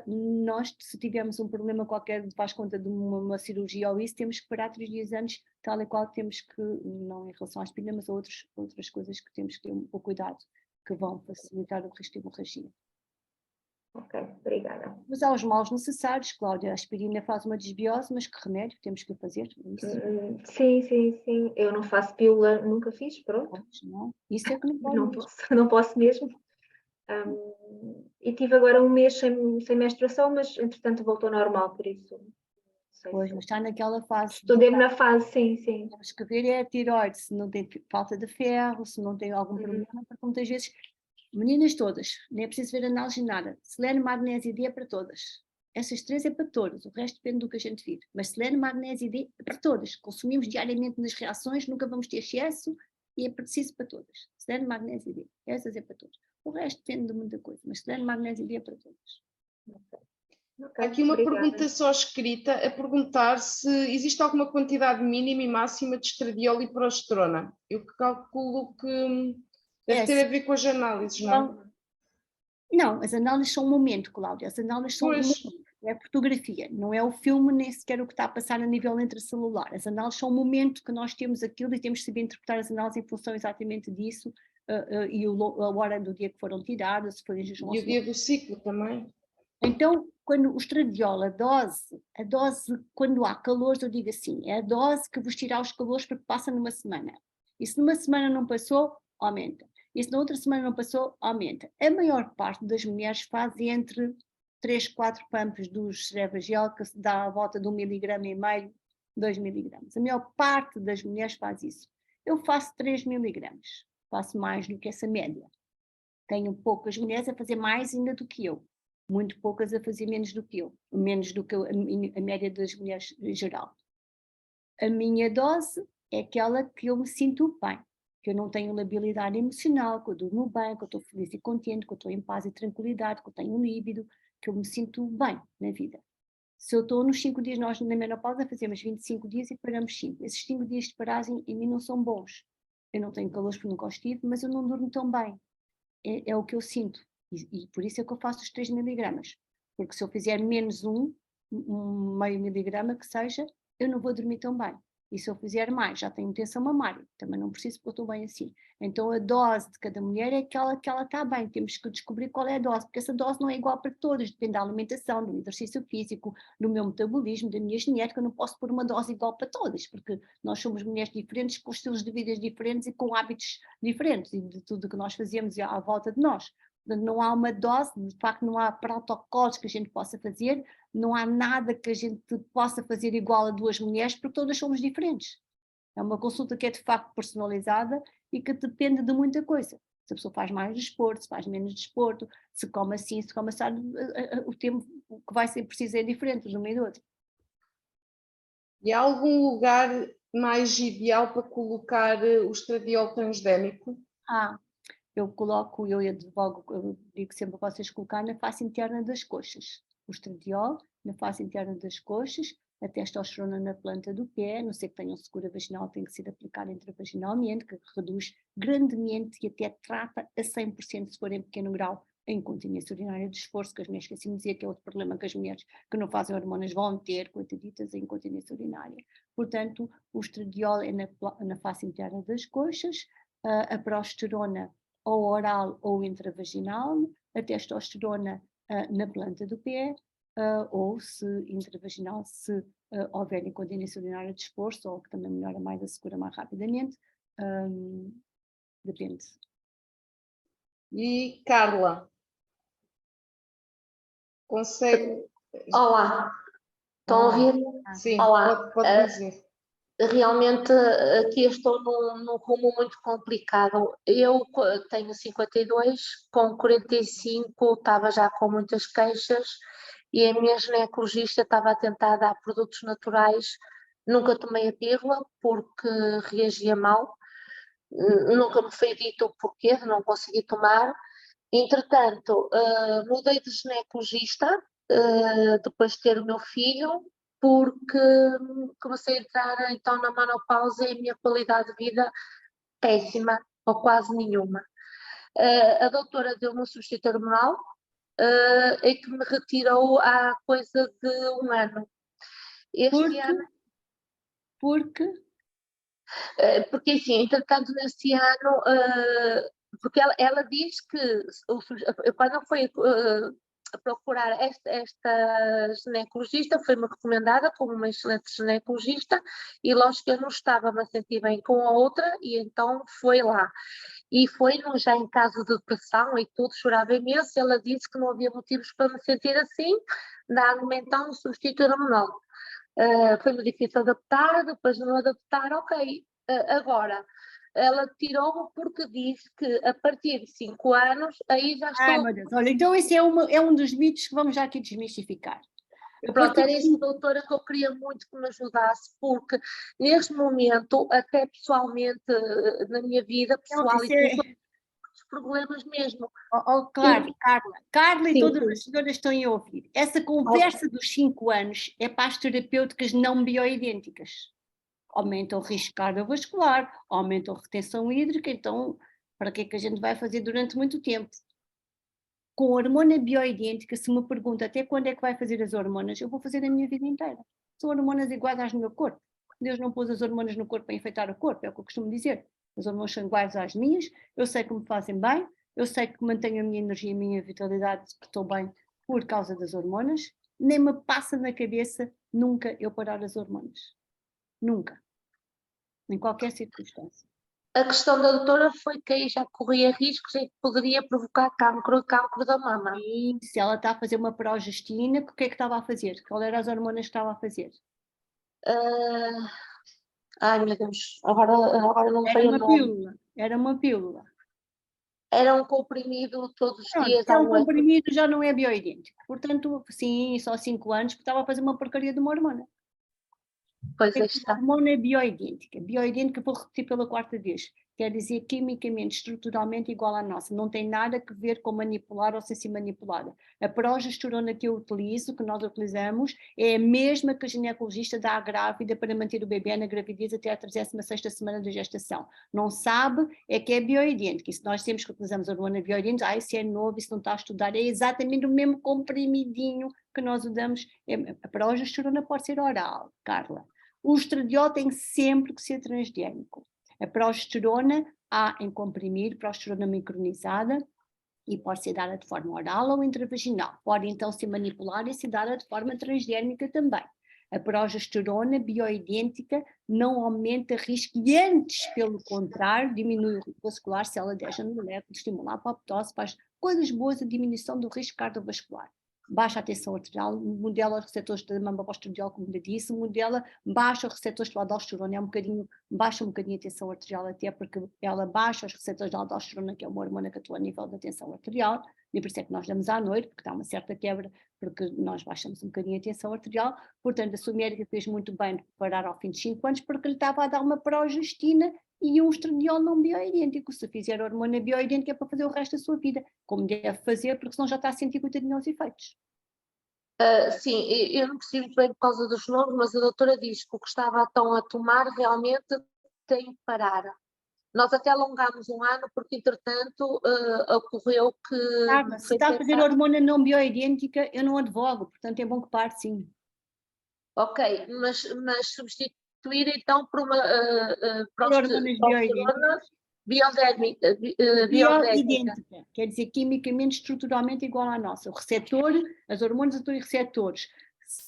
nós, se tivermos um problema qualquer, faz conta de uma cirurgia ou isso, temos que parar 3 dias antes, tal e qual temos que, não em relação à aspirina, mas a outras coisas que temos que ter o cuidado, que vão facilitar o risco de hemorragia. Ok, obrigada. Usar os maus necessários, Cláudia, a aspirina faz uma desbiose, mas que remédio temos que fazer? Isso. Sim. Eu não faço pílula, nunca fiz, pronto. Não, isso é que não pode. Não posso mesmo. E tive agora um mês sem menstruação, mas entretanto voltou ao normal, por isso. Pois, mas está naquela fase. Estou mesmo na fase, sim. Temos que ver é a tiroide, se não tem falta de ferro, se não tem algum problema, porque muitas vezes, meninas todas, nem é preciso ver análise nada. Selênio, magnésio e D é para todas. Essas 3 é para todas, o resto depende do que a gente vir. Mas selênio, magnésio e D é para todas. Consumimos diariamente nas reações, nunca vamos ter excesso e é preciso para todas. Selênio, magnésio e D, essas é para todas. O resto depende de muita coisa, mas selênio, magnésio e D é para todas. Há aqui uma pergunta só escrita a perguntar se existe alguma quantidade mínima e máxima de estradiol e progesterona. Eu calculo que deve ter a ver com as análises, não? Não, as análises são um momento, Cláudia. As análises são um momento. É a fotografia, não é o filme, nem sequer o que está a passar a nível intracelular. As análises são um momento que nós temos aquilo e temos que saber interpretar as análises em função exatamente disso e a hora do dia que foram tiradas. E o dia do ciclo também. Então, quando o estradiol, a dose, quando há calores, eu digo assim, é a dose que vos tira os calores porque passa numa semana. E se numa semana não passou, aumenta. E se na outra semana não passou, aumenta. A maior parte das mulheres faz entre 3, 4 pumps dos Cerebagel, que se dá à volta de 1,5 mg, 2 mg. A maior parte das mulheres faz isso. Eu faço 3 mg, faço mais do que essa média. Tenho poucas mulheres a fazer mais ainda do que eu. Muito poucas a fazer menos do que eu, menos do que a média das mulheres em geral. A minha dose é aquela que eu me sinto bem, que eu não tenho labilidade emocional, que eu durmo bem, que eu estou feliz e contente, que eu estou em paz e tranquilidade, que eu tenho um líbido, que eu me sinto bem na vida. Se eu estou nos 5 dias, nós na menopausa fazemos 25 dias e paramos 5. Esses 5 dias de paragem em mim não são bons. Eu não tenho calores porque nunca estive, mas eu não durmo tão bem. É o que eu sinto. E por isso é que eu faço os 3 mg. Porque se eu fizer menos meio miligrama que seja, eu não vou dormir tão bem. E se eu fizer mais, já tenho tensão mamária. Também não preciso porque eu estou bem assim. Então a dose de cada mulher é aquela que ela está bem. Temos que descobrir qual é a dose, porque essa dose não é igual para todas. Depende da alimentação, do exercício físico, do meu metabolismo, da minha genética. Eu não posso pôr uma dose igual para todas, porque nós somos mulheres diferentes, com estilos de vida diferentes e com hábitos diferentes. E de tudo que nós fazemos à volta de nós. Não há uma dose, de facto não há protocolos que a gente possa fazer, não há nada que a gente possa fazer igual a 2 mulheres, porque todas somos diferentes. É uma consulta que é de facto personalizada e que depende de muita coisa. Se a pessoa faz mais desporto, se faz menos desporto, se come assim, se come assado, o tempo que vai ser preciso é diferente de uma e do outro. E há algum lugar mais ideal para colocar o estradiol transdérmico? Eu advogo, eu digo sempre a vocês colocar na face interna das coxas. O estradiol na face interna das coxas, a testosterona na planta do pé, a não ser que tenham secura vaginal, tem que ser aplicada intravaginalmente, que reduz grandemente e até trata a 100% se for em pequeno grau a incontinência urinária de esforço, que as mulheres esqueci de dizer que é outro problema que as mulheres que não fazem hormonas vão ter, coitaditas, a incontinência urinária. Portanto, o estradiol é na face interna das coxas, a progesterona ou oral ou intravaginal, a testosterona na planta do pé, ou se intravaginal, se houver incontinência urinária de esforço, ou que também melhora mais, assegura mais rapidamente, depende. E Carla, consegue? Olá, estão a ouvir? Sim, Olá. pode dizer. Realmente aqui estou num rumo muito complicado. Eu tenho 52, com 45 estava já com muitas queixas e a minha ginecologista estava a tentar dar produtos naturais. Nunca tomei a pílula porque reagia mal. Nunca me foi dito o porquê de não conseguir tomar. Entretanto, mudei de ginecologista depois de ter o meu filho, porque comecei a entrar então na menopausa e a minha qualidade de vida péssima, ou quase nenhuma. A doutora deu-me um substituto hormonal e que me retirou há coisa de um ano. Porque assim, entretanto, nesse ano, porque ela diz que quando eu fui a procurar esta ginecologista, foi-me recomendada como uma excelente ginecologista e lógico que eu não estava-me a sentir bem com a outra e então foi lá. E foi já em caso de depressão e tudo, chorava imenso, e ela disse que não havia motivos para me sentir assim, dá-me então um substituto hormonal. Foi-me difícil adaptar, depois de não adaptar, ok. Agora, ela tirou-me porque disse que a partir de 5 anos, aí já estou... Ai, meu Deus, olha, então esse é um dos mitos que vamos já aqui desmistificar. Pronto, era isso, doutora, que eu queria muito que me ajudasse, porque neste momento, até pessoalmente, na minha vida pessoal, muitos problemas mesmo. Claro, Carla e Sim, todas sim. as senhoras estão a ouvir. Essa conversa dos 5 anos é para as terapêuticas não bioidênticas. Aumenta o risco cardiovascular, aumenta a retenção hídrica, então para que é que a gente vai fazer durante muito tempo? Com hormona bioidêntica, se me pergunta até quando é que vai fazer as hormonas, eu vou fazer a minha vida inteira. São hormonas iguais às do meu corpo. Deus não pôs as hormonas no corpo para enfeitar o corpo, é o que eu costumo dizer. As hormonas são iguais às minhas, eu sei que me fazem bem, eu sei que mantenho a minha energia e a minha vitalidade, que estou bem por causa das hormonas, nem me passa na cabeça nunca eu parar as hormonas. Nunca. Em qualquer circunstância. A questão da doutora foi que aí já corria riscos e que poderia provocar cancro da mama. E se ela está a fazer uma progestina, o que é que estava a fazer? Qual eram as hormonas que estava a fazer? Ai, meu Deus, agora não sei o nome. Era uma pílula. Era um comprimido todos os dias. Então, um comprimido já não é bioidêntico. Portanto, sim, só 5 anos, porque estava a fazer uma porcaria de uma hormona. Pois aí está. A hormona é bioidêntica. Bioidêntica, vou repetir pela 4ª vez. Quer dizer quimicamente, estruturalmente igual à nossa. Não tem nada a ver com manipular ou sem ser manipulada. A progesterona que eu utilizo, que nós utilizamos, é a mesma que a ginecologista dá à grávida para manter o bebê na gravidez até a 36ª semana de gestação. Não sabe, é que é bioidêntica. E se nós temos que utilizamos a hormona bioidêntica, isso é novo, isso não está a estudar, é exatamente o mesmo comprimidinho que nós usamos. A progesterona pode ser oral, Carla. O estradiol tem sempre que ser transgénico. A progesterona há em comprimido, progesterona micronizada, e pode ser dada de forma oral ou intravaginal. Pode então ser manipulada e ser dada de forma transdérmica também. A progesterona bioidêntica não aumenta risco e antes, pelo contrário, diminui o risco vascular se ela deixa no moléculo, estimular a apoptose, faz coisas boas a diminuição do risco cardiovascular. Baixa a tensão arterial, modela os receptores da mama para o estradiol, como eu disse, modela, baixa os receptores da aldosterona, baixa um bocadinho a tensão arterial, até porque ela baixa os receptores da aldosterona, que é uma hormona que atua a nível da tensão arterial, e por isso é que nós damos à noite, porque dá uma certa quebra, porque nós baixamos um bocadinho a tensão arterial. Portanto, a sua médica fez muito bem de parar ao fim de 5 anos, porque lhe estava a dar uma progestina e um estradiol não bioidêntico. Se fizer hormona bioidêntica é para fazer o resto da sua vida, como deve fazer, porque senão já está a sentir coitadinho aos efeitos. Sim, eu não percebo bem por causa dos nomes, mas a doutora diz que o que estava então a tomar realmente tem que parar. Nós até alongámos um ano porque, entretanto, ocorreu que Carla, se foi está a fazer pensado. hormona não bioidêntica, eu não advogo, portanto é bom que pare, sim. Ok, mas substituir então por uma Por hormonas bioidênticas. biodérmica. Bioidêntica, quer dizer, quimicamente, estruturalmente igual à nossa. O receptor, as hormonas atuam em receptores,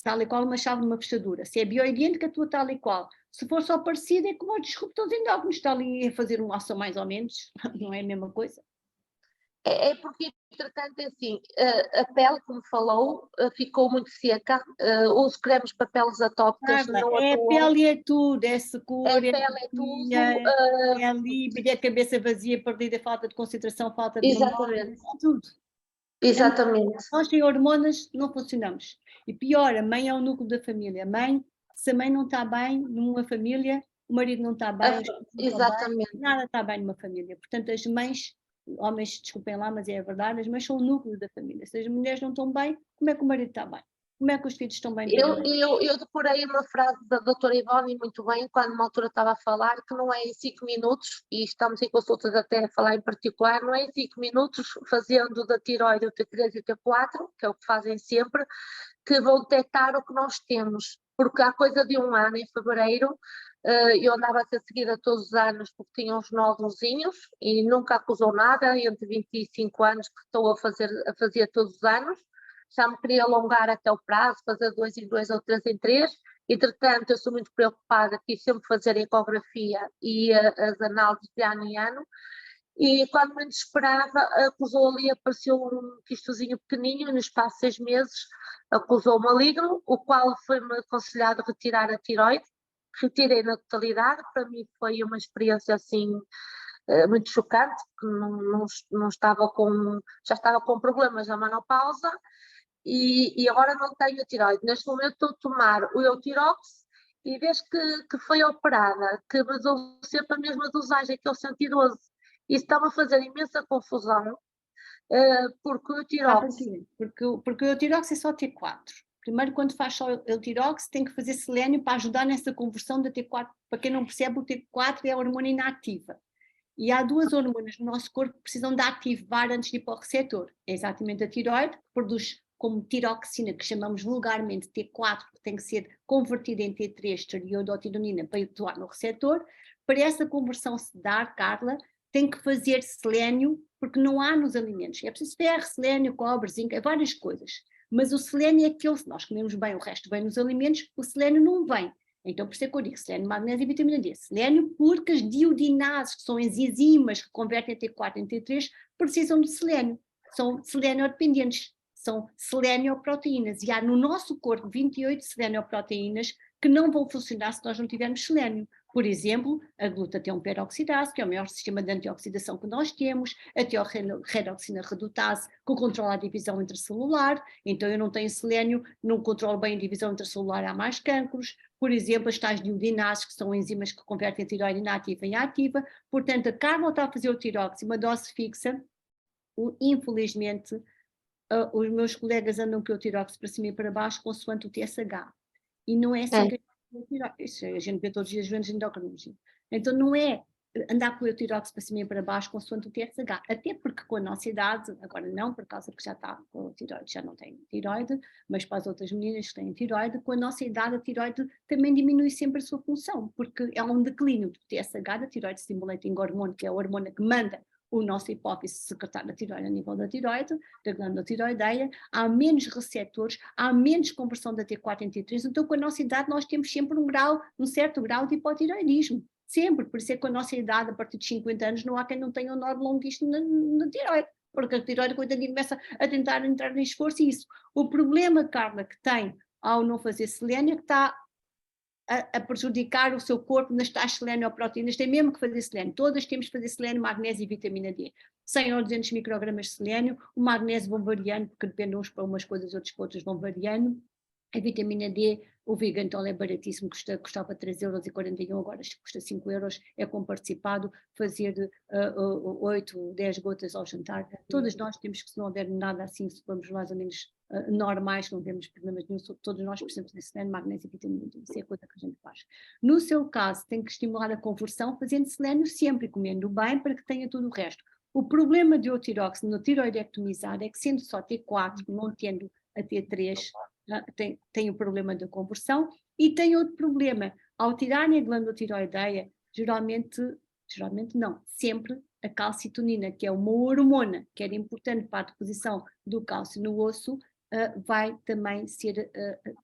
tal e qual uma chave numa fechadura. Se é bioidêntica, atua tal e qual. Se for só parecida, é como os disruptores endócrinos, está ali a fazer uma ação mais ou menos, não é a mesma coisa. É porque, entretanto, é assim, a pele, como falou, ficou muito seca, os cremes para peles atópicas Carla, não é a atuam, pele, é tudo, é secura, a pele é tudo, é a líbida, é a cabeça vazia, perdida, falta de concentração, falta de memória, exatamente, é tudo. exatamente. Nós sem hormonas não funcionamos. E pior, a mãe é o núcleo da família. Se a mãe não está bem numa família, o marido não está bem, os filhos não estão bem, Exatamente. nada está bem numa família. Portanto, as mães, homens, desculpem lá, mas é a verdade, as mães são o núcleo da família. Se as mulheres não estão bem, como é que o marido está bem? Como é que os filhos estão bem também? Eu decorei uma frase da doutora Ivone muito bem, quando uma altura estava a falar, que não é em 5 minutos, e estamos em consultas até a falar em particular, não é em 5 minutos, fazendo da tiroide o T3 e o T4, que é o que fazem sempre, que vão detectar o que nós temos. Porque há coisa de um ano, em fevereiro, eu andava a ser seguida todos os anos porque tinha uns nódulozinhos e nunca acusou nada, entre 25 anos que estou a fazer todos os anos. Já me queria alongar até o prazo, fazer 2 em 2 ou 3 em 3. Entretanto, eu sou muito preocupada aqui sempre fazer a ecografia e as análises de ano em ano. E quando menos esperava, acusou ali, apareceu um quistozinho pequenininho, no espaço de 6 meses, acusou o maligno, o qual foi-me aconselhado retirar a tiroide. Retirei na totalidade, para mim foi uma experiência assim muito chocante, porque não estava já estava com problemas na menopausa e agora não tenho a tiroide. Neste momento estou a tomar o Eutirox e desde que foi operada, que me dou sempre a mesma dosagem, que é o 112. Isso está-me a fazer imensa confusão, porque o Eutirox... Porque o Eutirox é só T4. Primeiro, quando faz só o Eutirox, tem que fazer selênio para ajudar nessa conversão da T4. Para quem não percebe, o T4 é a hormona inativa. E há duas hormonas no nosso corpo que precisam de ativar antes de ir para o receptor. É exatamente a tiroide, que produz como tiroxina, que chamamos vulgarmente T4, que tem que ser convertida em T3, esteroidotironina, para atuar no receptor. Para essa conversão se dar, Carla, tem que fazer selênio, porque não há nos alimentos. É preciso ferro, selênio, cobre, zinco, é várias coisas. Mas o selênio é aquele, se nós comemos bem, o resto vem nos alimentos, o selênio não vem. Então, por isso é que eu digo selênio, magnésio e vitamina D. Selênio, porque as diodinases, que são as enzimas que convertem T4 em T3, precisam de selênio. São selênio-dependentes, são selênio-proteínas. E há no nosso corpo 28 selênio-proteínas que não vão funcionar se nós não tivermos selênio. Por exemplo, a glutatião peroxidase, que é o maior sistema de antioxidação que nós temos, a tiorredoxina redutase, que controla a divisão intracelular. Então, eu não tenho selênio, não controlo bem a divisão intracelular, há mais cancros. Por exemplo, as tais diodinases, que são enzimas que convertem a tiroide inativa em ativa. Portanto, a Carla está a fazer o tirox, uma dose fixa. Infelizmente, os meus colegas andam com o tirox para cima e para baixo, consoante o TSH. E não é assim que a gente vê todos os dias doentes endócrinos. Então, não é andar com o tirox para cima e para baixo, consoante o TSH. Até porque com a nossa idade, agora não, por causa que já está com o tiroide, já não tem tiroide, mas para as outras meninas que têm tiroide, com a nossa idade a tiroide também diminui sempre a sua função, porque há um declínio do TSH, da tiroide stimulating hormone, que é a hormona que manda o nosso hipófise secretar a tiroide a nível da tiroide, da glândula tiroideia, há menos receptores, há menos conversão da T4 em T3, então com a nossa idade nós temos sempre um certo grau de hipotiroidismo, sempre, por isso é que com a nossa idade, a partir de 50 anos, não há quem não tenha um nódulo longuíssimo na tiroide, porque a tiroide coitadinha começa a tentar entrar em esforço e isso. O problema, Carla, que tem ao não fazer selênio é que está a prejudicar o seu corpo nas tais selênio-proteínas, tem mesmo que fazer selênio, todas temos que fazer selênio, magnésio e vitamina D, 100 ou 200 microgramas de selênio, o magnésio vão variando, porque depende uns para umas coisas, outros para outras vão variando, a vitamina D O Vigantol é baratíssimo, custava 3,41 €, agora custa 5 €, é comparticipado, fazer 8, 10 gotas ao jantar. Todos nós temos que, se não houver nada assim, se formos mais ou menos normais, não temos problemas nenhum, todos nós precisamos de selênio, magnésio e vitamina D, isso é a coisa que a gente faz. No seu caso, tem que estimular a conversão fazendo selênio sempre, comendo bem, para que tenha tudo o resto. O problema de eutirox no tiroidectomizado é que, sendo só T4, não tendo a T3, tem o problema da conversão, e tem outro problema. Ao tirarem a glândula tiroideia, geralmente não, sempre a calcitonina, que é uma hormona que era importante para a deposição do cálcio no osso, vai também ser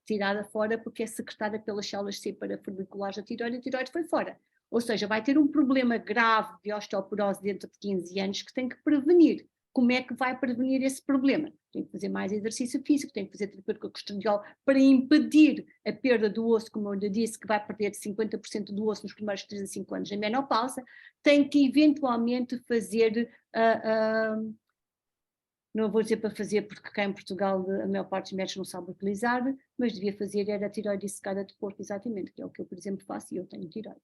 tirada fora, porque é secretada pelas células C parafoliculares da tiroide, e a tiroide foi fora. Ou seja, vai ter um problema grave de osteoporose dentro de 15 anos que tem que prevenir. Como é que vai prevenir esse problema? Tem que fazer mais exercício físico, tem que fazer terapia com estradiol para impedir a perda do osso, como eu já disse, que vai perder 50% do osso nos primeiros 3 a 5 anos da menopausa. Tem que eventualmente fazer, não vou dizer para fazer porque cá em Portugal a maior parte dos médicos não sabe utilizar, mas devia fazer era a tiroide dissecada de porco, exatamente, que é o que eu, por exemplo, faço, e eu tenho tiroide.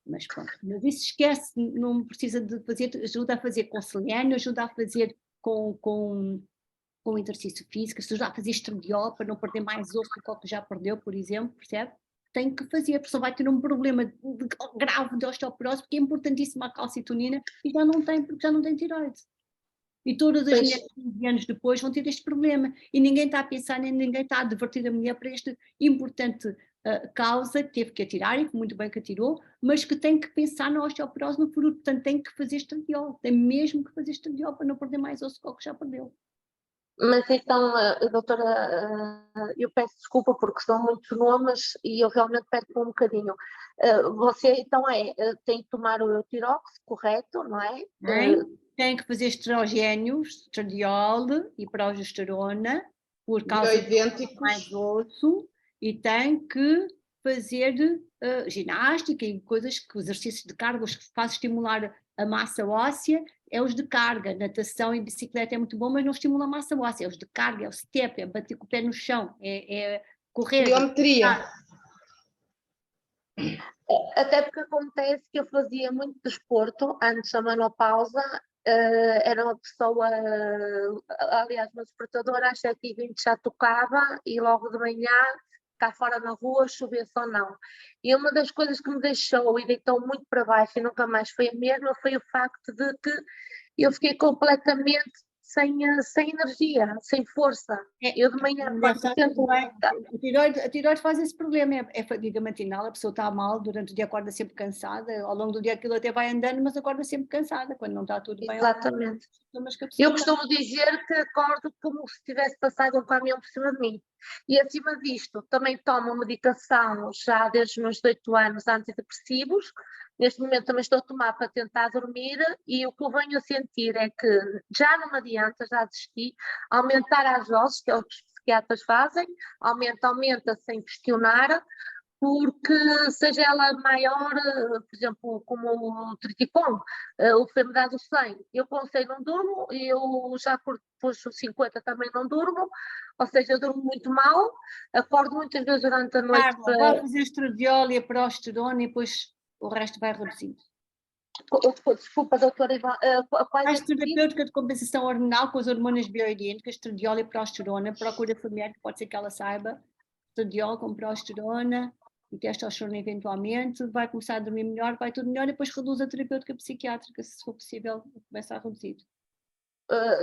Mas pronto, mas isso esquece, não precisa de fazer, ajuda a fazer com selênio, ajuda a fazer com exercício físico, ajuda a fazer estradiol para não perder mais osso do que já perdeu, por exemplo, percebe? Tem que fazer, porque só vai ter um problema grave de osteoporose, porque é importantíssima a calcitonina, e já não tem, porque já não tem tiroide. E todas as mulheres 15 anos depois vão ter este problema, e ninguém está a pensar, nem ninguém está a advertir a mulher para esta importante causa que teve que atirar, e que muito bem que atirou, mas que tem que pensar na osteoporose no futuro, portanto tem que fazer estradiol, tem mesmo que fazer estradiol para não perder mais osso que já perdeu. Mas então, doutora, eu peço desculpa porque são muitos nomes e eu realmente perco um bocadinho. Você então tem que tomar o Eutirox, correto, não é? Tem que fazer estrogénios, estradiol e progesterona, por causa de mais osso, e tem que fazer ginástica e coisas, que exercícios de carga, os que fazem estimular a massa óssea, é os de carga. Natação e bicicleta é muito bom, mas não estimula a massa óssea. É os de carga, é o step, é bater com o pé no chão, é correr. Biometria. Até porque acontece que eu fazia muito desporto antes da menopausa, era uma pessoa, aliás, uma despertadora, às 7h20 já tocava, e logo de manhã, cá fora na rua, chovesse ou não. E uma das coisas que me deixou e deitou muito para baixo e nunca mais foi a mesma, foi o facto de que eu fiquei completamente sem energia, sem força. Eu de manhã, a tiroide faz esse problema, é fadiga matinal, a pessoa está mal, durante o dia acorda sempre cansada, ao longo do dia aquilo até vai andando, mas acorda sempre cansada, quando não está tudo bem. Exatamente. Eu costumo dizer que acordo como se tivesse passado um caminhão por cima de mim. E acima disto, também tomo medicação já desde os meus 18 anos, antidepressivos. Neste momento também estou a tomar para tentar dormir, e o que eu venho a sentir é que já não adianta, já desisti, aumentar as doses, que é o que os psiquiatras fazem, aumenta sem questionar, porque seja ela maior, por exemplo, como o triticum, o fêmea do 100, eu com 100 não durmo, eu já depois dos 50 também não durmo, ou seja, eu durmo muito mal, acordo muitas vezes durante a noite. Vai fazer estradiol e a progesterona e depois o resto vai reduzindo. Desculpa, doutora Ivone. Faz terapêutica de compensação hormonal com as hormonas bioidênticas, estradiol e progesterona, procura familiar, que pode ser que ela saiba, estradiol com progesterona e testosterona eventualmente, vai começar a dormir melhor, vai tudo melhor, e depois reduz a terapêutica psiquiátrica, se for possível, começa a reduzir.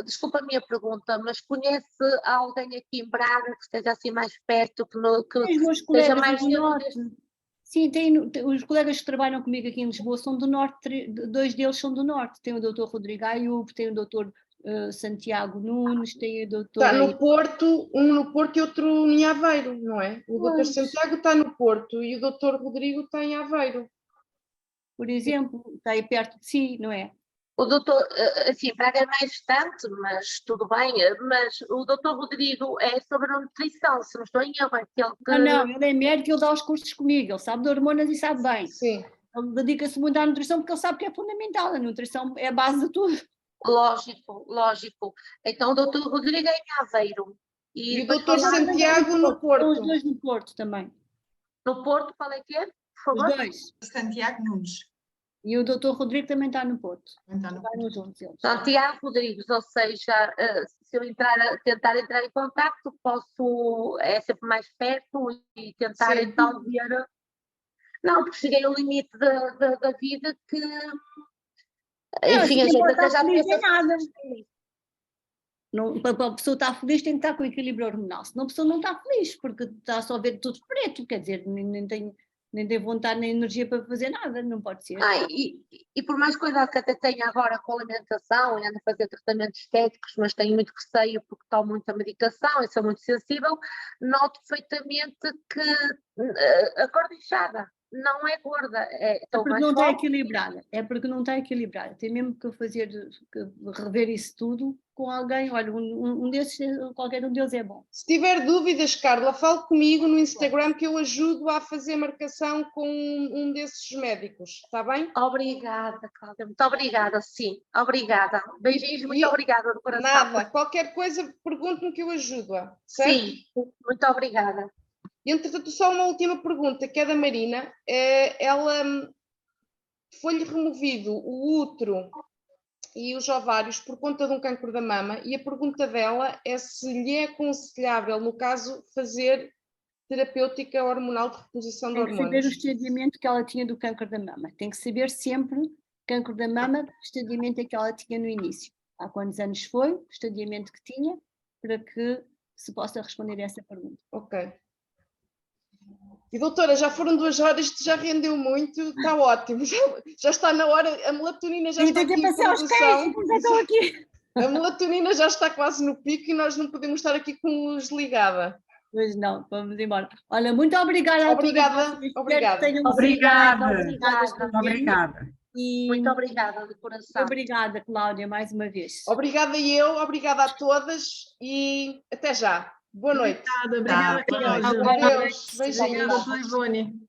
Desculpa a minha pergunta, mas conhece alguém aqui em Braga que esteja assim mais perto, que seja mais do norte? Sim, os colegas que trabalham comigo aqui em Lisboa são do norte, 2 deles são do norte, tem o Dr. Rodrigo Ayub, tem o Dr. Santiago Nunes, tem o Dr. Está no Porto, um no Porto e outro em Aveiro, não é? O Dr. Santiago está no Porto e o Dr. Rodrigo está em Aveiro. Por exemplo, está aí perto de si, não é? O doutor, assim, Braga é mais distante, mas tudo bem, mas o doutor Rodrigo é sobre a nutrição, se não estou em erro, é aquele que... Não, ele é médico, ele dá os cursos comigo, ele sabe de hormonas e sabe bem. Sim. Ele dedica-se muito à nutrição porque ele sabe que é fundamental, a nutrição é a base de tudo. Lógico. Então o doutor Rodrigo é em Aveiro. E o depois doutor falamos Santiago no São os Porto. dois no Porto também. no Porto, qual é que é? Por Os favor. dois. Santiago Nunes. E o doutor Rodrigo também está no Porto. Então, não- Vai juntos eles. Santiago Rodrigues, ou seja, se eu tentar entrar em contacto, é sempre mais perto e tentar Sim. então ver. Não, porque cheguei ao limite da vida que, enfim, a assim, gente não até está já feliz em pensa. nada. Não, para a pessoa estar feliz tem que estar com o equilíbrio hormonal, senão a pessoa não está feliz, porque está só a ver tudo preto, quer dizer, nem tem vontade nem energia para fazer nada, não pode ser. E por mais cuidado que até tenha agora com a alimentação, e ando a fazer tratamentos estéticos, mas tenho muito receio porque tomo muita medicação e sou muito sensível, noto perfeitamente que a cor inchada não é gorda, estou porque mais não está forte. equilibrada, é porque não está equilibrada. Tem mesmo que rever isso tudo com alguém. Olha, qualquer um deles é bom. Se tiver dúvidas, Carla, fale comigo no Instagram que eu ajudo a fazer marcação com um desses médicos, está bem? Obrigada, Cláudia, muito obrigada, sim, obrigada. Beijinhos, muito E- obrigada do coração. Nada, qualquer coisa, pergunte-me que eu ajudo-a, certo? Sim, muito obrigada. E, entretanto, só uma última pergunta, que é da Marina. Ela foi-lhe removido o útero e os ovários por conta de um cancro da mama, e a pergunta dela é se lhe é aconselhável, no caso, fazer terapêutica hormonal de reposição de Tem que saber o hormônios. estadiamento que ela tinha do cancro da mama. Tem que saber sempre, cancro da mama, que estadiamento é que ela tinha no início. Há quantos anos foi, o estadiamento que tinha, para que se possa responder a essa pergunta. Ok. E doutora, já foram 2 horas, isto já rendeu muito, está ótimo, já está na hora, a melatonina já está aqui em produção. estão aqui. A melatonina já está quase no pico e nós não podemos estar aqui com luz ligada. Pois não, vamos embora. Olha, muito obrigada a Obrigada, todas vocês. Espero obrigada. que tenham Obrigada. Obrigada. E Muito obrigada de coração. obrigada, Cláudia, mais uma vez. Obrigada eu, obrigada a todas e até já. Boa noite. Obrigada, Tá, boa Cláudia. Adeus, beijinhos. Obrigada, Ivone.